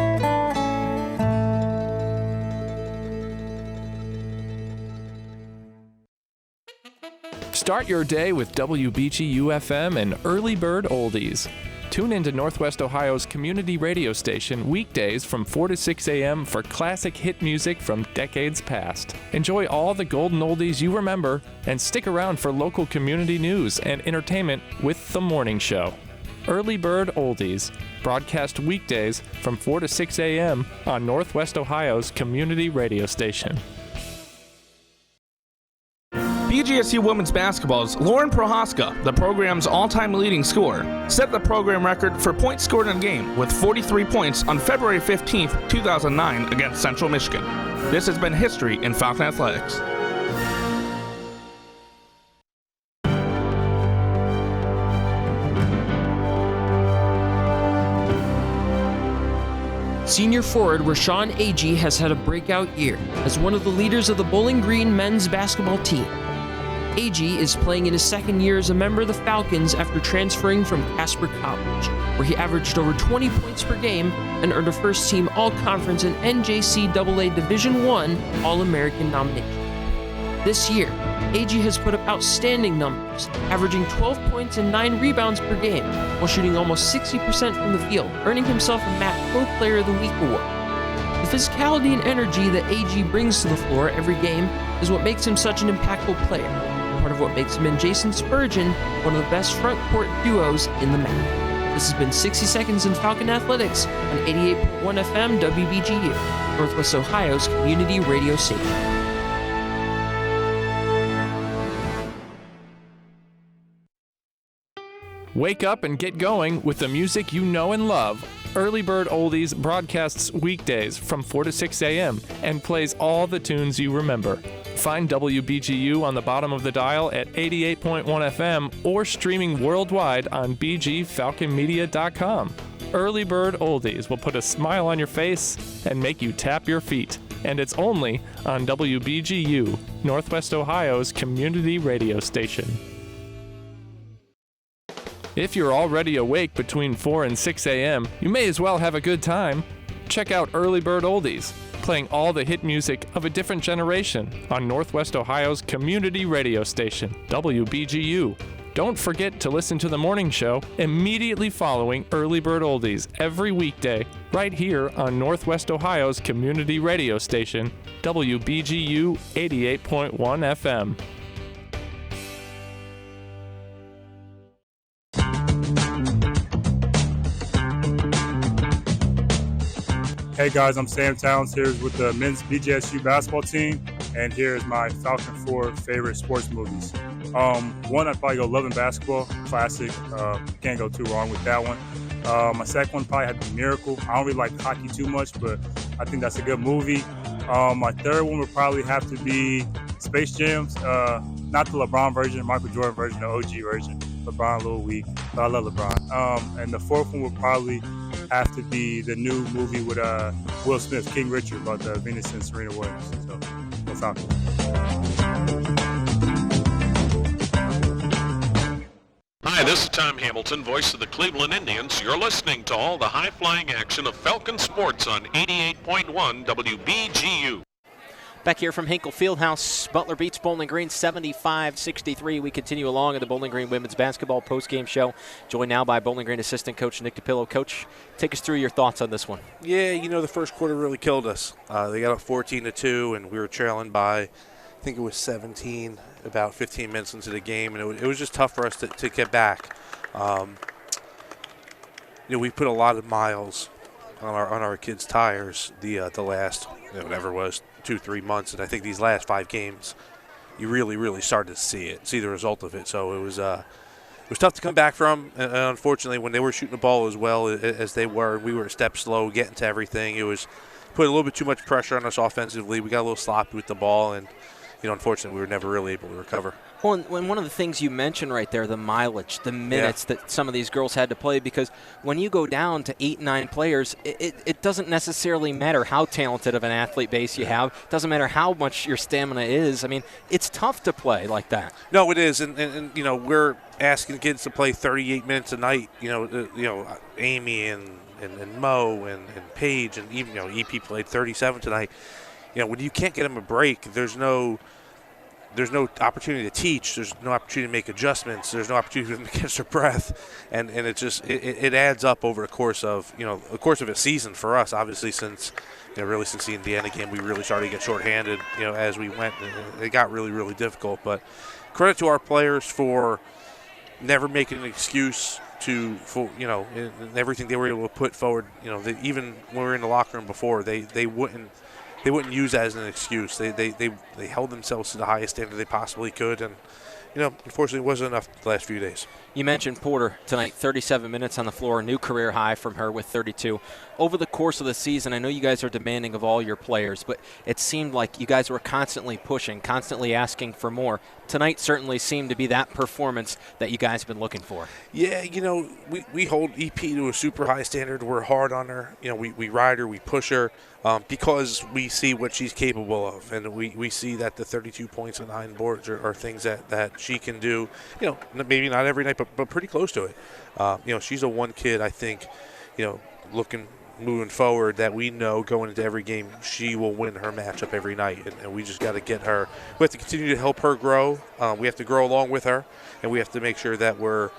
Start your day with WBGU-FM and Early Bird Oldies. Tune into Northwest Ohio's community radio station weekdays from 4 to 6 a.m. for classic hit music from decades past. Enjoy all the golden oldies you remember and stick around for local community news and entertainment with The Morning Show. Early Bird Oldies, broadcast weekdays from 4 to 6 a.m. on Northwest Ohio's community radio station. BGSU women's basketball's Lauren Prohaska, the program's all-time leading scorer, set the program record for points scored in a game with 43 points on February 15, 2009 against Central Michigan. This has been history in Falcon Athletics. Senior forward Rashawn Agee has had a breakout year as one of the leaders of the Bowling Green men's basketball team. Agee is playing in his second year as a member of the Falcons after transferring from Casper College, where he averaged over 20 points per game and earned a first-team All-Conference and NJCAA Division I All-American nomination. This year, Agee has put up outstanding numbers, averaging 12 points and 9 rebounds per game, while shooting almost 60% from the field, earning himself a MAC Pro Player of the Week award. The physicality and energy that Agee brings to the floor every game is what makes him such an impactful player, part of what makes him and Jason Spurgeon one of the best front court duos in the MAC. This has been 60 Seconds in Falcon Athletics on 88.1 FM WBGU, Northwest Ohio's community radio station. Wake up and get going with the music you know and love. Early Bird Oldies broadcasts weekdays from 4 to 6 a.m. and plays all the tunes you remember. Find WBGU on the bottom of the dial at 88.1 FM or streaming worldwide on bgfalconmedia.com. Early Bird Oldies will put a smile on your face and make you tap your feet. And it's only on WBGU, Northwest Ohio's community radio station. If you're already awake between 4 and 6 a.m., you may as well have a good time. Check out Early Bird Oldies, playing all the hit music of a different generation on Northwest Ohio's community radio station, WBGU. Don't forget to listen to The Morning Show immediately following Early Bird Oldies every weekday, right here on Northwest Ohio's community radio station, WBGU 88.1 FM. Hey guys, I'm Sam Towns here with the men's BGSU basketball team, and here's my Falcon 4 favorite sports movies. One, I'd probably go Love and Basketball, classic. Can't go too wrong with that one. My second one probably had to be Miracle. I don't really like hockey too much, but I think that's a good movie. My third one would probably have to be Space Jams. Not the LeBron version, Michael Jordan version, the OG version. LeBron a little weak, but I love LeBron. And the fourth one would probably have to be the new movie with Will Smith, King Richard, about Venus and Serena Williams. So, go Falcons. Hi, this is Tom Hamilton, voice of the Cleveland Indians. You're listening to all the high-flying action of Falcon Sports on 88.1 WBGU. Back here from Hinkle Fieldhouse, Butler beats Bowling Green 75-63. We continue along in the Bowling Green women's basketball postgame show. Joined now by Bowling Green assistant coach Nick DePillo. Coach, take us through your thoughts on this one. Yeah, the first quarter really killed us. They got up 14-2, and we were trailing by, I think it was 17, about 15 minutes into the game, and it was just tough for us to get back. We put a lot of miles on our kids' tires the last whatever it was 2-3 months, and I think these last 5 games you really started to see the result of it. So it was tough to come back from, and unfortunately when they were shooting the ball as well as they were, we were a step slow getting to everything. It was put a little bit too much pressure on us offensively. We got a little sloppy with the ball, and unfortunately we were never really able to recover. Well, and one of the things you mentioned right there, the mileage, the minutes that some of these girls had to play, because when you go down to 8, 9 players, it doesn't necessarily matter how talented of an athlete base you have. It doesn't matter how much your stamina is. I mean, it's tough to play like that. No, it is, and you know, we're asking kids to play 38 minutes a night. You know, Amy and Mo and Paige, and even, you know, EP played 37 tonight. You know, when you can't get them a break, there's no opportunity to teach. There's no opportunity to make adjustments. There's no opportunity for them to catch their breath, and it just it adds up over the course of a season for us. Obviously, since really since the Indiana game, we really started to get shorthanded. As we went, it got really, really difficult. But credit to our players for never making an excuse for in everything they were able to put forward. Even when we were in the locker room before, they wouldn't use that as an excuse. They held themselves to the highest standard they possibly could, and unfortunately, it wasn't enough the last few days. You mentioned Porter tonight, 37 minutes on the floor, a new career high from her with 32. Over the course of the season, I know you guys are demanding of all your players, but it seemed like you guys were constantly pushing, constantly asking for more. Tonight certainly seemed to be that performance that you guys have been looking for. Yeah, we hold EP to a super high standard. We're hard on her. We ride her, we push her because we see what she's capable of, and we see that the 32 points and 9 boards are things that she can do. Maybe not every night, but pretty close to it. She's a one kid, I think, moving forward, that we know going into every game she will win her matchup every night, and we just got to get her. We have to continue to help her grow. We have to grow along with her, and we have to make sure that we're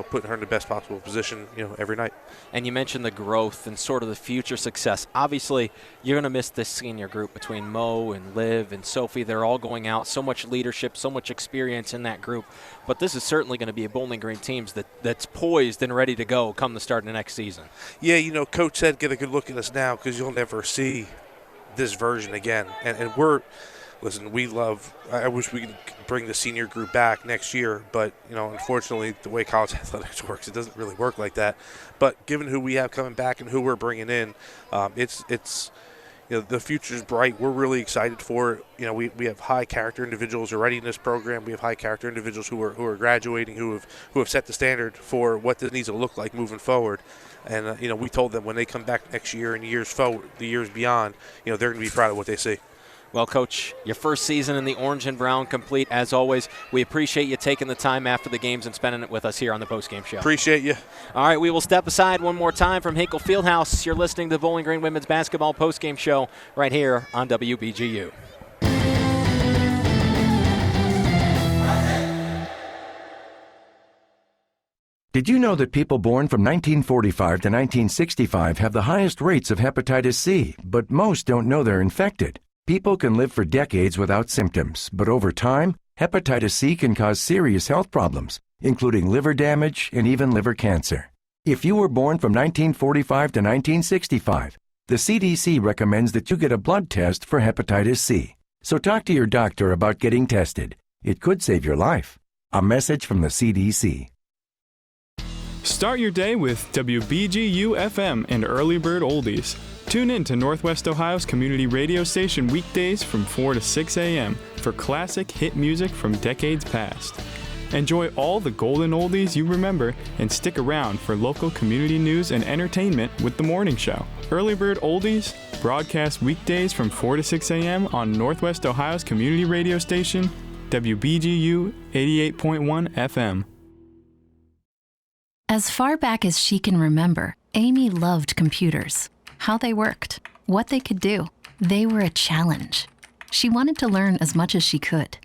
putting her in the best possible position every night. And you mentioned the growth and sort of the future success. Obviously, you're going to miss this senior group between Mo and Liv and Sophie. They're all going out. So much leadership, so much experience in that group. But this is certainly going to be a Bowling Green team that's poised and ready to go come the start of the next season. Yeah, Coach said get a good look at us now because you'll never see this version again. And we're – listen, I wish we could bring the senior group back next year, but, unfortunately, the way college athletics works, it doesn't really work like that. But given who we have coming back and who we're bringing in, it's the future's bright. We're really excited for it. We have high character individuals already in this program. We have high character individuals who are graduating, who have set the standard for what this needs to look like moving forward. And, we told them when they come back next year and years forward, the years beyond, they're going to be proud of what they see. Well, Coach, your first season in the orange and brown complete. As always, we appreciate you taking the time after the games and spending it with us here on the postgame show. Appreciate you. All right, we will step aside one more time from Hinkle Fieldhouse. You're listening to the Bowling Green Women's Basketball postgame show right here on WBGU. Did you know that people born from 1945 to 1965 have the highest rates of hepatitis C, but most don't know they're infected? People can live for decades without symptoms, but over time, hepatitis C can cause serious health problems, including liver damage and even liver cancer. If you were born from 1945 to 1965, the CDC recommends that you get a blood test for hepatitis C. So talk to your doctor about getting tested. It could save your life. A message from the CDC. Start your day with WBGU FM and Early Bird Oldies. Tune in to Northwest Ohio's community radio station weekdays from 4 to 6 a.m. for classic hit music from decades past. Enjoy all the golden oldies you remember and stick around for local community news and entertainment with The Morning Show. Early Bird Oldies, broadcast weekdays from 4 to 6 a.m. on Northwest Ohio's community radio station, WBGU 88.1 FM. As far back as she can remember, Amy loved computers. How they worked, what they could do. They were a challenge. She wanted to learn as much as she could.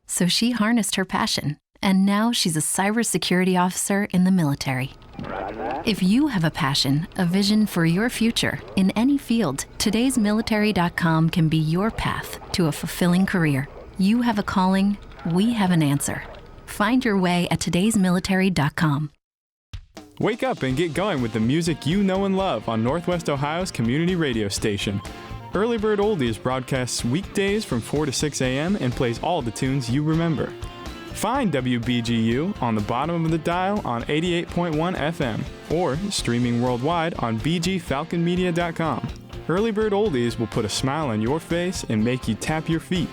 So she harnessed her passion, and now she's a cybersecurity officer in the military. If you have a passion, a vision for your future in any field, todaysmilitary.com can be your path to a fulfilling career. You have a calling, we have an answer. Find your way at todaysmilitary.com. Wake up and get going with the music you know and love on Northwest Ohio's community radio station. Early Bird Oldies broadcasts weekdays from 4 to 6 a.m. and plays all the tunes you remember. Find WBGU on the bottom of the dial on 88.1 FM or streaming worldwide on bgfalconmedia.com. Early Bird Oldies will put a smile on your face and make you tap your feet.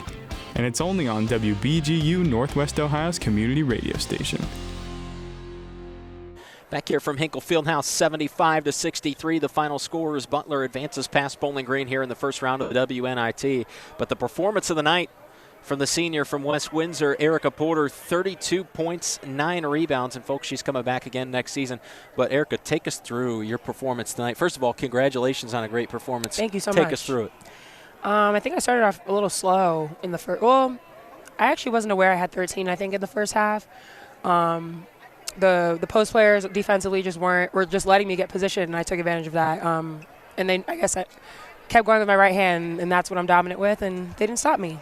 and it's only on WBGU, Northwest Ohio's community radio station. Back here from Hinkle Fieldhouse, 75-63. The final score is Butler advances past Bowling Green here in the first round of the WNIT. But the performance of the night from the senior from West Windsor, Erica Porter, 32 points, 9 rebounds. And, folks, she's coming back again next season. But, Erica, take us through your performance tonight. First of all, congratulations on a great performance. Thank you so much. Take us through it. I think I started off a little slow in the first. Well, I actually wasn't aware I had 13, I think, in the first half. The post players defensively were just letting me get position, and I took advantage of that. And then I guess I kept going with my right hand, and that's what I'm dominant with, and they didn't stop me.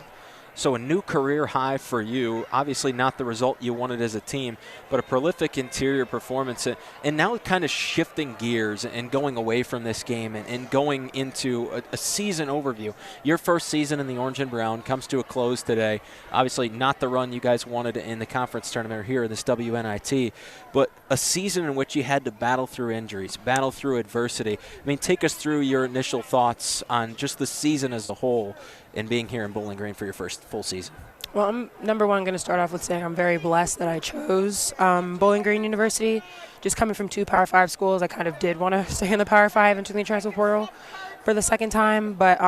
So a new career high for you, obviously not the result you wanted as a team, but a prolific interior performance. And now kind of shifting gears and going away from this game and going into a season overview. Your first season in the Orange and Brown comes to a close today. Obviously not the run you guys wanted in the conference tournament or here in this WNIT, but a season in which you had to battle through injuries, battle through adversity. I mean, take us through your initial thoughts on just the season as a whole and being here in Bowling Green for your first full season. Well, I'm number one going to start off with saying I'm very blessed that I chose Bowling Green University. Just coming from 2 Power 5 schools, I kind of did want to stay in the Power 5 and to the transfer portal for the second time. But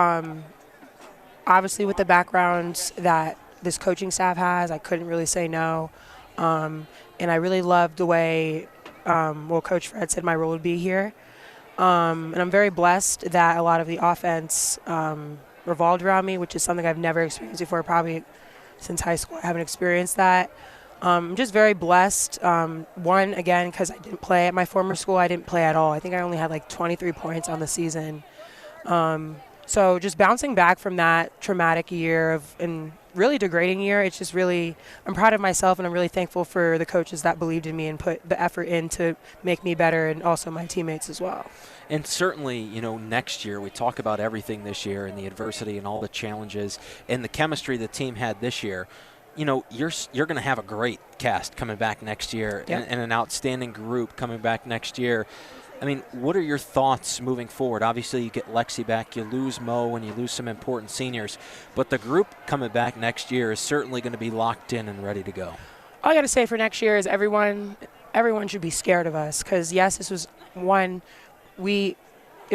obviously with the background that this coaching staff has, I couldn't really say no. And I really loved the way, Coach Fred said my role would be here. And I'm very blessed that a lot of the offense revolved around me, which is something I've never experienced before, probably since high school. I haven't experienced that. I'm just very blessed. One, again, because I didn't play at my former school. I didn't play at all. I think I only had like 23 points on the season. So just bouncing back from that traumatic year and really degrading year, it's just really, I'm proud of myself, and I'm really thankful for the coaches that believed in me and put the effort in to make me better, and also my teammates as well. And certainly, next year, we talk about everything this year and the adversity and all the challenges and the chemistry the team had this year. You're going to have a great cast coming back next year, Yep. and an outstanding group coming back next year. I mean, what are your thoughts moving forward? Obviously, you get Lexi back, you lose Mo, and you lose some important seniors. But the group coming back next year is certainly going to be locked in and ready to go. All I got to say for next year is everyone should be scared of us, because, yes, this was it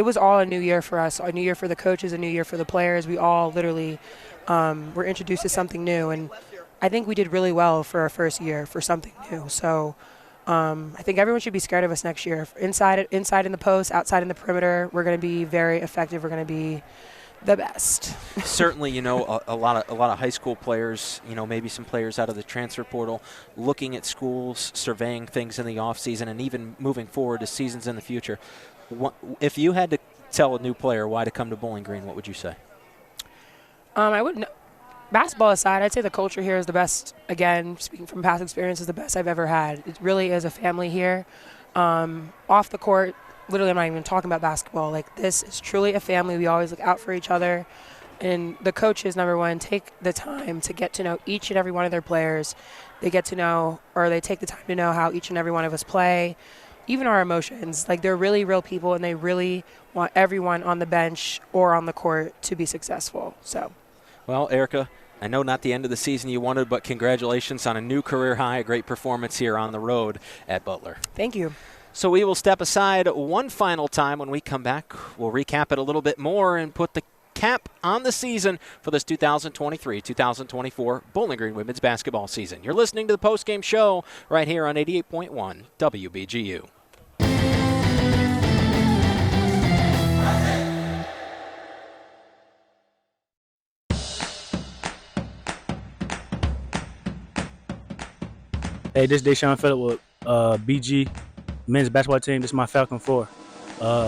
was all a new year for us, a new year for the coaches, a new year for the players. We all literally were introduced to something new, and I think we did really well for our first year for something new. So I think everyone should be scared of us next year. Inside in the post, outside in the perimeter, we're going to be very effective. We're going to be the best. Certainly, a lot of high school players, maybe some players out of the transfer portal, looking at schools, surveying things in the off season, and even moving forward to seasons in the future. If you had to tell a new player why to come to Bowling Green, what would you say? I wouldn't. Basketball aside, I'd say the culture here is the best. Again, speaking from past experience, is the best I've ever had. It really is a family here. Off the court, literally, I'm not even talking about basketball. Like, this is truly a family. We always look out for each other. And the coaches, number one, take the time to get to know each and every one of their players. They get to know, or they take the time to know how each and every one of us play, even our emotions. Like, they're really real people, and they really want everyone on the bench or on the court to be successful. So. Well, Erica, I know not the end of the season you wanted, but congratulations on a new career high, a great performance here on the road at Butler. Thank you. So we will step aside one final time. When we come back, we'll recap it a little bit more and put the cap on the season for this 2023-2024 Bowling Green women's basketball season. You're listening to the postgame show right here on 88.1 WBGU. Hey, this is Deshaun Phillip with BG men's basketball team. This is my Falcon 4.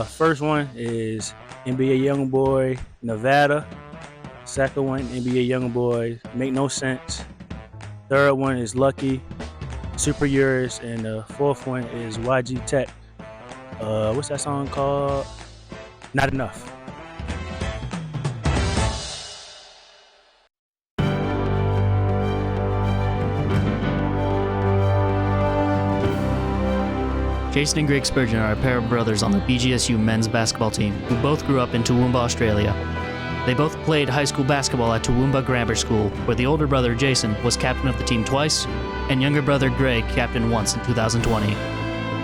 First one is NBA Youngboy Nevada. Second one, NBA Youngboy Make No Sense. Third one is Lucky Super Yours, and the fourth one is YG Tech. What's that song called? Not Enough. Jason and Greg Spurgeon are a pair of brothers on the BGSU men's basketball team who both grew up in Toowoomba, Australia. They both played high school basketball at Toowoomba Grammar School, where the older brother, Jason, was captain of the team twice, and younger brother, Greg, captain once in 2020.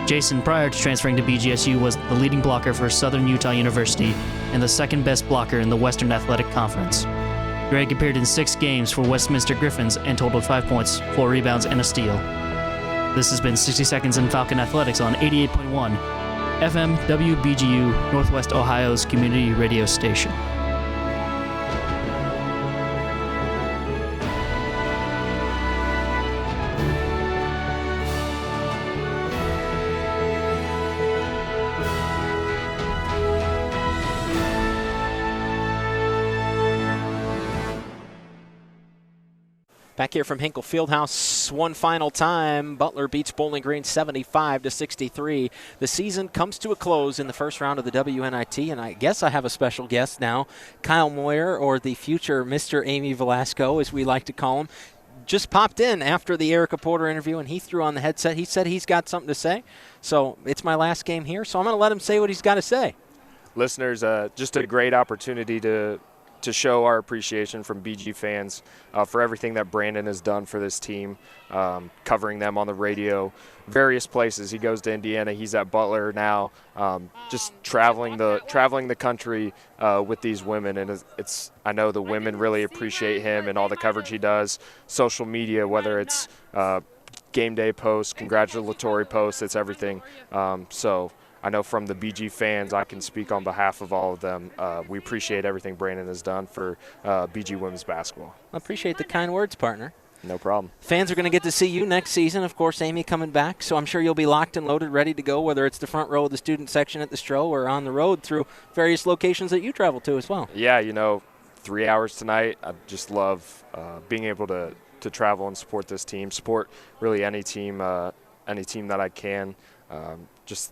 Jason, prior to transferring to BGSU, was the leading blocker for Southern Utah University and the second best blocker in the Western Athletic Conference. Greg appeared in 6 games for Westminster Griffins and totaled 5 points, 4 rebounds, and a steal. This has been 60 Seconds in Falcon Athletics on 88.1 FM WBGU, Northwest Ohio's community radio station. Back here from Hinkle Fieldhouse, one final time. Butler beats Bowling Green 75-63. The season comes to a close in the first round of the WNIT, and I guess I have a special guest now. Kyle Moyer, or the future Mr. Amy Velasco, as we like to call him, just popped in after the Erica Porter interview, and he threw on the headset. He said he's got something to say. So it's my last game here, so I'm going to let him say what he's got to say. Listeners, just a great opportunity to show our appreciation from BG fans for everything that Brandon has done for this team, covering them on the radio, various places. He goes to Indiana. He's at Butler now, just traveling the country with these women. And I know the women really appreciate him and all the coverage he does. Social media, whether it's game day posts, congratulatory posts, it's everything. So I know from the BG fans, I can speak on behalf of all of them. We appreciate everything Brandon has done for BG women's basketball. I appreciate the kind words, partner. No problem. Fans are going to get to see you next season. Of course, Amy coming back, so I'm sure you'll be locked and loaded, ready to go, whether it's the front row of the student section at the Stro or on the road through various locations that you travel to as well. Yeah, 3 hours tonight. I just love being able to travel and support this team, support really any team that I can. Just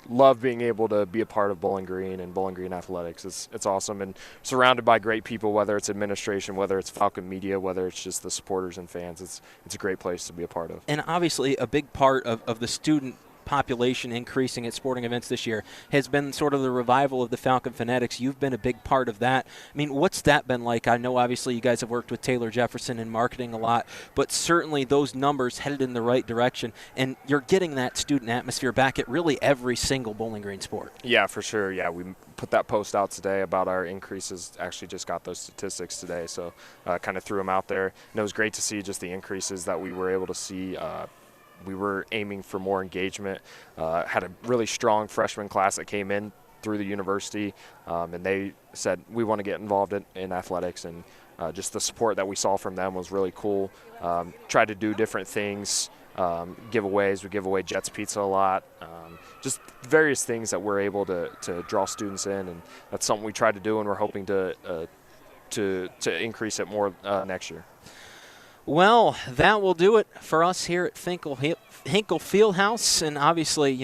love being able to be a part of Bowling Green and Bowling Green athletics. It's awesome, and surrounded by great people, whether it's administration, whether it's Falcon Media, whether it's just the supporters and fans. It's a great place to be a part of. And obviously a big part of the student population increasing at sporting events this year has been sort of the revival of the Falcon Fanatics. You've been a big part of that. I mean, what's that been like? I know obviously you guys have worked with Taylor Jefferson in marketing a lot, but certainly those numbers headed in the right direction, and you're getting that student atmosphere back at really every single Bowling Green sport. Yeah, for sure. Yeah, we put that post out today about our increases. Actually just got those statistics today, so kind of threw them out there. And it was great to see just the increases that we were able to see. We were aiming for more engagement, had a really strong freshman class that came in through the university, and they said, we want to get involved in athletics, and just the support that we saw from them was really cool. Tried to do different things, giveaways. We give away Jets Pizza a lot, just various things that we're able to draw students in, and that's something we try to do, and we're hoping to increase it more next year. Well, that will do it for us here at Hinkle Fieldhouse. And obviously,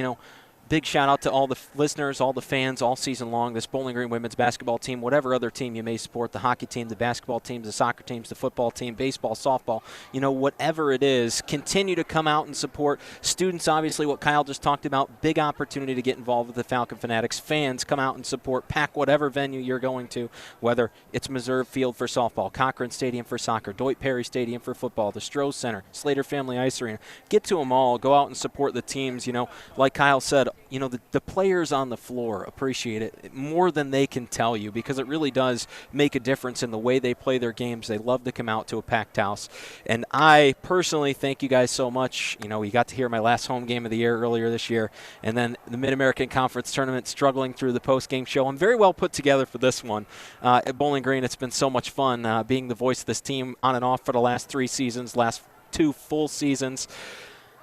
big shout out to all the listeners, all the fans all season long, this Bowling Green women's basketball team, whatever other team you may support, the hockey team, the basketball teams, the soccer teams, the football team, baseball, softball, whatever it is, continue to come out and support. Students, obviously, what Kyle just talked about, big opportunity to get involved with the Falcon Fanatics. Fans, come out and support, pack whatever venue you're going to, whether it's Meserve Field for softball, Cochran Stadium for soccer, Deutsch Perry Stadium for football, the Stroh Center, Slater Family Ice Arena. Get to them all. Go out and support the teams. Like Kyle said, the players on the floor appreciate it more than they can tell you, because it really does make a difference in the way they play their games. They love to come out to a packed house. And I personally thank you guys so much. You got to hear my last home game of the year earlier this year, and then the Mid-American Conference Tournament, struggling through the post-game show. I'm very well put together for this one. At Bowling Green, it's been so much fun being the voice of this team on and off for the last 3 seasons, last 2 full seasons.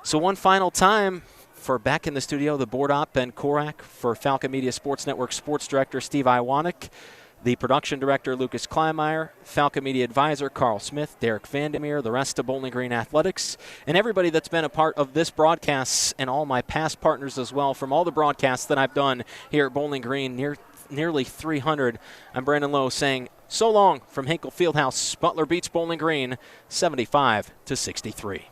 So one final time, for back in the studio, the board op, Ben Korak, for Falcon Media Sports Network Sports Director Steve Iwanek, the production director Lucas Kleinmeyer, Falcon Media Advisor Carl Smith, Derek Vandermeer, the rest of Bowling Green Athletics, and everybody that's been a part of this broadcast, and all my past partners as well from all the broadcasts that I've done here at Bowling Green, nearly 300. I'm Brandon Lowe saying so long from Hinkle Fieldhouse. Butler beats Bowling Green 75-63.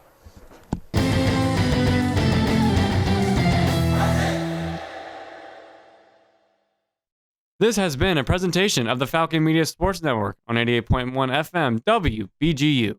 This has been a presentation of the Falcon Media Sports Network on 88.1 FM WBGU.